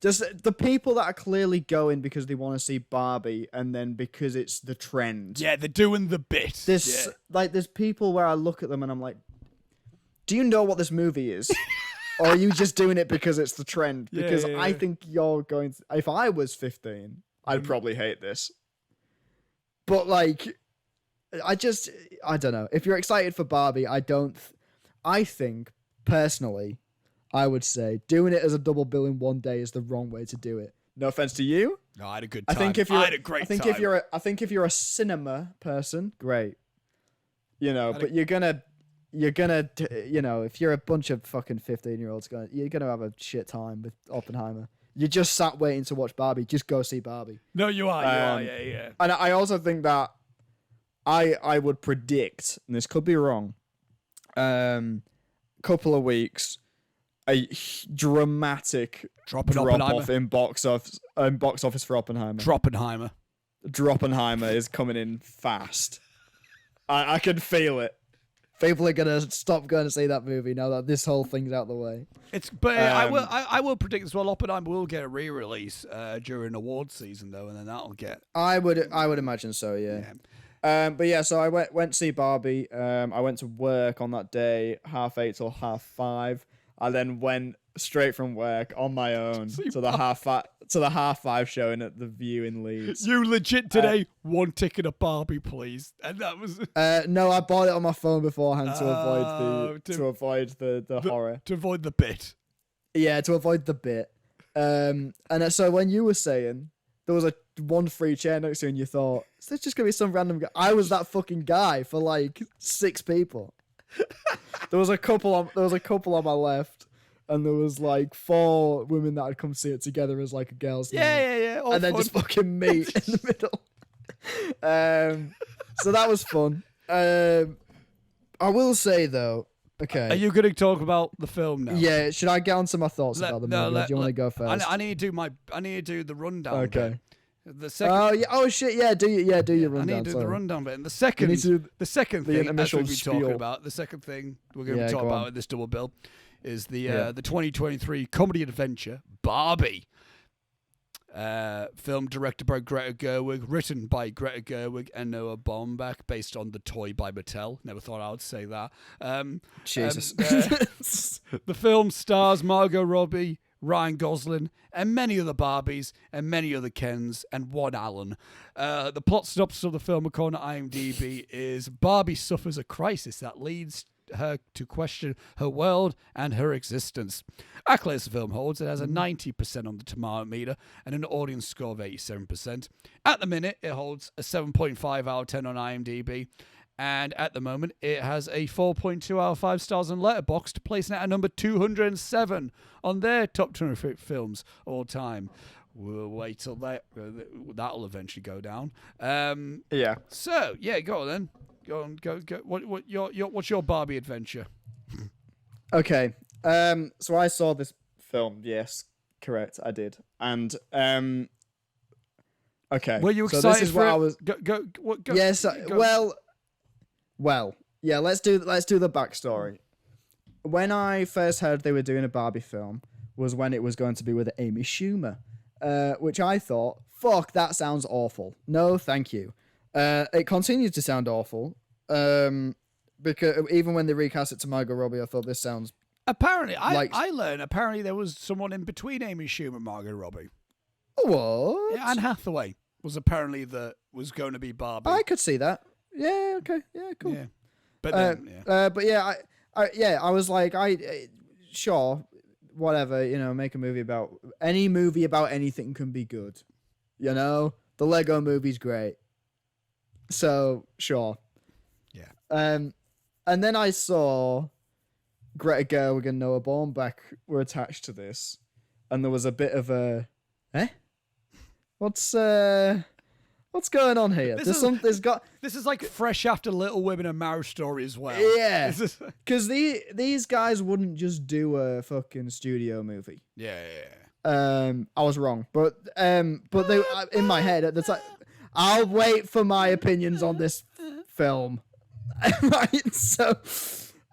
Just the people that are clearly going because they want to see Barbie, and then because it's the trend. Yeah, they're doing the bit. There's people where I look at them and I'm like, do you know what this movie is? Or are you just doing it because it's the trend? Because I think you're going to... If I was 15, I'd probably hate this. But, like, I don't know. If you're excited for Barbie, I think, personally, I would say doing it as a double bill in one day is the wrong way to do it. No offense to you. No, I had a good time. I had a great time. If you're a cinema person, great. But you're gonna, if you're a bunch of fucking 15-year-olds, you're gonna have a shit time with Oppenheimer. You just sat waiting to watch Barbie. Just go see Barbie. No, you are. Yeah. And I also think that I would predict, and this could be wrong, couple of weeks, a dramatic drop off in box office for Oppenheimer. Droppenheimer is coming in fast. I can feel it. People are gonna stop going to see that movie now that this whole thing's out of the way. I will predict as well. Oppenheimer will get a re-release during award season though, and then that'll get. I would imagine so. Yeah. But yeah, so I went to see Barbie. I went to work on that day, 8:30 till 5:30. I then went straight from work on my own to the 5:30 showing at the View in Leeds. You legit today one ticket of Barbie, please, and that was. No, I bought it on my phone beforehand to avoid the horror, to avoid the bit. Yeah, to avoid the bit. And so when you were saying there was one free chair next to you, and you thought, is there just gonna be some random guy? I was that fucking guy for like 6 people. There was a couple on my left, and there was like 4 women that had come see it together as like a girls' night. Yeah. All and then fun. just fucking me in the middle. So that was fun. I will say though, Okay. Are you going to talk about the film now? Yeah. Should I get on to my thoughts about the movie? Or do you want to go first? I need to do the rundown. Okay. Bit. The second. Oh yeah. Oh shit. Yeah. Do your rundown. I need to do the rundown bit. And the second thing as we'll be talking about, the second thing we're going to talk about in this double bill is the 2023 comedy adventure Barbie. Film directed by Greta Gerwig, written by Greta Gerwig and Noah Baumbach, based on the toy by Mattel. Never thought I would say that. Jesus. The film stars Margot Robbie, Ryan Gosling, and many other Barbies, and many other Kens, and one Alan. The plot synopsis of the film, according to IMDb, is Barbie suffers a crisis that leads her to question her world and her existence. Accolades the film holds. It has a 90% on the tomato meter and an audience score of 87%. At the minute, it holds a 7.5 out of 10 on IMDb. And at the moment, it has a 4.2 out of 5 stars on Letterboxd, placing it at number 207 on their top 200 films all time. We'll wait till that'll eventually go down. Yeah. So, yeah, go on then. Go on, go. What's your Barbie adventure? Okay. So I saw this film. Yes, correct. I did. And okay. Were you excited? So this is for what it? I was. Go. Yes. Go. Well. Yeah. Let's do the backstory. When I first heard they were doing a Barbie film, was when it was going to be with Amy Schumer, which I thought, fuck, that sounds awful. No, thank you. It continues to sound awful. Because even when they recast it to Margot Robbie, I thought this sounds. Apparently, I learned. Apparently, there was someone in between Amy Schumer and Margot Robbie. What? Yeah, Anne Hathaway was apparently was going to be Barbie. I could see that. Yeah. Okay. Yeah. Cool. Yeah. But then, but yeah, I was like, sure, whatever. You know, make a movie about anything can be good. You know, the Lego movie's great. So sure. Yeah. And then I saw Greta Gerwig and Noah Baumbach were attached to this, and there was a bit of a, what's going on here? This is like fresh after Little Women and Marriage Story as well. Yeah, because these guys wouldn't just do a fucking studio movie. Yeah. I was wrong, but they in my head at the time. I'll wait for my opinions on this film. Right, so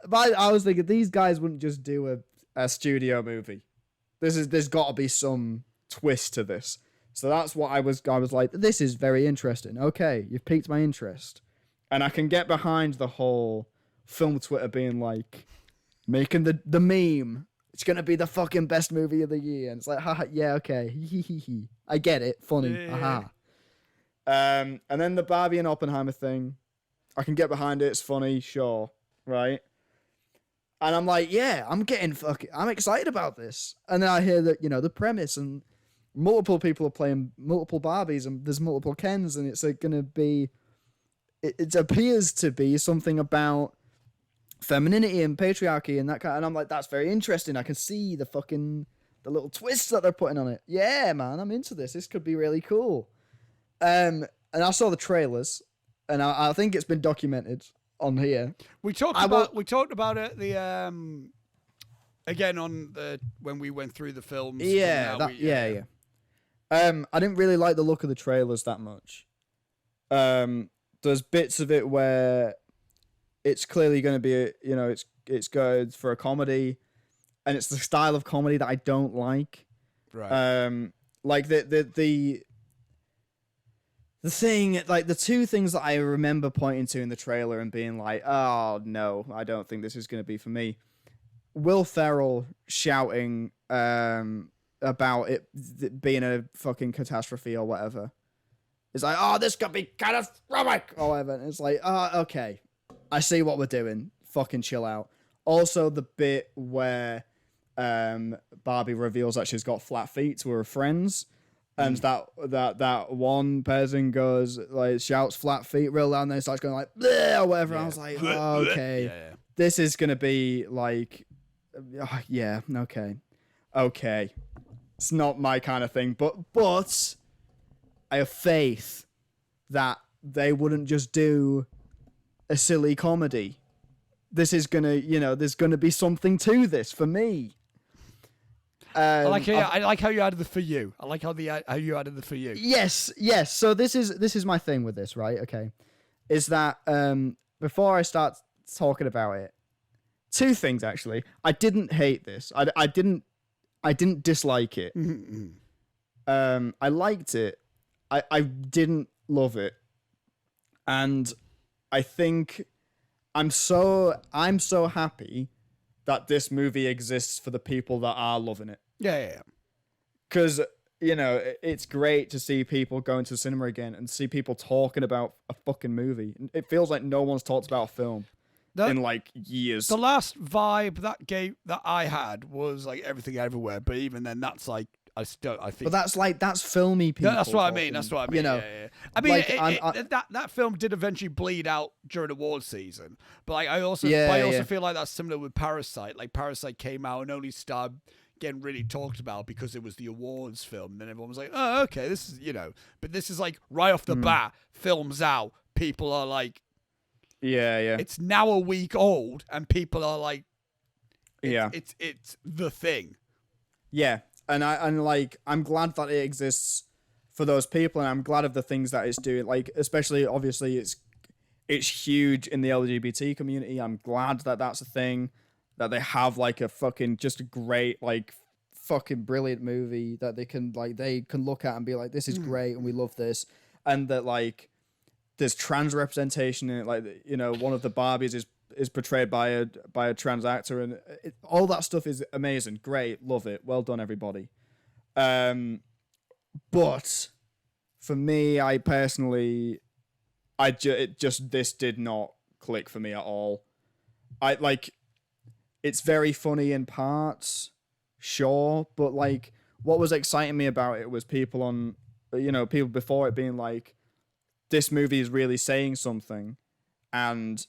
but I was thinking these guys wouldn't just do a studio movie. There's got to be some twist to this. So that's what I was like, this is very interesting. Okay, you've piqued my interest. And I can get behind the whole film Twitter being like, making the meme. It's going to be the fucking best movie of the year. And it's like, haha, yeah, okay. I get it. Funny. Yeah. Haha. And then the Barbie and Oppenheimer thing, I can get behind it. It's funny, sure, right? And I'm like, yeah, I'm excited about this. And then I hear that, the premise and multiple people are playing multiple Barbies and there's multiple Kens, and it's going to be, it appears to be something about femininity and patriarchy and that kind. And I'm like, that's very interesting. I can see the little twists that they're putting on it. Yeah, man, I'm into this. This could be really cool. And I saw the trailers, and I think it's been documented on here. We talked about it again on when we went through the films. Yeah, I didn't really like the look of the trailers that much. There's bits of it where it's clearly going to be it's good for a comedy, and it's the style of comedy that I don't like. Right. Like the thing, like the two things that I remember pointing to in the trailer and being like, oh no, I don't think this is going to be for me. Will Ferrell shouting about it being a fucking catastrophe or whatever. It's like, oh, this could be catastrophic or whatever. And it's like, oh, okay, I see what we're doing. Fucking chill out. Also, the bit where Barbie reveals that she's got flat feet to her friends. And that one person goes, like, shouts flat feet real loud, and then starts going like, bleh, or whatever. Yeah. I was like, oh, okay. Yeah. This is going to be like, yeah, okay. It's not my kind of thing, but I have faith that they wouldn't just do a silly comedy. this is gonna, there's gonna be something to this for me. I like how you added the for you. I like how you added the for you. Yes. So this is my thing with this, right? Okay, is that before I start talking about it, two things actually. I didn't hate this. I didn't dislike it. I liked it. I didn't love it, and I think I'm so happy that this movie exists for the people that are loving it. Yeah. Because, it's great to see people going to the cinema again and see people talking about a fucking movie. It feels like no one's talked about a film in like years. The last vibe that I had was like Everything Everywhere, but even then that's like, I think. But that's filmy people. That's what I mean. Yeah. I mean, like, that film did eventually bleed out during award season, but like I also feel like that's similar with Parasite. Like Parasite came out and only started getting really talked about because it was the awards film. And then everyone was like, oh, okay, this is, but this is like right off the bat, films out. People are like, yeah. It's now a week old, and people are like, it's the thing. Yeah. And I'm glad that it exists for those people, and I'm glad of the things that it's doing. Like, especially, obviously, it's huge in the LGBT community. I'm glad that that's a thing, that they have like a fucking just a great like fucking brilliant movie that they can look at and be like, this is great and we love this, and that like there's trans representation in it. Like, one of the Barbies is portrayed by a trans actor, and all that stuff is amazing, great, love it, well done everybody. But for me, I personally, this did not click for me at all. It's very funny in parts, sure, but like what was exciting me about it was people before it being like, this movie is really saying something, and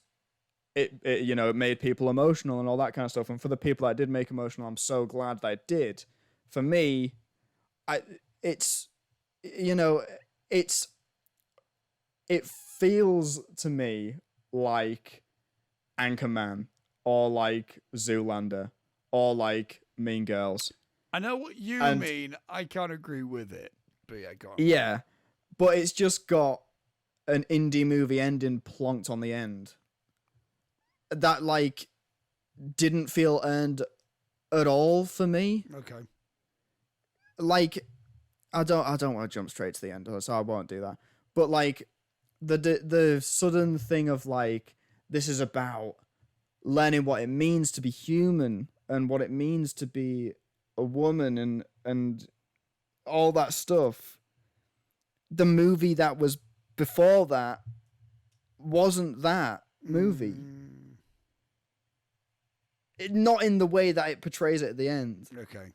it made people emotional and all that kind of stuff. And for the people that did make emotional, I'm so glad that it did. For me, it feels to me like Anchorman or like Zoolander or like Mean Girls. I know what you mean. I can't agree with it, but yeah, go on. Yeah, but it's just got an indie movie ending plonked on the end that like didn't feel earned at all for me. Okay. Like, I don't want to jump straight to the end, so I won't do that. But like the sudden thing of like, this is about learning what it means to be human and what it means to be a woman and all that stuff. The movie that was before that wasn't that movie. Not in the way that it portrays it at the end. Okay.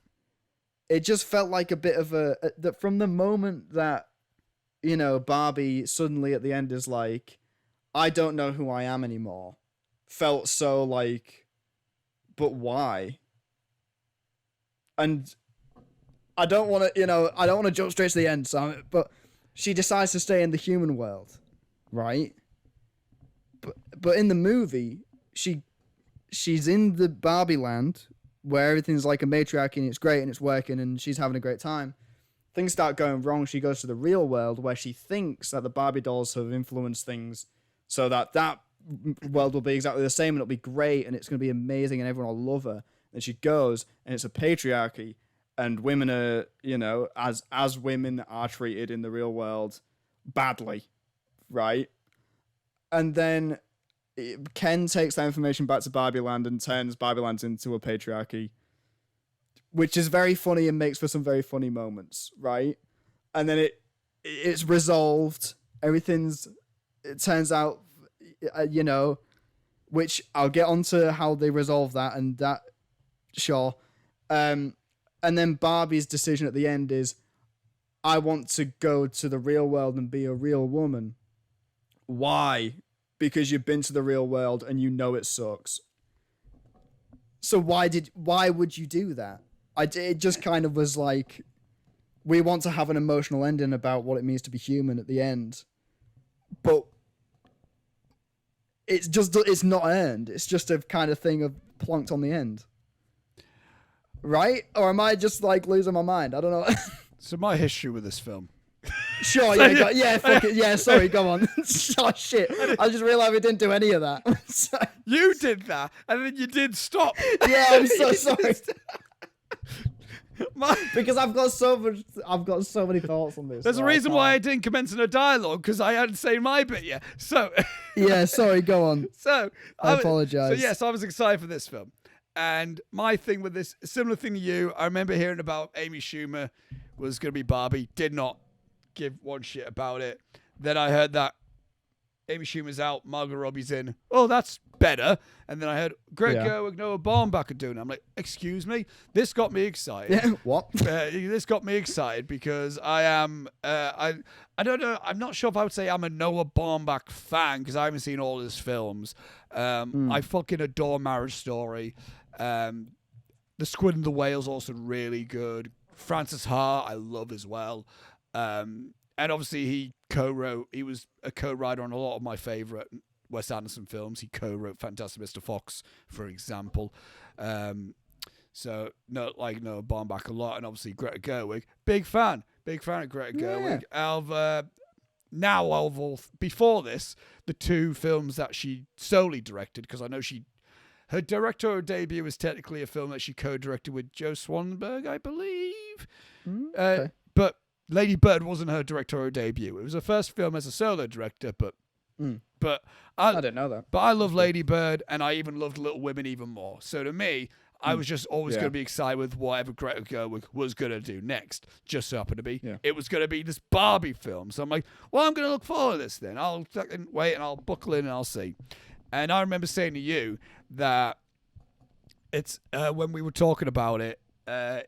It just felt like a bit of that from the moment that, Barbie suddenly at the end is like, I don't know who I am anymore. Felt so like, but why? And I don't want to jump straight to the end, but she decides to stay in the human world, right? But in the movie, she's in the Barbie land where everything's like a matriarchy and it's great and it's working and she's having a great time. Things start going wrong. She goes to the real world where she thinks that the Barbie dolls have influenced things so that world will be exactly the same and it'll be great and it's going to be amazing and everyone will love her. And she goes and it's a patriarchy and women are, as women are treated in the real world badly, right? And then Ken takes that information back to Barbie Land and turns Barbie Land into a patriarchy, which is very funny and makes for some very funny moments, right? And then it's resolved. It turns out, which I'll get onto how they resolve that and that, sure. And then Barbie's decision at the end is, I want to go to the real world and be a real woman. Why? Because you've been to the real world and you know it sucks. So why would you do that? It just kind of was like, we want to have an emotional ending about what it means to be human at the end. But it's not earned. It's just a kind of thing of plonked on the end. Right? Or am I just like losing my mind? I don't know. So my history with this film. Sure, yeah, fuck it. Yeah, sorry, go on. Oh, shit. I just realised we didn't do any of that. You did that, and then you did stop. Yeah, I'm so sorry. Because I've got so many thoughts on this. There's a reason why I didn't commence in a dialogue, because I hadn't said my bit yet. So yeah, sorry, go on. So I apologise. So yes, I was excited for this film. And my thing with this, similar thing to you, I remember hearing about Amy Schumer was going to be Barbie. Did not give one shit about it. Then I heard that Amy Schumer's out, Margot Robbie's in. Oh, that's better. And then I heard Greta Gerwig, Noah Baumbach are doing it. I'm like, excuse me? This got me excited. Yeah, what? This got me excited because I am, I don't know, I'm not sure if I would say I'm a Noah Baumbach fan because I haven't seen all his films. I fucking adore Marriage Story. The Squid and the Whale's also really good. Francis Ha, I love as well. And obviously he was a co-writer on a lot of my favourite Wes Anderson films. He co-wrote Fantastic Mr. Fox, for example. So, Noah Baumbach a lot, and obviously Greta Gerwig. Big fan of Greta Gerwig. Before this, the two films that she solely directed, because I know her directorial debut was technically a film that she co-directed with Joe Swanberg, I believe. Okay. But Lady Bird wasn't her directorial debut. It was her first film as a solo director, but I didn't know that. But I love Lady Bird, and I even loved Little Women even more. So to me, I was just always going to be excited with whatever Greta Gerwig was going to do next. Just so happened to be, it was going to be this Barbie film. So I'm like, well, I'm going to look forward to this then. I'll fucking wait and I'll buckle in and I'll see. And I remember saying to you that it's when we were talking about it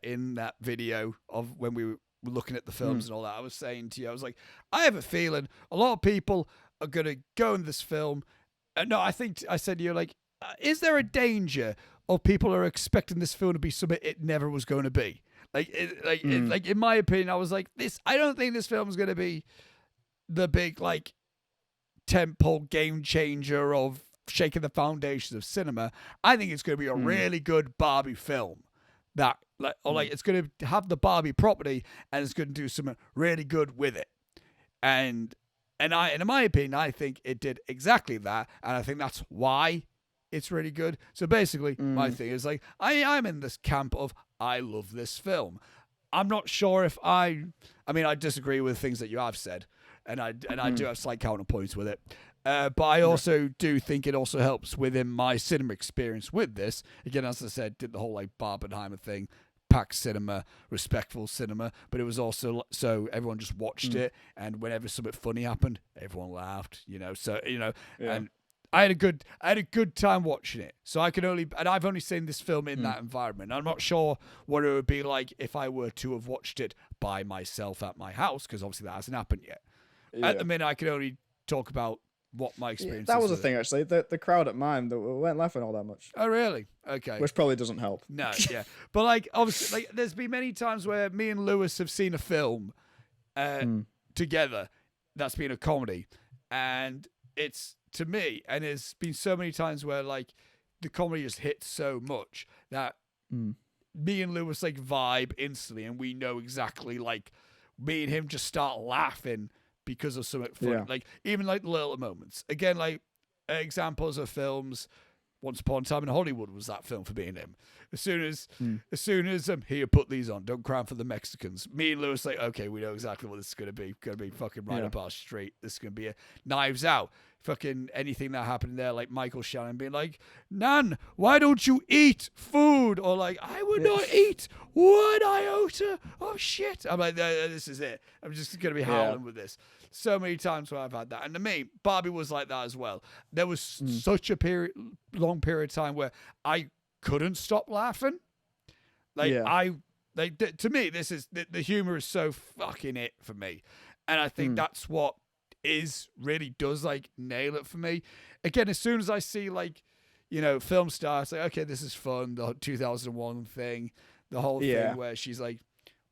in that video of when we were looking at the films and all that, I was saying to you, I was like, I have a feeling a lot of people are going to go in this film. No, I think I said to you, like, is there a danger of people are expecting this film to be something it never was going to be? Like in my opinion, I was like, I don't think this film is going to be the big, like, tentpole game changer of shaking the foundations of cinema. I think it's going to be a really good Barbie film that, it's going to have the Barbie property and it's going to do something really good with it. And in my opinion, I think it did exactly that, and I think that's why it's really good. So basically, my thing is like I'm in this camp of I love this film. I'm not sure if I disagree with things that you have said, and I do have slight counterpoints with it. But I also do think it also helps within my cinema experience with this. Again, as I said, did the whole like Barbenheimer thing, packed cinema, respectful cinema, but it was also so everyone just watched it, and whenever something funny happened, everyone laughed, and I had a good time watching it. So I've only seen this film in that environment. I'm not sure what it would be like if I were to have watched it by myself at my house, because obviously that hasn't happened yet. At the minute, I can only talk about what my experience that is. was the thing, actually. The crowd at mine weren't laughing all that much. Oh, really? Okay. Which probably doesn't help. No, yeah. But, like, obviously, like, there's been many times where me and Lewis have seen a film together that's been a comedy. And it's, to me, and there's been so many times where, like, the comedy just hits so much that me and Lewis, like, vibe instantly, and we know exactly, like, me and him just start laughing because of something funny. Like, even like the little moments. Again, like, examples of films. Once Upon a Time in Hollywood was that film for me and him. As soon as here, put these on. Don't cry for the Mexicans. Me and Lewis like, okay, we know exactly what this is going to be. Going to be fucking right up our street. This is going to be a Knives Out. Fucking anything that happened there, like Michael Shannon being like, Nan, why don't you eat food? Or like, I would not eat one iota of shit. I'm like, this is it. I'm just going to be howling with this. So many times where I've had that. And to me, Barbie was like that as well. There was such a long period of time where I couldn't stop laughing. To me, this is the humor is so fucking it for me. And I think that's what really does like nail it for me. Again, as soon as I see like, film stars, like, okay, this is fun. The 2001 thing, the whole thing where she's like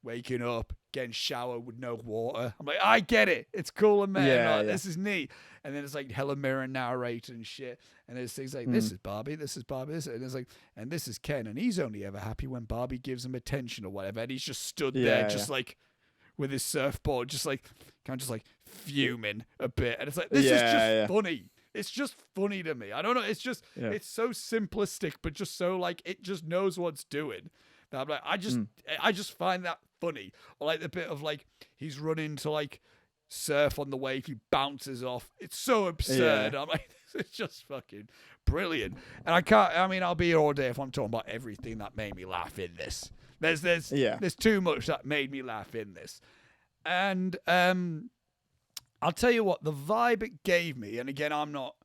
waking up, getting shower with no water. I'm like, I get it. It's cool and meta. This is neat. And then it's like Helen Mirren narrator and shit. And there's things like, this is Barbie, this is Barbie, this. And it's like, and this is Ken. And he's only ever happy when Barbie gives him attention or whatever. And he's just stood there just like with his surfboard, just like, kind of just like fuming a bit. And it's like, this is just funny. It's just funny to me. I don't know. It's just, it's so simplistic, but just so like, it just knows what's doing. That I'm like, I just find that funny. Or like the bit of like, he's running to like surf on the wave, he bounces off. It's so absurd. I'm like, it's just fucking brilliant. And I'll be here all day if I'm talking about everything that made me laugh in this. There's too much that made me laugh in this. And I'll tell you what, the vibe it gave me, and again, I'm not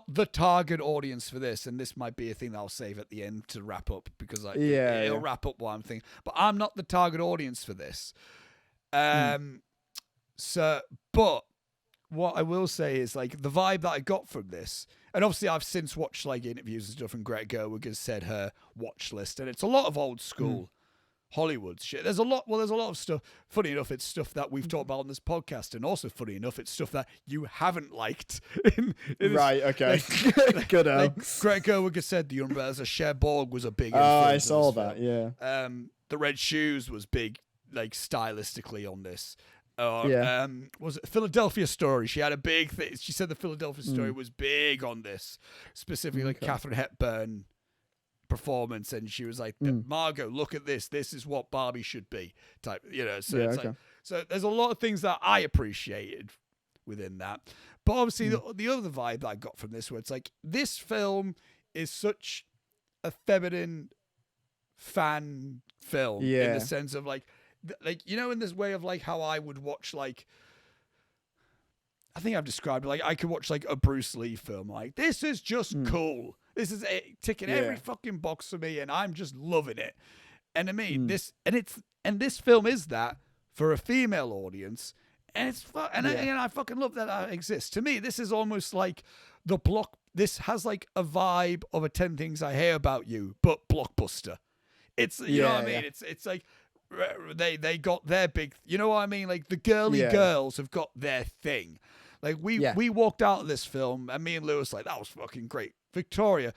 the target audience for this, and this might be a thing that I'll save at the end to wrap up, because it'll wrap up what I'm thinking. But I'm not the target audience for this. So, but what I will say is like the vibe that I got from this, and obviously I've since watched like interviews and stuff, and Greta Gerwig has said her watch list, and it's a lot of old school Hollywood shit. There's a lot of stuff. Funny enough, it's stuff that we've talked about on this podcast, and also funny enough, it's stuff that you haven't liked. Right, okay. Good. Like Greta Gerwig has said the Umbrellas of Cherbourg was a big influence. Oh, I saw that, yeah. The Red Shoes was big, like stylistically on this. Was it Philadelphia Story? She had a big thing. She said the Philadelphia Story was big on this, specifically like Katharine Hepburn performance, and she was like, Margot, look at this. This is what Barbie should be. Type, So it's like, so there's a lot of things that I appreciated within that, but obviously the other vibe that I got from this, where it's like this film is such a feminine fan film in the sense of like in this way of like how I would watch, like, I think I've described it, like I could watch like a Bruce Lee film, like this is just cool, this is ticking every fucking box for me, and I'm just loving it. And I mean this film is that for a female audience, and it's and I fucking love that exists. To me, this is almost like the block. This has like a vibe of a 10 Things I Hear About You, but blockbuster. It's you know what I mean. It's like they got their big, you know what I mean? Like the girly girls have got their thing. Like we walked out of this film, and me and Lewis like, that was fucking great. Victoria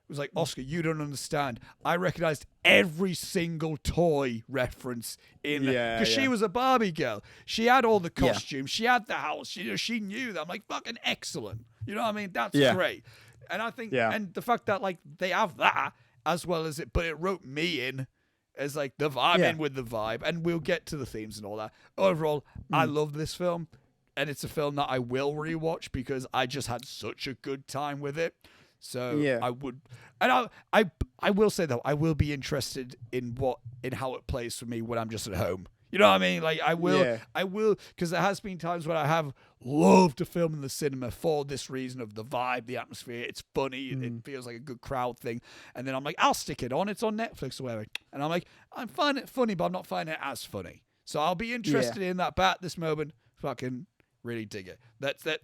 was like, Oscar, you don't understand. I recognized every single toy reference in there, because she was a Barbie girl. She had all the costumes. She had the house. She knew that. I'm like, fucking excellent. You know what I mean? That's great. And I think, and the fact that like they have that as well as it, but it wrote me in as like the vibe in with the vibe, and we'll get to the themes and all that. Overall, I love this film, and it's a film that I will rewatch because I just had such a good time with it. So I would, and I will say though, I will be interested in how it plays for me when I'm just at home. You know what I mean? Like I will, because there has been times when I have loved a film in the cinema for this reason of the vibe, the atmosphere. It's funny. It feels like a good crowd thing. And then I'm like, I'll stick it on. It's on Netflix or whatever. And I'm like, I find it funny, but I'm not finding it as funny. So I'll be interested in that. But at this moment, fucking really dig it.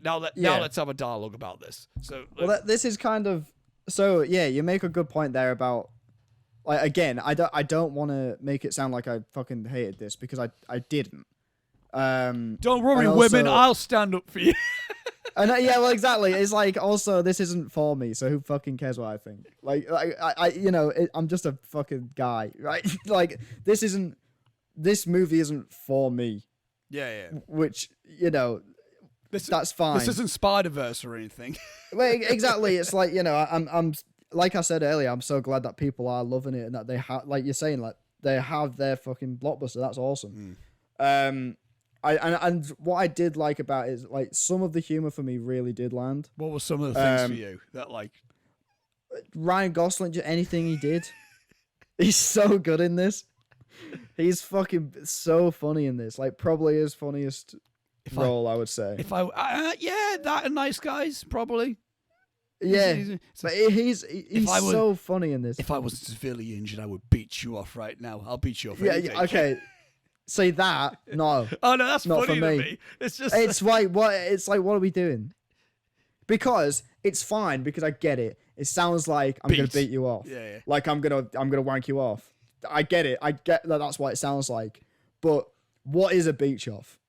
Now let's have a dialogue about this. So this is kind of, so you make a good point there about, like, again, I don't want to make it sound like I fucking hated this, because I didn't. Don't worry, women, I'll stand up for you. And well, exactly. It's like, also, this isn't for me, so who fucking cares what I think? Like I'm just a fucking guy, right? Like this movie isn't for me. Yeah. Which, that's fine. This isn't Spider-Verse or anything. Well, exactly. It's like, I'm like I said earlier, I'm so glad that people are loving it, and that they have, like you're saying, like they have their fucking blockbuster. That's awesome. And what I did like about it is, like, some of the humor for me really did land. What were some of the things for you that, like, Ryan Gosling? Just anything he did, he's so good in this. He's fucking so funny in this. Like, probably his funniest role, I would say. That and Nice Guys, probably. Yeah, but he's so funny in this. If I was severely injured, I would beat you off right now. I'll beat you off. Okay. Say that. No. Oh no, that's not funny for me. To me. It's just. It's like what? It's like, what are we doing? Because it's fine. Because I get it. It sounds like I'm gonna beat you off. Yeah. Like I'm gonna wank you off. I get it. I get that. That's what it sounds like. But what is a beach off?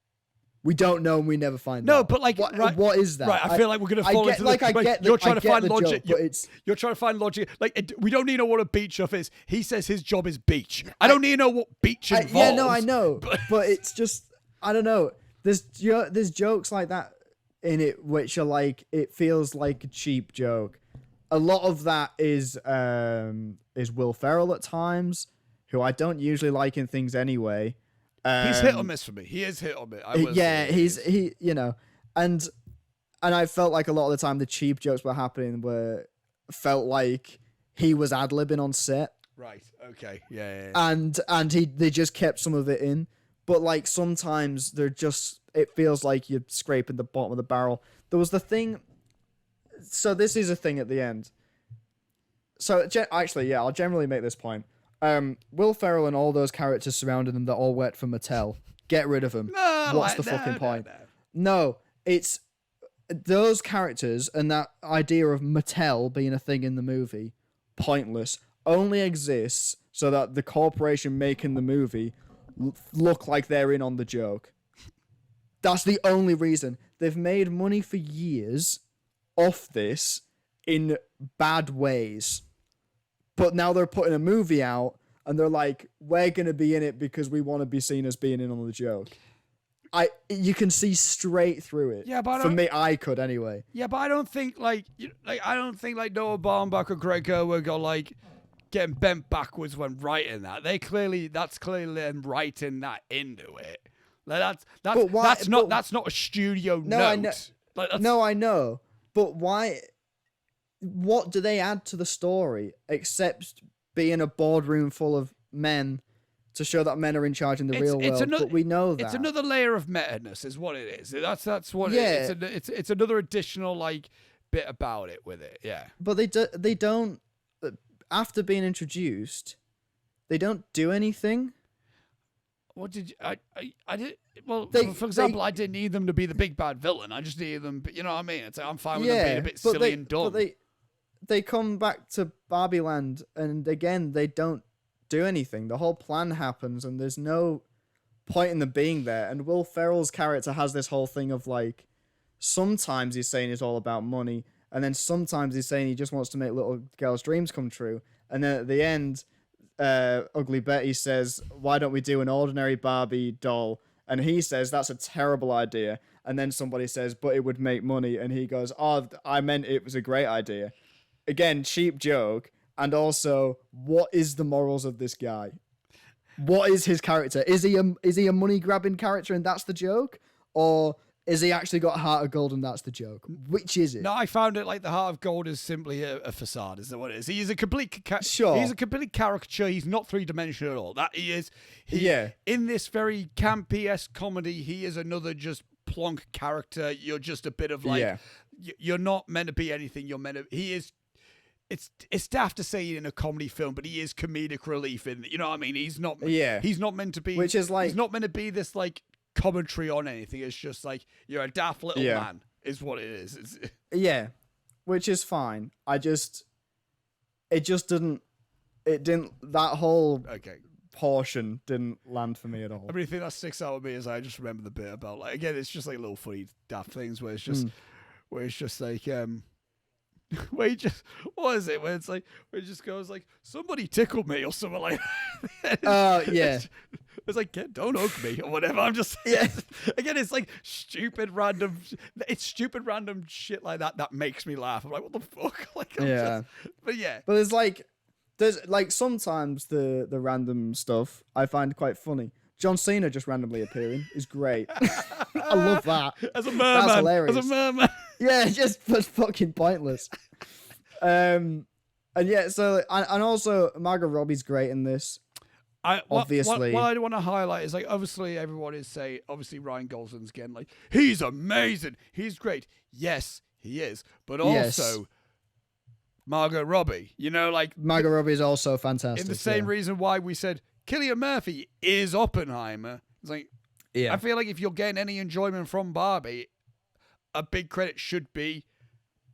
We don't know and we never find out. No, but like, what is that? Right, I feel like we're going to fall into you're trying to find logic. You're trying to find logic. Like, we don't need to know what a beach off is. He says his job is beach. I don't need to know what beach involves. Yeah, no, I know. But it's just, I don't know. There's jokes like that in it which are like, it feels like a cheap joke. A lot of that is Will Ferrell at times, who I don't usually like in things anyway. He's hit or miss for me. He is hit or miss. And I felt like a lot of the time the cheap jokes were happening felt like he was ad-libbing on set. Right. Okay. Yeah. And they just kept some of it in, but like sometimes it feels like you're scraping the bottom of the barrel. There was the thing. So this is a thing at the end. So actually, yeah, I'll generally make this point. Will Ferrell and all those characters surrounding him that all work for Mattel, get rid of them. What's the fucking point? No, it's those characters and that idea of Mattel being a thing in the movie, pointless, only exists so that the corporation making the movie look like they're in on the joke. That's the only reason. They've made money for years off this in bad ways. But now they're putting a movie out and they're like, we're going to be in it because we want to be seen as being in on the joke. You can see straight through it. Yeah, but for me, I could anyway. Yeah, but I don't think like Noah Baumbach or Greta Gerwig are like getting bent backwards when writing that. That's clearly them writing that into it. Like that's not a studio note. I know. But why? What do they add to the story except being a boardroom full of men to show that men are in charge in the real world? But we know that it's another layer of meta-ness, is what it is. That's what it is. It's another additional like bit about it with it. Yeah. But they don't after being introduced, they don't do anything. What did I did? Well, for example, I didn't need them to be the big bad villain. I just needed them. You know what I mean? I'm fine with them being a bit silly and dumb. But they come back to Barbie Land, and again, they don't do anything. The whole plan happens, and there's no point in them being there. And Will Ferrell's character has this whole thing of like, sometimes he's saying it's all about money, and then sometimes he's saying he just wants to make little girls' dreams come true. And then at the end, Ugly Betty says, why don't we do an ordinary Barbie doll? And he says, that's a terrible idea. And then somebody says, but it would make money. And he goes, oh, I meant it was a great idea. Again, cheap joke. And also, what is the morals of this guy? What is his character? Is he a money-grabbing character and that's the joke? Or is he actually got a heart of gold and that's the joke? Which is it? No, I found it like the heart of gold is simply a facade. Is that what it is? He's a complete sure. He's a complete caricature. He's not three-dimensional at all. That he is. In this very campy-esque comedy, he is another just plonk character. You're just a bit of like, you're not meant to be anything. You're meant to. He is. It's daft to say in a comedy film, but he is comedic relief in. You know what I mean? He's not. Yeah. He's not meant to be. Which is like. He's not meant to be this like commentary on anything. It's just like you're a daft little man. Is what it is. Yeah, which is fine. It didn't. That whole portion didn't land for me at all. Everything that sticks out with me is I just remember the bit about like again. It's just like little funny daft things where it's just like where he just what is it? Where it's like where it just goes like somebody tickled me or something like that. Yeah. It's like don't hug me or whatever. I'm just again. It's like stupid random shit like that makes me laugh. I'm like, what the fuck? Like, but there's like sometimes the random stuff I find quite funny. John Cena just randomly appearing is great. I love that. As a merman. That's hilarious. As a merman. Yeah, just fucking pointless. And also Margot Robbie's great in this. Obviously. What I want to highlight is like obviously everyone is saying obviously Ryan Gosling's again like he's amazing, he's great. Yes, he is, but also Margot Robbie. You know, like Margot Robbie is also fantastic. In the same reason why we said Cillian Murphy is Oppenheimer. It's like I feel like if you're getting any enjoyment from Barbie, a big credit should be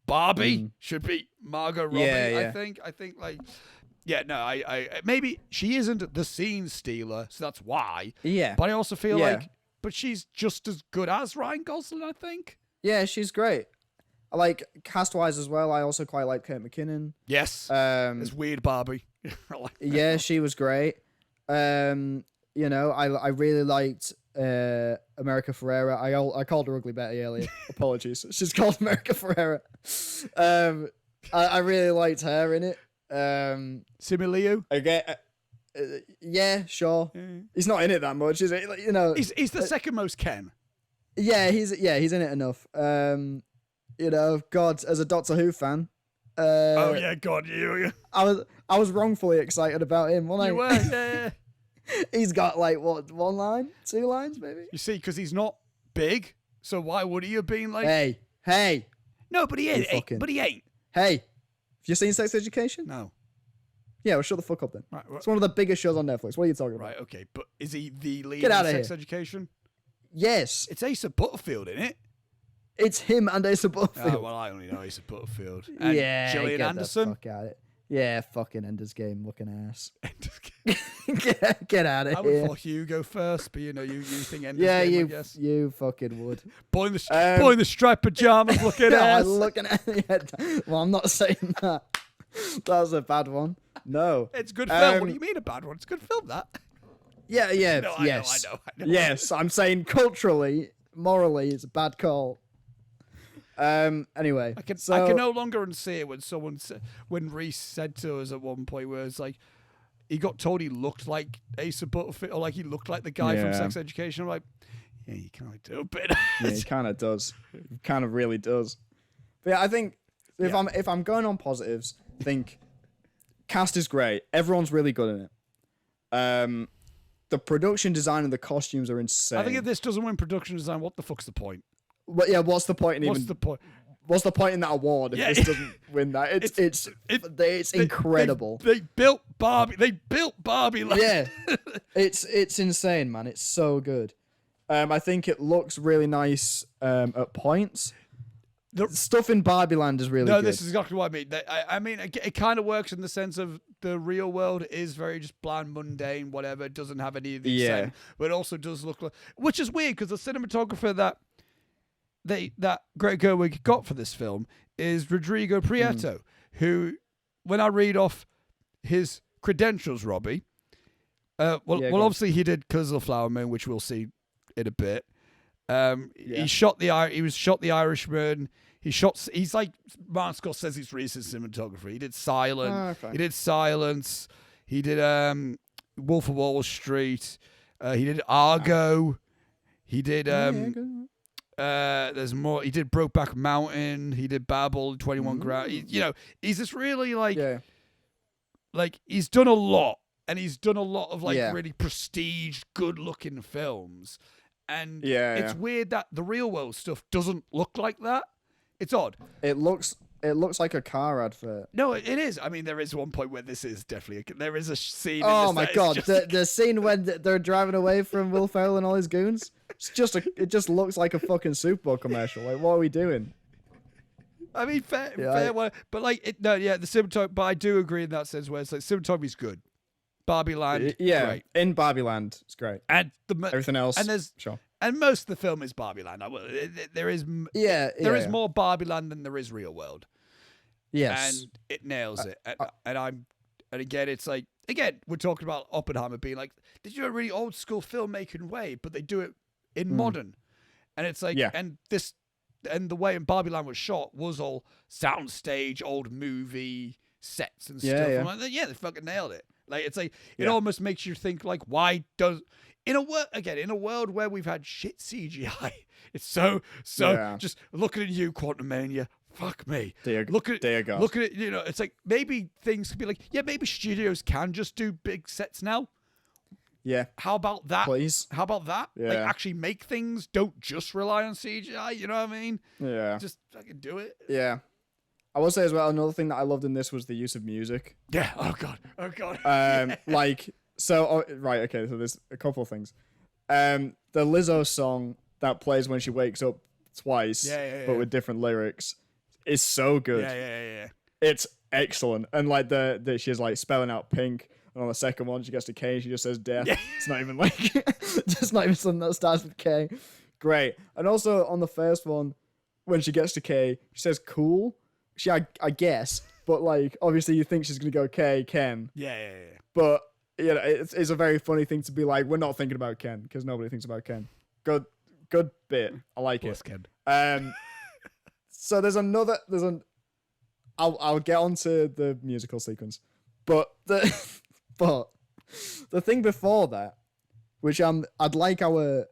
Barbie, should be Margot Robbie. I think like Yeah, no, I maybe she isn't the scene stealer, so that's why. Yeah. But I also feel like, but she's just as good as Ryan Gosling, I think. Yeah, she's great. I like cast-wise as well. I also quite like Kate McKinnon. Yes. It's weird Barbie. Yeah, she was great. You know, I really liked America Ferrera. I called her Ugly Betty earlier. Apologies. She's called America Ferrera. I really liked her in it. Simu Liu? Yeah, sure. He's not in it that much, is it? Like, you know, he's the second most Ken. Yeah, he's in it enough. You know, God, as a Doctor Who fan. Oh yeah, God, you. I was wrongfully excited about him. You were, yeah. He's got like what, 1 line, 2 lines, maybe. You see, because he's not big, so why would he have been like? Hey. No, but he is. But he ain't. Hey, have you seen Sex Education? No. Yeah, well, shut the fuck up then. Right, it's one of the biggest shows on Netflix. What are you talking about? Right, okay, but is he the lead Get out in of Sex here. Education? Yes. It's Asa Butterfield, isn't it? It's him and Asa Butterfield. Oh, well, I only know Asa Butterfield. And yeah, Gillian get Anderson. The fuck out of it. Yeah, fucking Ender's Game looking ass. get out of here. I would thought Hugo first, but you know, you think Ender's Game, I guess. You fucking would. Boy in the striped pajamas looking ass. Looking at it. Well, I'm not saying that. That was a bad one. No. It's a good film. What do you mean a bad one? It's a good film, that. Yeah, No, yes. I know. Yes, I'm saying culturally, morally, it's a bad call. Anyway, I can no longer unsee it when Reese said to us at one point where it's like he got told he looked like Asa Butterfield, or like he looked like the guy from Sex Education. I'm like, yeah, you kind of do a bit. Yeah, he kind of does. He kind of really does. But yeah, I think if I'm going on positives, I think cast is great. Everyone's really good in it. The production design and the costumes are insane. I think if this doesn't win production design, what the fuck's the point? But yeah, what's the point? What's the point? What's the point in that award if this doesn't win that? It's incredible. They built Barbie. They built Barbie. Yeah, it's insane, man. It's so good. I think it looks really nice at points. The stuff in Barbie Land is really good. No, this is exactly what I mean. I mean, it kind of works in the sense of the real world is very just bland, mundane, whatever. It doesn't have any of these things, but it also does look like, which is weird because the cinematographer that Greta Gerwig got for this film is Rodrigo Prieto, who, when I read off his credentials, Robbie, obviously he did Killers of the Flower Moon, which we'll see in a bit. He shot the Irishman. He's like Martin Scorsese's recent cinematographer. He did Silent. He did Silence. He did Wolf of Wall Street. He did Argo. He did there's more. He did Brokeback Mountain. He did Babel, 21 Grand. He's just really like he's done a lot, and he's done a lot of really prestige, good-looking films. And it's weird that the real world stuff doesn't look like that. It's odd. It looks like a car advert. No, it is. I mean, there is one point where this is definitely there is a scene. Oh my god, the scene when they're driving away from Will Ferrell and all his goons. It just looks like a fucking Super Bowl commercial. Like, what are we doing? I mean, fair one, but like, the cinematography. But I do agree in that sense where it's like cinematography's good. Barbie Land, great. In Barbie Land, it's great. And everything else, and there's sure. And most of the film is Barbie Land. There is more Barbie Land than there is real world. Yes, and it nails it. And again, it's like we're talking about Oppenheimer being like they do a really old school filmmaking way, but they do it in modern. And it's like and the way in Barbie Land was shot was all soundstage, old movie sets and stuff. I'm like, they fucking nailed it. Like it's like it almost makes you think like why does in a world where we've had shit CGI, it's so just looking at you, Quantumania. Fuck me. Look at it. It's like maybe things could be like maybe studios can just do big sets now. Yeah. How about that? Please. How about that? Yeah. Like actually make things. Don't just rely on CGI. You know what I mean? Yeah. Just fucking do it. Yeah. I will say as well, another thing that I loved in this was the use of music. Yeah. Oh god. So there's a couple of things. The Lizzo song that plays when she wakes up twice, but with different lyrics, is so good. Yeah. excellent. And like the she's like spelling out pink, and on the second one she gets to K and she just says death. Yeah. It's not even like just not even something that starts with K. Great. And also on the first one, when she gets to K, she says cool. I guess, but like obviously you think she's gonna go K, Ken. Yeah. But you know, it's a very funny thing to be like, we're not thinking about Ken because nobody thinks about Ken. Good bit. I like it. Ken. So I'll get onto the musical sequence, but the thing before that, which I'd like our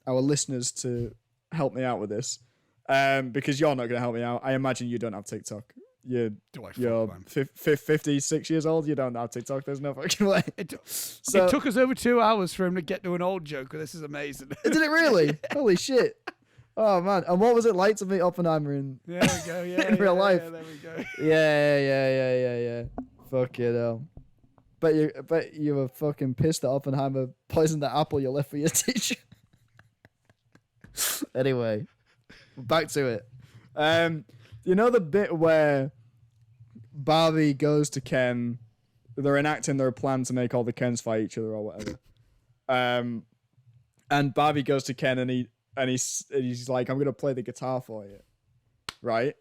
listeners to help me out with this, because you're not going to help me out. I imagine you don't have TikTok. You're 56 years old. You don't have TikTok. There's no fucking way. It took us over 2 hours for him to get to an old joke. This is amazing. Did it really? Holy shit. Oh, man. And what was it like to meet Oppenheimer in, there we go. Yeah, in real life? Yeah, there we go. Yeah. Fuck it, hell. Bet you were fucking pissed that Oppenheimer poisoned the apple you left for your teacher. Anyway, back to it. You know the bit where Barbie goes to Ken, they're enacting their plan to make all the Kens fight each other or whatever. And Barbie goes to Ken and he's like, I'm gonna play the guitar for you. Right?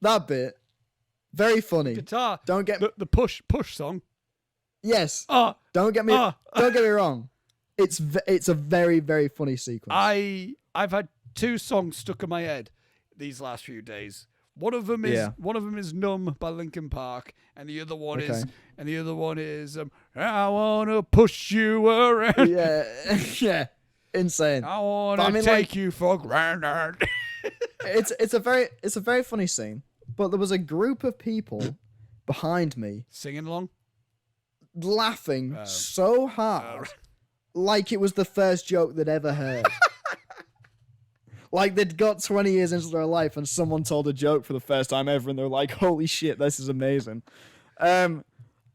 That bit, very funny. Guitar. Don't get the push song. Yes. Don't get me wrong. It's a very, very funny sequence. I've had 2 songs stuck in my head these last few days. One of them is Numb by Linkin Park, and the other one is I wanna push you around. Yeah. Insane. I wanna take you for granted. It's a very funny scene, but there was a group of people behind me singing along, laughing so hard, like it was the first joke they'd ever heard. Like they'd got 20 years into their life and someone told a joke for the first time ever, and they're like, "Holy shit, this is amazing." Am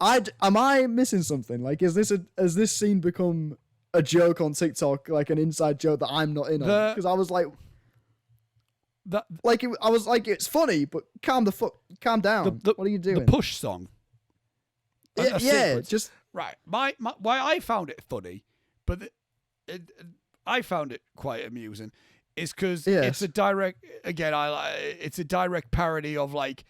I missing something? Like, has this scene become a joke on TikTok, like an inside joke that I'm not in on? Because I was like, it's funny, but calm down. What are you doing? The push song. Just right. My why I found it funny, but I found it quite amusing. Is because it's a direct parody of like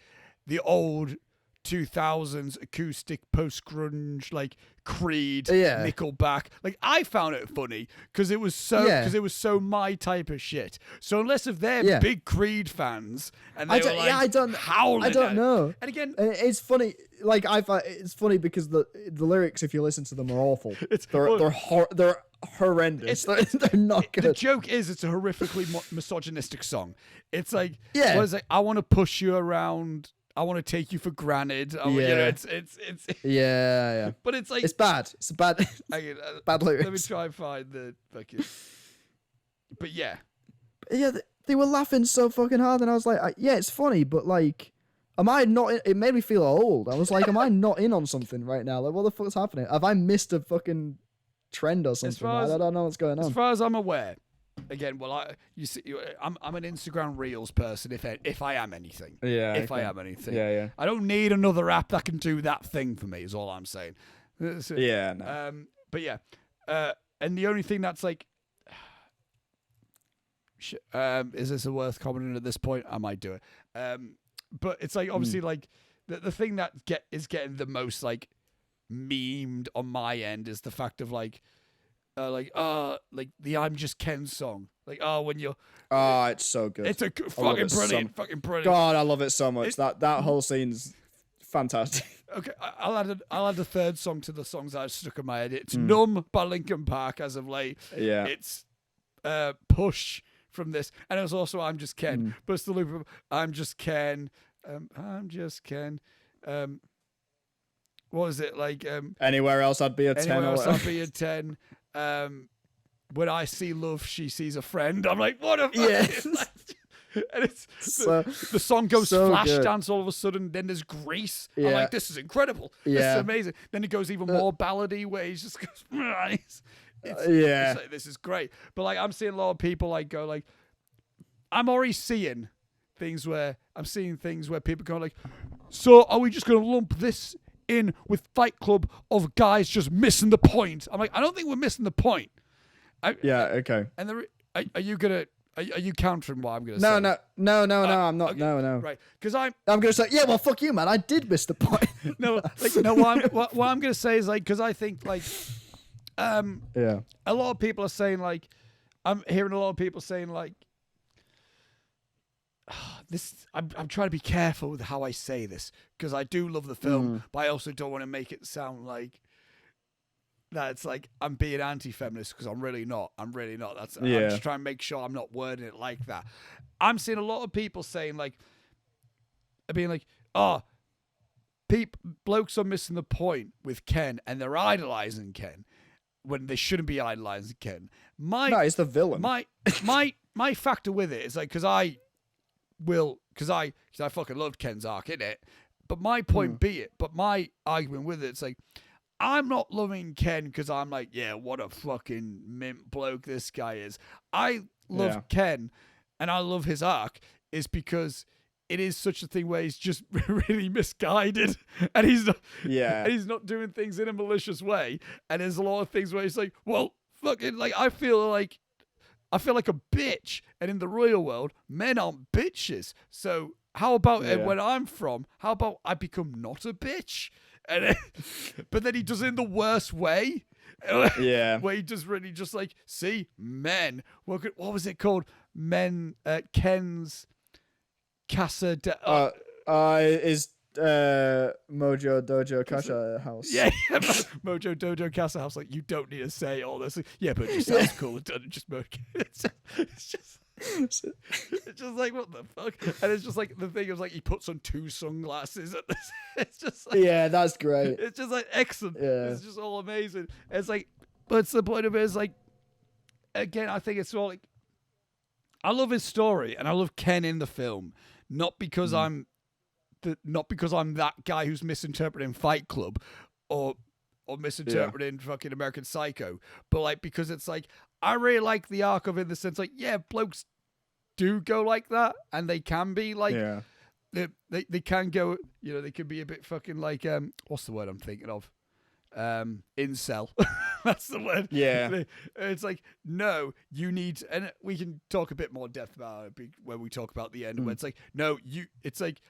the old 2000s acoustic post-grunge like Creed, Nickelback. Like I found it funny because it was so my type of shit. So unless if they're big Creed fans and they were like howling, I don't know. And again, it's funny. Like it's funny because the lyrics, if you listen to them, are awful. They're horrendous. They're not good. The joke is it's a horrifically misogynistic song. It's like, I want to push you around. I want to take you for granted. It's But it's like it's bad. It's bad. Bad lyrics. Let me try and find the fucking. But yeah, they were laughing so fucking hard, and I was like, it's funny, but like, am I not? It made me feel old. I was like, am I not in on something right now? Like, what the fuck's happening? Have I missed a fucking trend or something? I don't know what's going on. As far as I'm aware, again, I'm an Instagram Reels person. If I am anything, I am anything, I don't need another app that can do that thing for me. Is all I'm saying. So, no. But yeah, and the only thing that's like, is this worth commenting at this point? I might do it. But it's like obviously like the thing that is getting the most like memed on my end is the fact of like the I'm Just Ken song. Like, when you're... it's so good. It's fucking brilliant. Fucking brilliant. God, I love it so much. That whole scene's fantastic. Okay, I'll add a third song to the songs I've stuck in my head. It's Numb by Linkin Park as of late. Yeah. It's Push from this. And it was also I'm Just Ken. But it's the loop of I'm Just Ken. I'm Just Ken. What was it? Like... Anywhere else I'd be a 10. Anywhere else I'd be a 10. When I see love, she sees a friend. I'm like, what a and it's the song goes so flash dance all of a sudden. Then there's Grease. I'm like, this is incredible. This is amazing. Then it goes even more ballady where he just goes. It's like, this is great. But like, I'm seeing a lot of people like go like, I'm already seeing things where people go like, so are we just going to lump this in with Fight Club of guys just missing the point? I'm like, I don't think we're missing the point. Okay. And are you countering what I'm going to say? No, I'm not. Okay. No. Right, because I'm going to say, yeah, well, fuck you, man. I did miss the point. What I'm going to say is like, because I think like, a lot of people are saying like, I'm hearing a lot of people saying like, this. I'm trying to be careful with how I say this because I do love the film, but I also don't want to make it sound like that it's like I'm being anti-feminist because I'm really not. I'm just trying to make sure I'm not wording it like that. I'm seeing a lot of people saying like, being like, blokes are missing the point with Ken and they're idolizing Ken when they shouldn't be idolizing Ken. He's the villain. My factor with it is like, because I fucking loved Ken's arc in it, but my my argument with it's like, I'm not loving Ken because I'm like, yeah, what a fucking mint bloke this guy is. I love Ken and I love his arc is because it is such a thing where he's just really misguided and he's not doing things in a malicious way. And there's a lot of things where he's like, well, fucking, like, I feel like a bitch. And in the real world, men aren't bitches. So how about when I'm from, how about I become not a bitch? And but then he does it in the worst way. Yeah. Where he does really just like, see, men. What was it called? Men, Ken's Casa is Mojo Dojo Casa House. Yeah, Mojo Dojo Casa House. Like, you don't need to say all this. Yeah, but it just sounds cool. It doesn't just Mojo. It's just like, what the fuck? And it's just like, the thing is like, he puts on 2 sunglasses at this. It's just like, yeah, that's great. It's just like excellent. Yeah. It's just all amazing. It's like, but it's the point of it is like, again, I think it's all like, I love his story and I love Ken in the film, not because I'm that guy who's misinterpreting Fight Club or misinterpreting fucking American Psycho, but like, because it's like, I really like the arc of it in the sense like, yeah, blokes do go like that and they can be like, they can go, you know, they can be a bit fucking like, what's the word I'm thinking of? Incel. That's the word. Yeah. It's like, no, you need, and we can talk a bit more depth about it when we talk about the end, where it's like, no, it's like,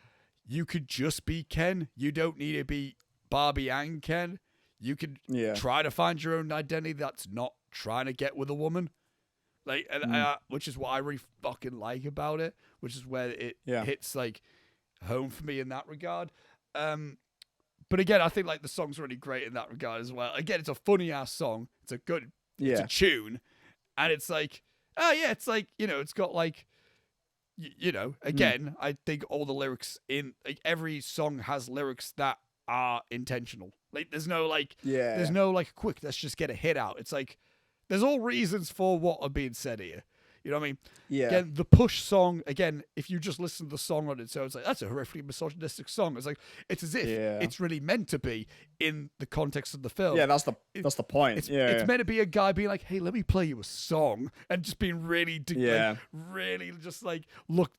you could just be Ken. You don't need to be Barbie and Ken. You could try to find your own identity that's not trying to get with a woman. Like, and which is what I really fucking like about it, which is where it hits like home for me in that regard. But again, I think like the song's really great in that regard as well. Again, it's a funny ass song. It's a good, it's a tune, and it's like, it's like, you know, it's got like, you know, again, I think all the lyrics in like every song has lyrics that are intentional. Like, there's no like, quick, let's just get a hit out. It's like, there's all reasons for what are being said here. You know what I mean? Yeah. Again, the Push song, again, if you just listen to the song on its own, it's like, that's a horrifically misogynistic song. It's like, it's as if it's really meant to be in the context of the film. Yeah, that's the point. It's meant to be a guy being like, hey, let me play you a song, and just being really, really just like, look,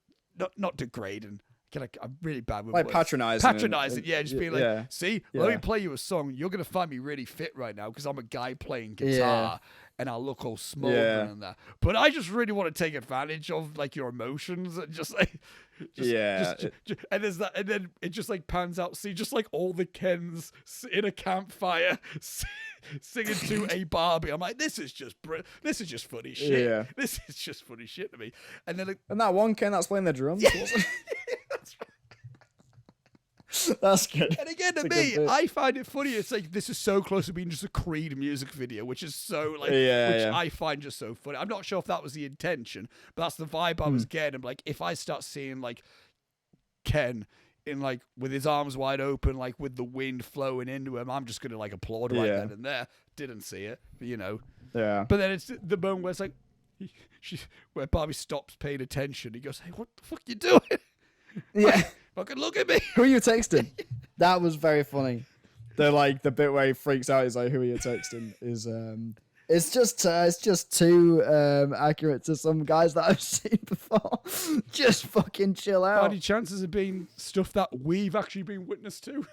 not degrading. I'm really bad with like words. patronizing, just being like, see, let me play you a song. You're gonna find me really fit right now because I'm a guy playing guitar and I look all smoldering and that. But I just really want to take advantage of like your emotions and just like, and there's that, and then it just like pans out. See, just like all the Kens in a campfire singing to a Barbie. I'm like, this is just funny shit. Yeah. This is just funny shit to me. And then and that one Ken that's playing the drums. Wasn't That's good. And again, to me, I find it funny. It's like, this is so close to being just a Creed music video, which is so like, I find just so funny. I'm not sure if that was the intention, but that's the vibe I was getting. I'm like, if I start seeing like Ken in like with his arms wide open, like with the wind flowing into him, I'm just gonna like applaud right then and there. Didn't see it, but, you know. Yeah. But then it's the moment where it's like, where Barbie stops paying attention. He goes, "Hey, what the fuck you doing?" Yeah. Fucking look at me. Who are you texting? That was very funny. The bit where he freaks out is like, who are you texting? It's just too accurate to some guys that I've seen before. Just fucking chill out. Any chances of being stuff that we've actually been witness to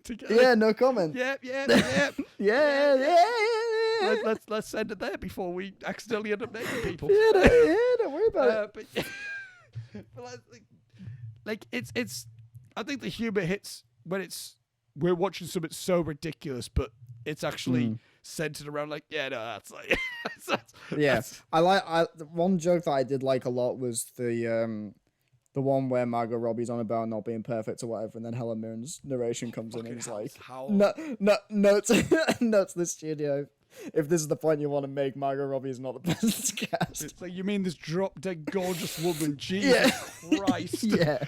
together? Yeah, no comment. Yeah. Let's end it there before we accidentally end up naming people. Yeah, don't worry about it. But like it's. I think the humor hits when we're watching something so ridiculous, but it's actually centered around that's like one joke that I did like a lot was the one where Margot Robbie's on about not being perfect or whatever, and then Helen Mirren's narration comes in and he's like, note to the studio, if this is the point you want to make, Margot Robbie is not the best cast. It's like, you mean this drop dead gorgeous woman? Jesus Christ. Yeah.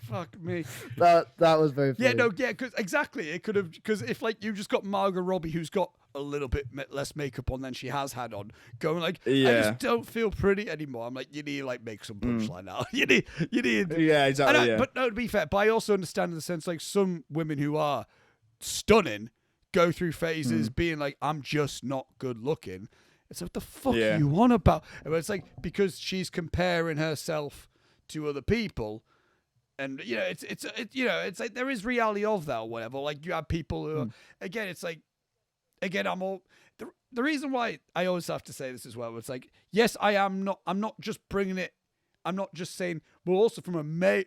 Fuck me. That was very funny. Because exactly, it could have, because if like you just got Margot Robbie, who's got a little bit less makeup on than she has had on, going like, I just don't feel pretty anymore. I'm like, you need to like make some punchline now. You need. Yeah, exactly. But no, to be fair, but I also understand in the sense like some women who are stunning go through phases being like, I'm just not good looking. It's like, what the fuck are you on about? And it's like, because she's comparing herself to other people. And it's like there is reality of that or whatever. Like you have people who, are, again, it's like, I'm all the reason why I always have to say this as well. It's like, yes, I'm not just bringing it. I'm not just saying, well, also from a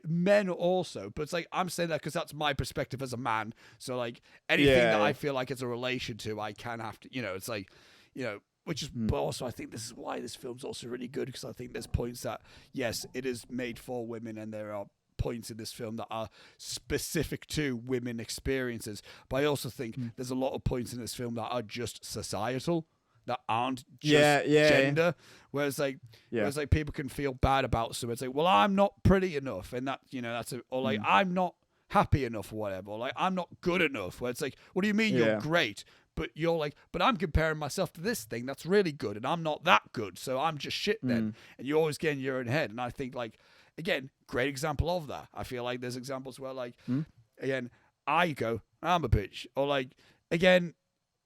men also, but it's like I'm saying that because that's my perspective as a man. So like anything that I feel like it's a relation to, I can have to, it's like, which is, but also I think this is why this film's also really good, because I think there's points that, yes, it is made for women, and there are points in this film that are specific to women experiences, but I also think there's a lot of points in this film that are just societal, that aren't just gender. Whereas like people can feel bad about something. It's like, well, I'm not pretty enough, and that that's or like I'm not happy enough or whatever, or like I'm not good enough. Where it's like, what do you mean you're great? But you're like, but I'm comparing myself to this thing that's really good, and I'm not that good, so I'm just shit then. And you always get in your own head. And I think like, again, great example of that. I feel like there's examples where like, again, I go, I'm a bitch. Or like, again,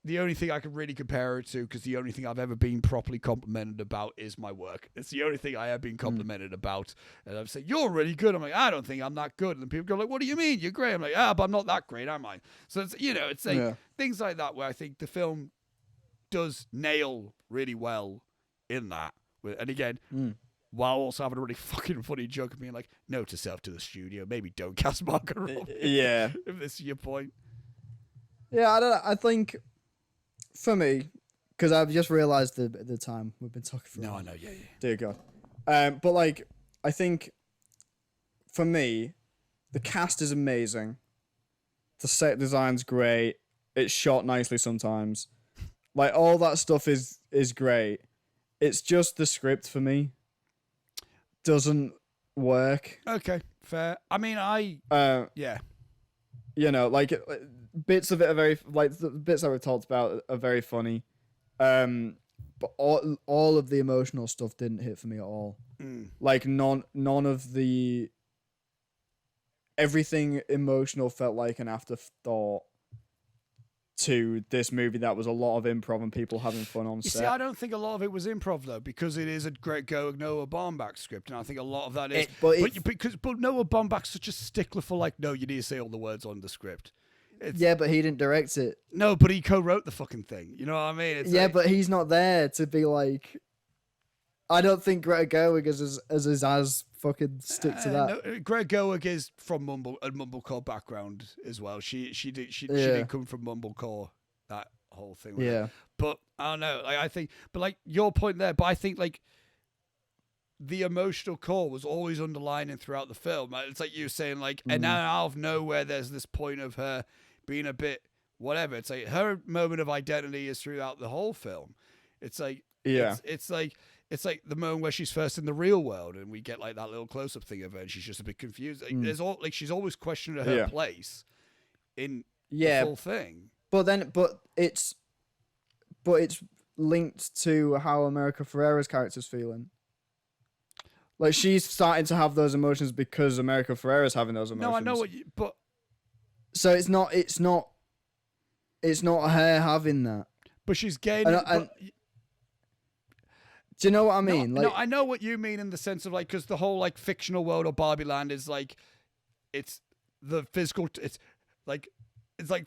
the only thing I can really compare it to, because the only thing I've ever been properly complimented about is my work. It's the only thing I have been complimented about. And I've said, you're really good. I'm like, I don't think I'm that good. And then people go like, what do you mean? You're great. I'm like, but I'm not that great, am I? So it's, it's like things like that where I think the film does nail really well in that. And again, while also having a really fucking funny joke of being like, note to self to the studio, maybe don't cast Margot Robbie. Yeah. If this is your point. Yeah, I don't know. I think for me, because I've just realised the time we've been talking for. No, I know, yeah. Dear God. But like, I think for me, the cast is amazing. The set design's great. It's shot nicely sometimes. Like, all that stuff is great. It's just the script for me doesn't work. Okay, fair. I mean, yeah. Like, bits of it are very, like, the bits that we've talked about are very funny. But all of the emotional stuff didn't hit for me at all. Like, none of the... Everything emotional felt like an afterthought to this movie that was a lot of improv and people having fun on set. You see, I don't think a lot of it was improv, though, because it is a Greta Gerwig, Noah Baumbach script, and I think a lot of that is... But Noah Baumbach's such a stickler for, like, no, you need to say all the words on the script. But he didn't direct it. No, but he co-wrote the fucking thing. You know what I mean? But he's not there to be like... I don't think Greta Gerwig is as fucking stick to that. No, Greta Gerwig is from Mumblecore background as well. She did come from Mumblecore, that whole thing. Yeah. But I don't know. Like, I think, but like your point there, but I think like the emotional core was always underlining throughout the film. It's like you were saying, like, and now out of nowhere, there's this point of her being a bit whatever. It's like her moment of identity is throughout the whole film. It's like, it's like the moment where she's first in the real world, and we get like that little close-up thing of her, and she's just a bit confused. Like, there's all like she's always questioning her place in the whole thing. But it's linked to how America Ferrera's character's feeling. Like, she's starting to have those emotions because America Ferrera's having those emotions. No, I know but so it's not her having that. But she's gaining. Do you know what I mean? No, I know what you mean in the sense of like, because the whole like fictional world of Barbie Land is like, it's the physical. It's like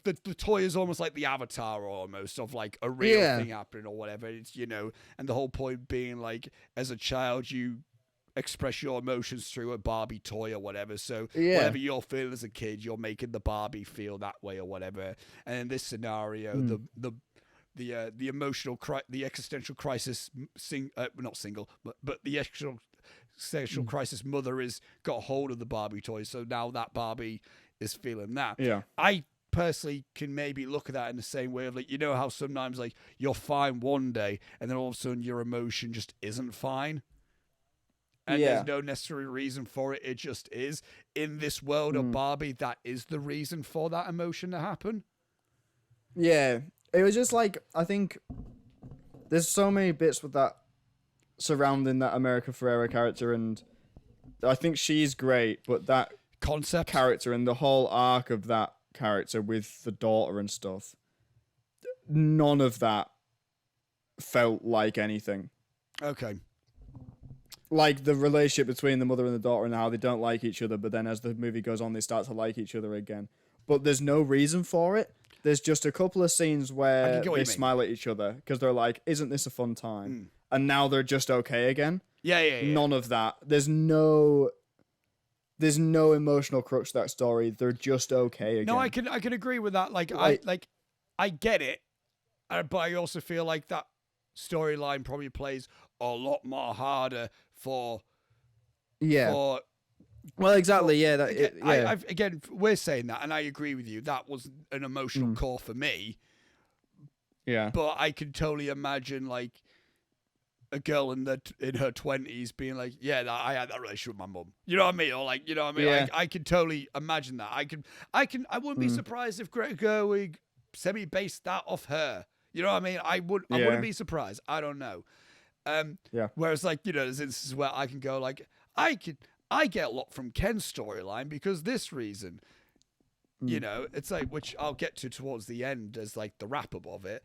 the toy is almost like the avatar almost of like a real thing happening or whatever. It's, you know, and the whole point being like, as a child, you express your emotions through a Barbie toy or whatever. So whatever you're feeling as a kid, you're making the Barbie feel that way or whatever. And in this scenario, the emotional the existential crisis not single, but the existential crisis mother is got hold of the Barbie toy. So now that Barbie is feeling that. Yeah. I personally can maybe look at that in the same way of like, you know how sometimes like you're fine one day and then all of a sudden your emotion just isn't fine. And there's no necessary reason for it. It just is. In this world of Barbie, that is the reason for that emotion to happen. Yeah. It was just like, I think there's so many bits with that surrounding that America Ferrera character, and I think she's great, but that concept character and the whole arc of that character with the daughter and stuff, none of that felt like anything. Okay. Like the relationship between the mother and the daughter and how they don't like each other, but then as the movie goes on, they start to like each other again. But there's no reason for it. There's just a couple of scenes where they smile at each other because they're like, isn't this a fun time? And now they're just okay again. Yeah. None of that. There's no emotional crux to that story. They're just okay again. No, I can agree with that. Like I get it, but I also feel like that storyline probably plays a lot more harder for. Well, exactly. Again, we're saying that, and I agree with you. That was an emotional core for me. Yeah. But I can totally imagine like a girl in her 20s being like, yeah, I had that relationship with my mum. You know what I mean? Or like, you know what I mean? Yeah. I can totally imagine that. I wouldn't be surprised if Greta Gerwig semi-based that off her. You know what I mean? I wouldn't be surprised. I don't know. Whereas like, you know, there's instances where I can go like, I get a lot from Ken's storyline because this reason. You know, it's like, which I'll get to towards the end as like the wrap up of it.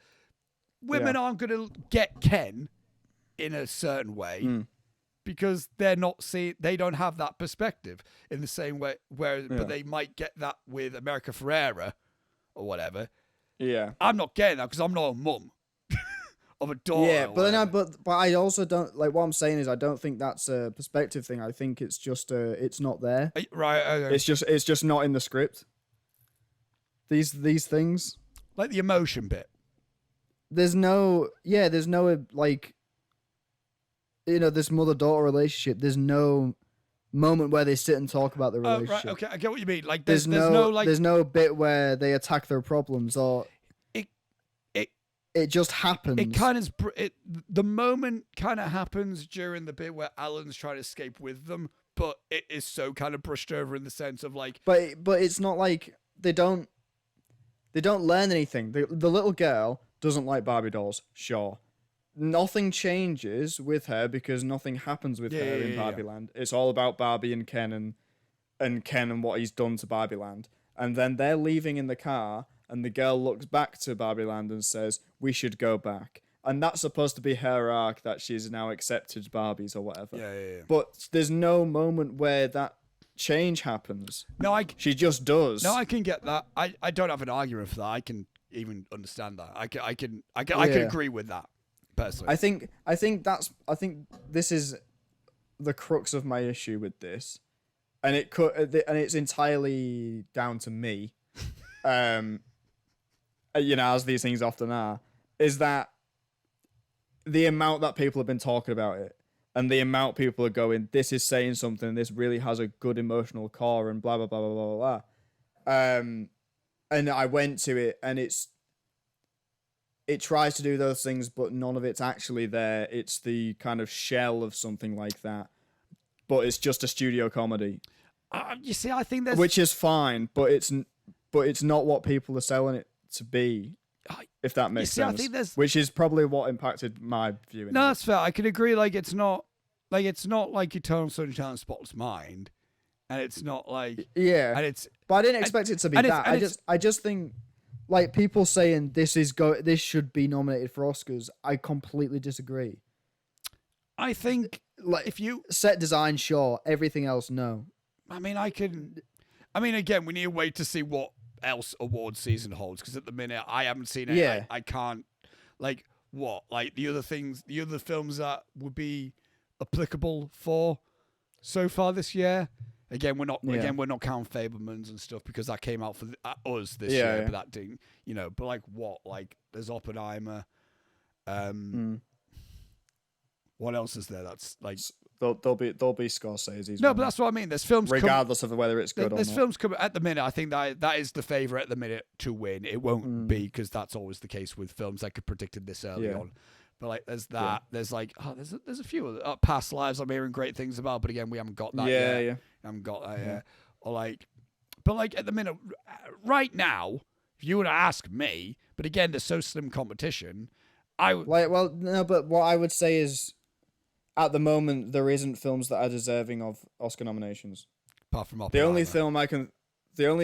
Women aren't going to get Ken in a certain way because they're not they don't have that perspective in the same way but they might get that with America Ferrera or whatever. Yeah. I'm not getting that because I'm not a mum of a daughter. Yeah, but I also don't like what I'm saying is I don't think that's a perspective thing. I think it's just it's not there. Right. Okay. It's just not in the script. These things, like the emotion bit. There's no like, you know, this mother-daughter relationship. There's no moment where they sit and talk about the relationship. Right, okay, I get what you mean. Like there's no bit where they attack their problems or it just happens. It kind of the moment kind of happens during the bit where Alan's trying to escape with them, but it is so kind of brushed over in the sense of like. But it's not like they don't learn anything. The little girl doesn't like Barbie dolls. Sure. Nothing changes with her because nothing happens with her in Barbie Land. It's all about Barbie and Ken and Ken and what he's done to Barbie Land. And then they're leaving in the car and the girl looks back to Barbie Land and says, we should go back. And that's supposed to be her arc that she's now accepted Barbies or whatever. Yeah. But there's no moment where that change happens. No, she just does. No, I can get that. I don't have an argument for that. I can even understand that. I can agree with that. Personally. I think this is the crux of my issue with this, and it's entirely down to me. You know, as these things often are, is that the amount that people have been talking about it, and the amount people are going, this is saying something, this really has a good emotional core, and blah blah blah blah blah blah. And I went to it, and it tries to do those things, but none of it's actually there. It's the kind of shell of something like that, but it's just a studio comedy. You see, I think that's... Which is fine, but it's not what people are selling it to be, if that makes sense. I think which is probably what impacted my viewing. No, that's fair. I can agree. Like, it's not like Eternal Sunshine of the Spotless Mind, and it's not like... Yeah, and it's... But I didn't expect it to be that. I just think... Like, people saying this should be nominated for Oscars, I completely disagree. I think like if you set design, sure. Everything else, no. I mean, again, we need to wait to see what else award season holds, because at the minute I haven't seen it. Yeah. I can't, like, what, like the other films that would be applicable for so far this year. Again, we're not counting Fabelmans and stuff, because that came out for us this year, but that didn't, But like what? Like there's Oppenheimer. What else is there? That's like there'll be Scorsese's. No, but that's what I mean. There's films regardless of whether it's good or not. There's films coming at the minute. I think that is the favourite at the minute to win. It won't be, because that's always the case with films that could predicted this early on. But like there's that. Yeah. There's like there's a few Past Lives I'm hearing great things about, but again we haven't got that yet. Yeah. I haven't got that yet. Or like, but like at the minute, right now, if you were to ask me, but again there's so slim competition. But what I would say is, at the moment, there isn't films that are deserving of Oscar nominations. Apart from The Oppenheimer. only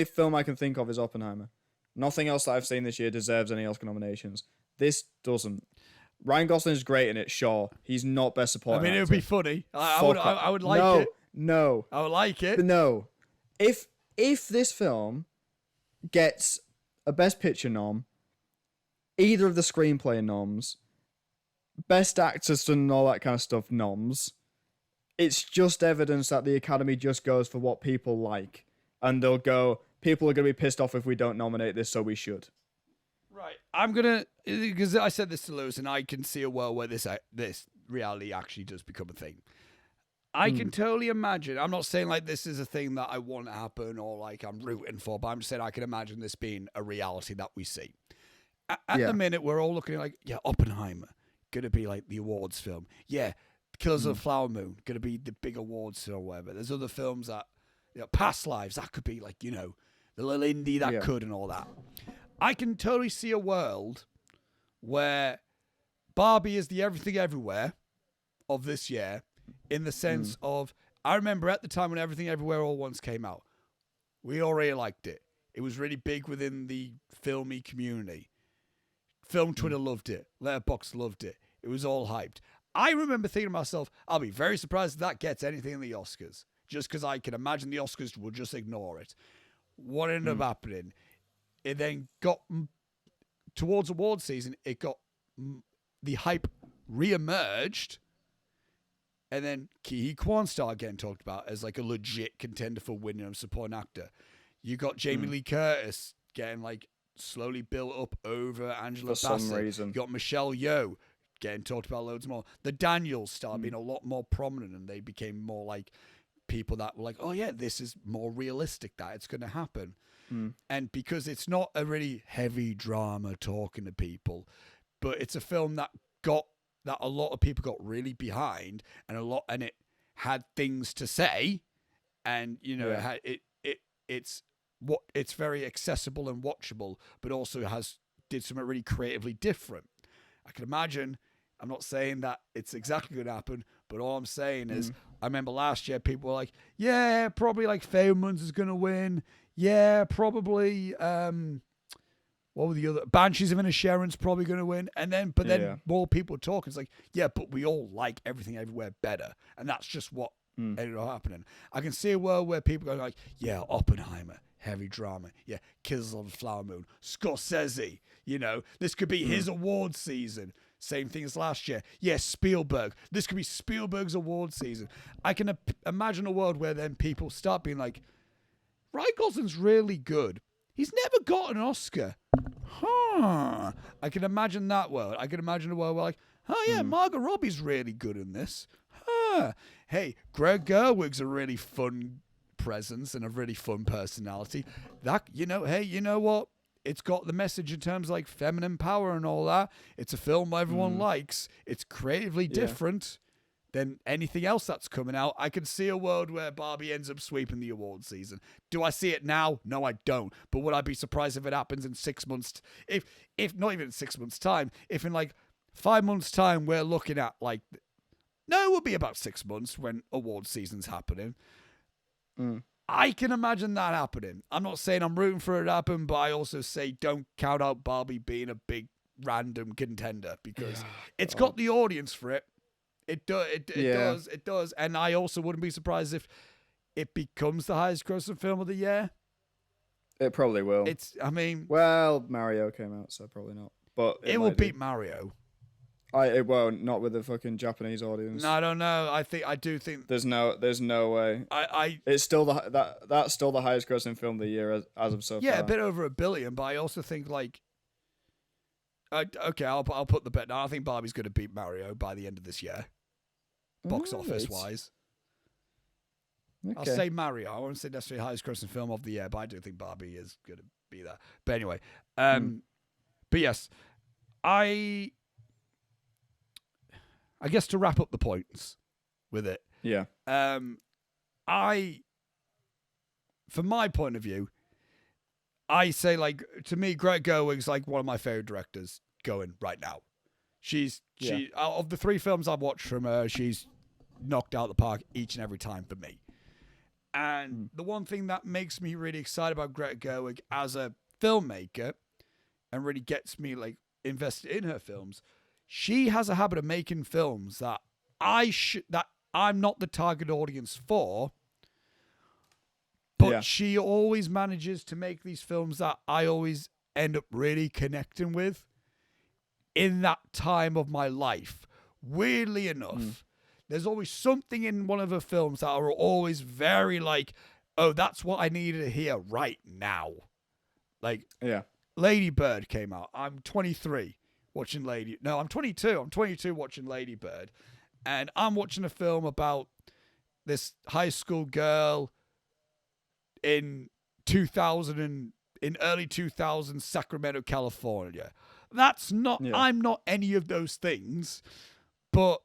film I can think of is Oppenheimer. Nothing else that I've seen this year deserves any Oscar nominations. This doesn't. Ryan Gosling's great in it, sure. He's not best supporting actor. It would be funny. I would like it. No. I would like it. No. If this film gets a Best Picture nom, either of the screenplay noms, Best Actors and all that kind of stuff noms, it's just evidence that the Academy just goes for what people like. And they'll go, people are going to be pissed off if we don't nominate this, so we should. Right. I'm going to, because I said this to Lewis, and I can see a world where this reality actually does become a thing. I can totally imagine, I'm not saying like this is a thing that I want to happen or like I'm rooting for, but I'm just saying I can imagine this being a reality that we see. At the minute, we're all looking at like, Oppenheimer, going to be like the awards film. Yeah, Killers of the Flower Moon, going to be the big awards film or whatever. There's other films that, Past Lives, that could be like, the little indie that could and all that. I can totally see a world where Barbie is the everything everywhere of this year, in the sense of, I remember at the time when Everything Everywhere All Once came out, we all really liked it. It was really big within the filmy community. Film Twitter loved it. Letterboxd loved it. It was all hyped. I remember thinking to myself, I'll be very surprised if that gets anything in the Oscars, just because I can imagine the Oscars will just ignore it. What ended up happening? It then got towards award season. It got the hype re-emerged, and then Ke Quan started getting talked about as like a legit contender for winning of supporting actor. You got Jamie Lee Curtis getting like slowly built up over Angela Bassett. For some reason. You got Michelle Yeoh getting talked about loads more. The Daniels started being a lot more prominent, and they became more like people that were like, oh yeah, this is more realistic that it's going to happen. And because it's not a really heavy drama talking to people, but it's a film that a lot of people got really behind, and it had things to say, and it's very accessible and watchable, but also did something really creatively different. I can imagine. I'm not saying that it's exactly going to happen, but all I'm saying is, I remember last year people were like, yeah, probably like Fabelmans is going to win. Yeah, probably. What were the other? Banshees of Inisherin's probably going to win. And then, then more people talk. It's like, yeah, but we all like Everything Everywhere better, and that's just what ended up happening. I can see a world where people go like, yeah, Oppenheimer, heavy drama. Yeah, Killers of the Flower Moon, Scorsese. This could be his award season. Same thing as last year. Yes, Spielberg. This could be Spielberg's award season. I can imagine a world where then people start being like, Ryan Gosling's really good. He's never got an Oscar. I can imagine that world. I can imagine a world where like, oh yeah, Margot Robbie's really good in this. Hey, Greta Gerwig's a really fun presence and a really fun personality. That, hey, you know what? It's got the message in terms of like feminine power and all that. It's a film everyone likes. It's creatively different than anything else that's coming out. I can see a world where Barbie ends up sweeping the award season. Do I see it now? No, I don't. But would I be surprised if it happens in 6 months? If not even in 6 months' time, if in like 5 months' time we're looking at like, no, it will be about 6 months when award season's happening. I can imagine that happening. I'm not saying I'm rooting for it to happen, but I also say don't count out Barbie being a big random contender, because it's got the audience for it. It does. And I also wouldn't be surprised if it becomes the highest grossing film of the year. It probably will. Well, Mario came out, so probably not. But it will beat Mario. It won't, not with the fucking Japanese audience. No, I don't know. I do think there's no way. It's still that's still the highest grossing film of the year as of so far. Yeah, a bit over $1 billion, but I also think like, okay, I'll put the bet now. I think Barbie's going to beat Mario by the end of this year, box office wise. Okay. I'll say Mario. I won't say necessarily highest grossing film of the year, but I do think Barbie is going to be there. But anyway, but yes, I guess to wrap up the points with it. Yeah. From my point of view, I say like to me, Greta Gerwig's like one of my favorite directors going right now. She out of the 3 films I've watched from her, she's knocked out the park each and every time for me. And the one thing that makes me really excited about Greta Gerwig as a filmmaker and really gets me like invested in her films, she has a habit of making films that I'm not the target audience for, but she always manages to make these films that I always end up really connecting with in that time of my life. Weirdly enough, there's always something in one of her films that are always very like, oh, that's what I needed to hear right now. Like, Lady Bird came out. I'm 23 watching I'm 22. I'm 22 watching Lady Bird. And I'm watching a film about this high school girl in early 2000s Sacramento, California. That's not, I'm not any of those things, but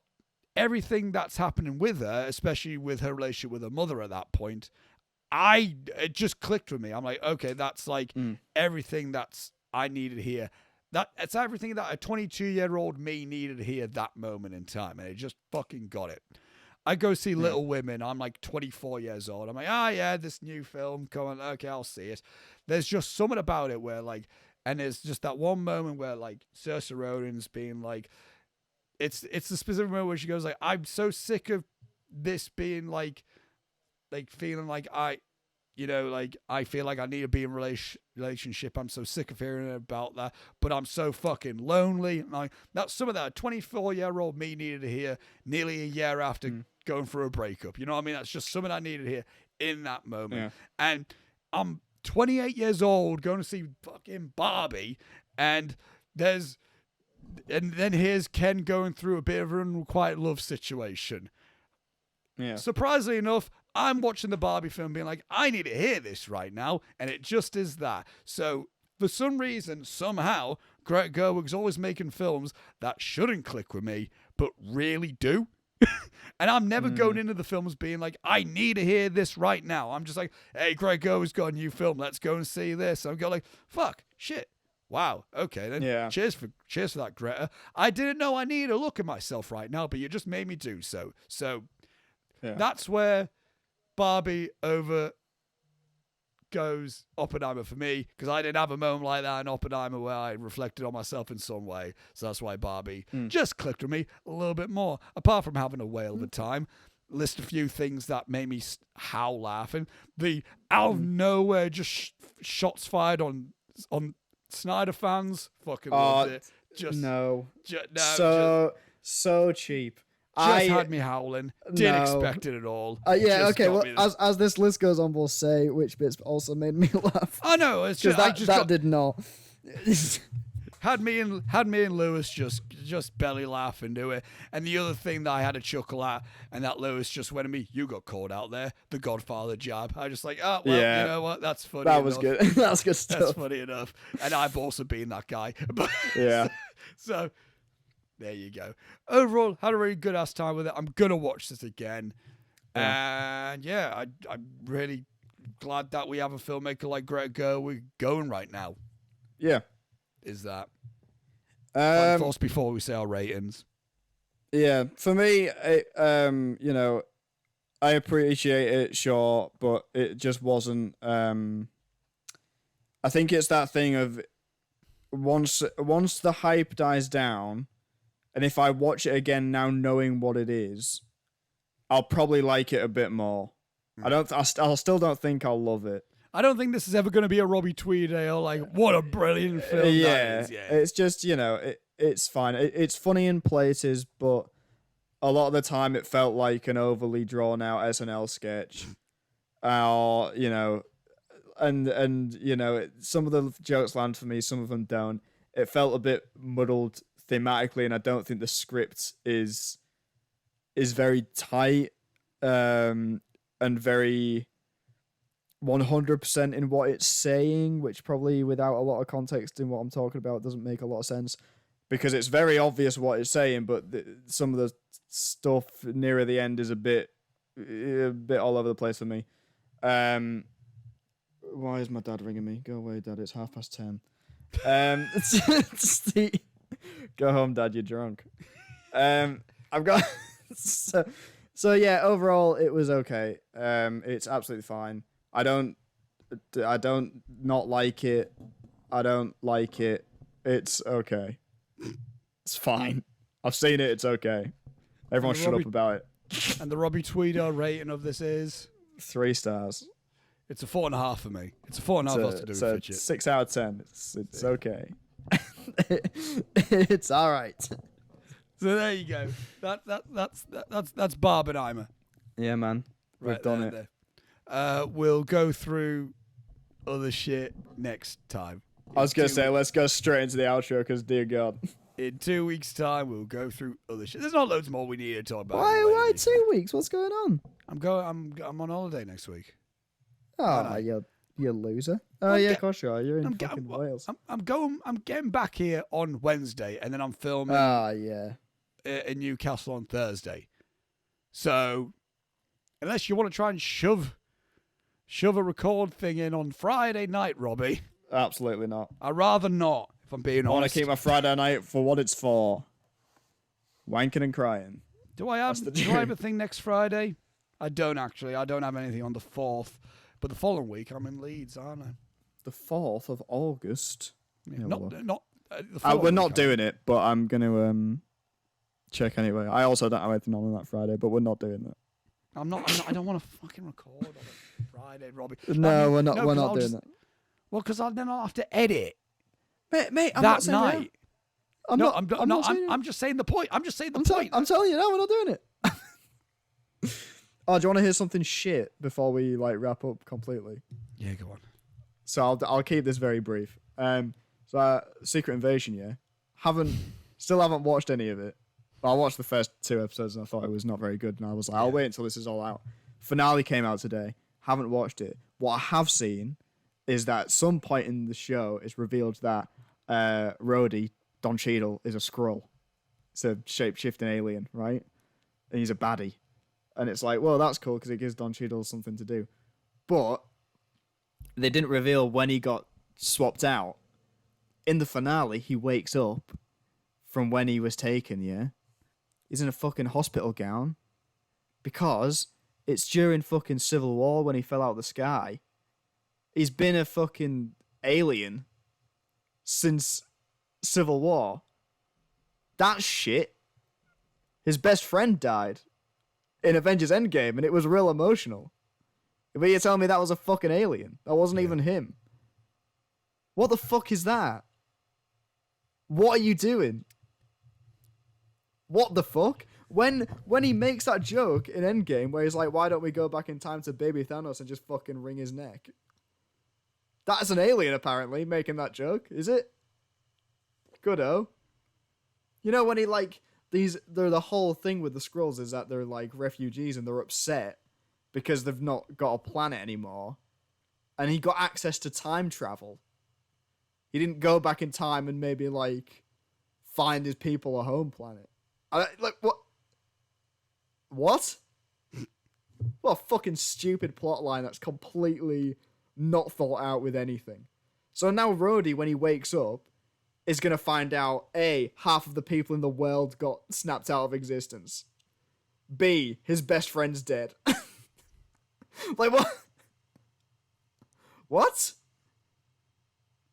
everything that's happening with her, especially with her relationship with her mother at that point, it just clicked with me. I'm like, okay, that's like everything that's I needed to hear. It's everything that a 22-year-old me needed to hear that moment in time, and it just fucking got it. I go see Little Women. I'm like 24 years old. I'm like, this new film. Come on, okay, I'll see it. There's just something about it where like, and there's just that one moment where like Saoirse Ronan's being like, it's the specific moment where she goes like, I'm so sick of this being like feeling like I feel like I need to be in relationship. I'm so sick of hearing about that, but I'm so fucking lonely. And that's some of that 24-year-old me needed to hear nearly a year after going through a breakup. You know what I mean? That's just something I needed to hear in that moment. Yeah. And I'm 28 years old going to see fucking Barbie, and then here's Ken going through a bit of an unrequited love situation. Yeah. Surprisingly enough, I'm watching the Barbie film being like, I need to hear this right now. And it just is that. So for some reason, somehow, Greta Gerwig's always making films that shouldn't click with me, but really do. And I'm never going into the films being like, I need to hear this right now. I'm just like, hey, Greta Gerwig's got a new film. Let's go and see this. And I'm going like, fuck, shit. Wow. Okay, then. Yeah. Cheers for that, Greta. I didn't know I needed to look at myself right now, but you just made me do so. So that's where Barbie over goes Oppenheimer for me, because I didn't have a moment like that in Oppenheimer where I reflected on myself in some way. So that's why Barbie just clicked with me a little bit more. Apart from having a whale of a time, list a few things that made me howl laughing. The out of nowhere just shots fired on Snyder fans. Fucking loved it. So cheap. Had me howling. Didn't expect it at all. Okay. Well, as this list goes on, we'll say which bits also made me laugh. I know. It's just that did not. had me and Lewis just belly laughing to it. And the other thing that I had a chuckle at, and that Lewis just went at me, you got called out there, the Godfather jab. I just like, you know what? That's funny. That was good. That's good stuff. That's funny enough. And I've also been that guy. But so there you go. Overall, had a really good ass time with it. I'm gonna watch this again. And I'm really glad that we have a filmmaker like Greta Gerwig going right now. Yeah. Is that thoughts before we say our ratings? Yeah, for me, I appreciate it, sure, but it just wasn't. I think it's that thing of once the hype dies down, And if I watch it again now knowing what it is, I'll probably like it a bit more. I still don't think I'll love it. I don't think this is ever going to be a Robbie Tweedale, like, what a brilliant film that is. Yeah, it's just, it's fine. It's funny in places, but a lot of the time it felt like an overly drawn out SNL sketch. Some of the jokes land for me, some of them don't. It felt a bit muddled thematically, and I don't think the script is very tight and very 100% in what it's saying, which probably without a lot of context in what I'm talking about doesn't make a lot of sense, because it's very obvious what it's saying, but some of the stuff nearer the end is a bit all over the place for me. Why is my dad ringing me? Go away, Dad. It's 10:30. Go home, Dad. You're drunk. I've got so yeah. Overall, it was okay. It's absolutely fine. I don't not like it. I don't like it. It's okay. It's fine. I've seen it. It's okay. Everyone shut up about it. And the Robbie Tweedale rating of this is 3 stars. It's a 4.5 for me. It's a 4.5 to do with Fidget. 6 out of 10. It's okay. It's all right. So there you go. That's Barbenheimer. Yeah, man. We've done it. There. We'll go through other shit next time. I was going to say, let's go straight into the outro, because dear God. In 2 weeks' time, we'll go through other shit. There's not loads more we need to talk about. Why 2 weeks? What's going on? I'm on holiday next week. Oh, you loser. Oh, yeah, of course you are. You're in fucking Wales. I'm getting back here on Wednesday, and then I'm filming in Newcastle on Thursday. So, unless you want to try and shove a record thing in on Friday night, Robbie. Absolutely not. I'd rather not, if I'm being honest. I want to keep my Friday night for what it's for. Wanking and crying. Do I have a thing next Friday? I don't actually. I don't have anything on the 4th. But the following week, I'm in Leeds, aren't I? The 4th of August? Yeah, we're not doing it, but I'm going to check anyway. I also don't have anything on that Friday, but we're not doing that. I don't want to fucking record on a Friday, Robbie. No, we're not doing that. Well, because then I'll have to edit. Mate, I'm that not saying night. I'm just saying the point. I'm just saying the point. I'm telling you, no, we're not doing it. Oh, do you want to hear something shit before we wrap up completely? Yeah, go on. So I'll keep this very brief. Secret Invasion, yeah. Still haven't watched any of it. But I watched the first 2 episodes and I thought it was not very good, and I was like, I'll wait until this is all out. Finale came out today. Haven't watched it. What I have seen is that at some point in the show it's revealed that Rhodey, Don Cheadle, is a Skrull. It's a shape-shifting alien, right? And he's a baddie. And it's like, well, that's cool because it gives Don Cheadle something to do. But they didn't reveal when he got swapped out. In the finale, he wakes up from when he was taken, yeah? He's in a fucking hospital gown because it's during fucking Civil War when he fell out of the sky. He's been a fucking alien since Civil War. That's shit. His best friend died in Avengers Endgame, and it was real emotional. But you're telling me that was a fucking alien? That wasn't even him. What the fuck is that? What are you doing? What the fuck? When he makes that joke in Endgame where he's like, why don't we go back in time to baby Thanos and just fucking wring his neck? That's an alien, apparently, making that joke, is it? Good-o. You know, when he, they're the whole thing with the Skrulls is that they're, refugees and they're upset because they've not got a planet anymore. And he got access to time travel. He didn't go back in time and maybe, find his people a home planet. What? What? What a fucking stupid plotline that's completely not thought out with anything. So now Rhodey, when he wakes up, is going to find out, A, half of the people in the world got snapped out of existence. B, his best friend's dead. What? What?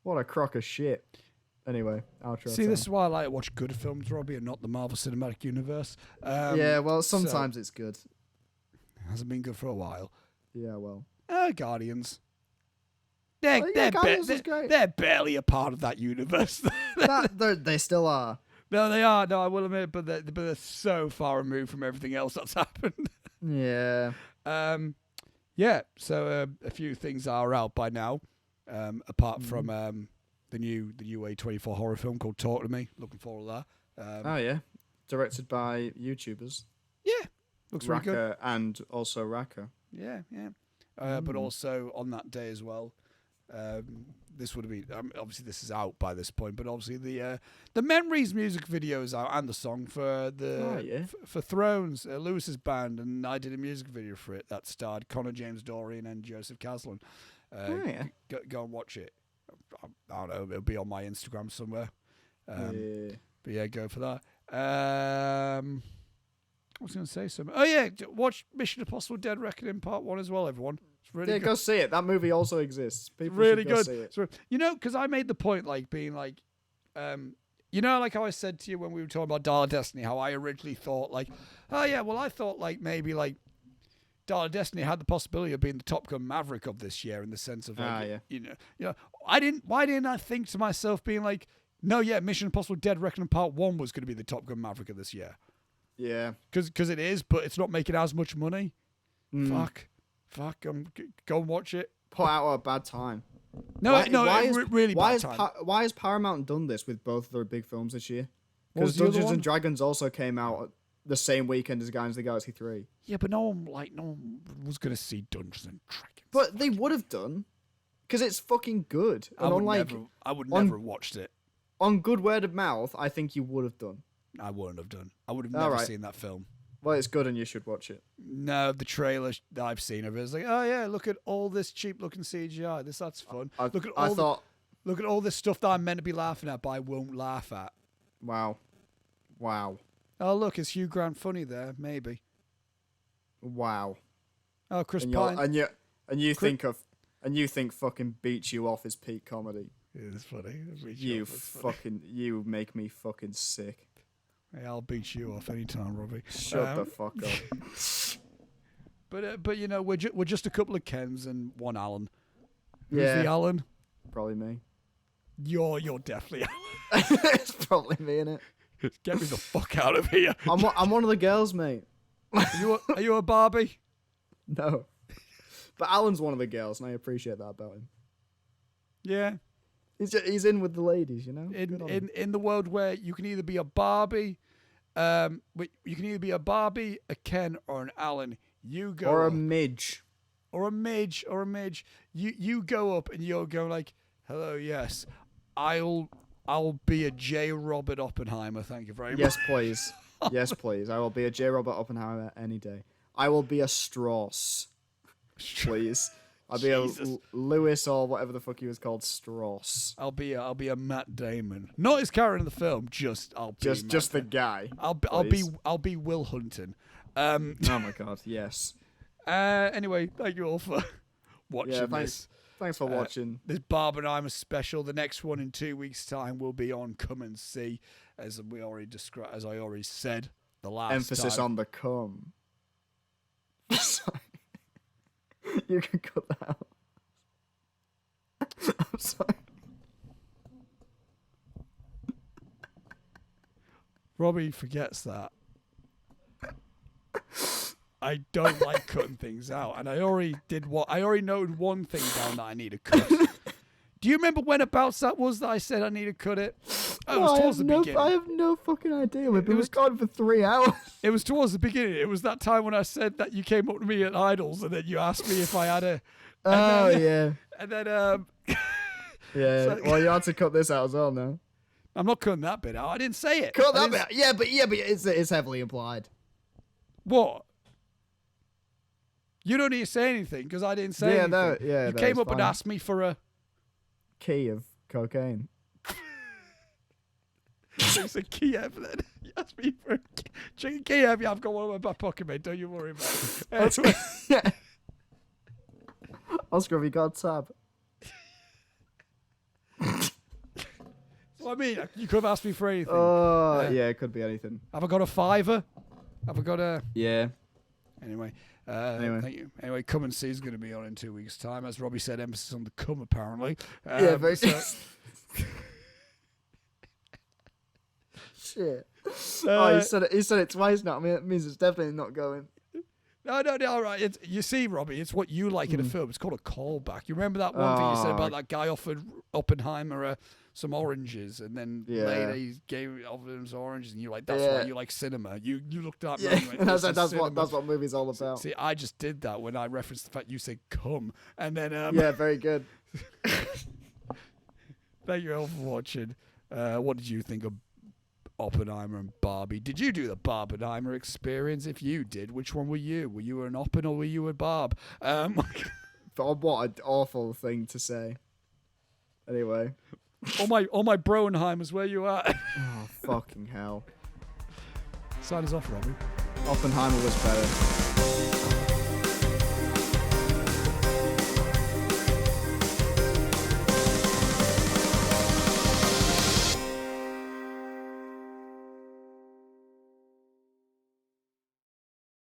What a crock of shit. Anyway, outro. See, this is why I like to watch good films, Robbie, and not the Marvel Cinematic Universe. Yeah, well, sometimes it's good. It hasn't been good for a while. Yeah, well. Guardians. Guardians is great. They're barely a part of that universe. They still are. No, they are. No, I will admit, but they're so far removed from everything else that's happened. Yeah. Yeah. So a few things are out by now, apart from the new A24 horror film called Talk to Me. Looking forward to that. Oh yeah, directed by YouTubers. Yeah, looks really good. And also Raka. Yeah. But also on that day as well. This would have been obviously this is out by this point, but obviously the Memories music video is out and the song for for Thrones, Lewis's band, and I did a music video for it that starred Connor James Dorian and Joseph Caslin. Go and watch it. I don't know, it'll be on my Instagram somewhere. But yeah, go for that. I was going to say something. Oh yeah, watch Mission Impossible: Dead Reckoning Part 1 as well, everyone. Really good. Go see it. That movie also exists. People really should go good. See it. So, because I made the point, being like how I said to you when we were talking about Dial of Destiny, how I originally thought I thought maybe Dial of Destiny had the possibility of being the Top Gun Maverick of this year in the sense of why didn't I think to myself being like, no, yeah, Mission Impossible: Dead Reckoning Part 1 was going to be the Top Gun Maverick of this year. Yeah, because it is, but it's not making as much money. Fuck, go and watch it. Put out at a bad time. Really bad time. Why has Paramount done this with both of their big films this year? Because Dungeons and Dragons also came out the same weekend as Guardians of the Galaxy 3. Yeah, but no one was going to see Dungeons and Dragons. But they would have done, because it's fucking good. And I would never have watched it. On good word of mouth, I think you would have done. I wouldn't have done. I would have never seen that film. Well, it's good and you should watch it. No, the trailer that I've seen of it is like, oh yeah, look at all this cheap-looking CGI. That's fun. Look at all this stuff that I'm meant to be laughing at, but I won't laugh at. Wow. Oh look, is Hugh Grant funny there? Maybe. Wow. Oh, Chris Pine. And you think fucking Beat You Off is peak comedy. Yeah, it's funny. You make me fucking sick. Hey, I'll beat you off anytime, Robbie. Shut the fuck up. But we're just a couple of Kens and one Alan. Who's the Alan? Probably me. You're definitely Alan. It's probably me, innit? Get me the fuck out of here. I'm one of the girls, mate. Are you a Barbie? No. But Alan's one of the girls, and I appreciate that about him. Yeah. He's in with the ladies, In the world where you can either be a Barbie, a Ken, or an Alan. You go or a up, midge, or a midge. You go up and you'll go like, "Hello, yes, I'll be a J. Robert Oppenheimer. Thank you very much." Yes, please. Yes, please. I will be a J. Robert Oppenheimer any day. I will be a Strauss, please. I'll be a Lewis or whatever the fuck he was called, Strauss. I'll be a Matt Damon, not his character in the film. Just the guy. I'll be Will Hunting. Oh my god, yes. Anyway, thank you all for watching this. Thanks for watching this Barbenheimer special. The next one in 2 weeks' time will be on Come and See, as I already said the last emphasis time. on the come. Sorry. You can cut that out. I'm sorry. Robbie forgets that. I don't like cutting things out, and I already noted one thing down that I need to cut. Do you remember when about that was that I said I need to cut it? Oh, it was towards the beginning. I have no fucking idea. We've been recording for 3 hours. It was towards the beginning. It was that time when I said that you came up to me at Idols and then you asked me if I had a... yeah. And then... yeah, so, well, you had to cut this out as well now. I'm not cutting that bit out. I didn't say it. Cut that bit out. Yeah, but it's heavily implied. What? You don't need to say anything because I didn't say anything. You came up and asked me for a... key of cocaine. It's a Kiev then. You asked me for a chicken Kiev. Yeah, I've got one in my back pocket, mate. Don't you worry about it. Anyway. Yeah. Oscar, have you got a tab? So I mean, you could have asked me for anything. Yeah, it could be anything. Have I got a $5? Have I got a... Yeah. Anyway. Thank you. Anyway, Come and See is going to be on in 2 weeks' time. As Robbie said, emphasis on the come, apparently. Yeah, very... Shit. He said it twice now. I mean, it means it's definitely not going. No, all right. You see, Robbie, it's what you like in a film. It's called a callback. You remember that one thing you said about that guy offered Oppenheimer some oranges, and then later he offered him some oranges, and you're like, that's why you like cinema. You looked up. Yeah, and that's what movie's all about. See, I just did that when I referenced the fact you said come, and then yeah, very good. Thank you all for watching. What did you think of Oppenheimer and Barbie? Did you do the Barbenheimer experience? If you did, which one were you? Were you an Oppen or were you a Barb? What an awful thing to say. Anyway. all my Broenheimers, where you at? Oh, fucking hell. Sign us off, Robbie. Oppenheimer was better.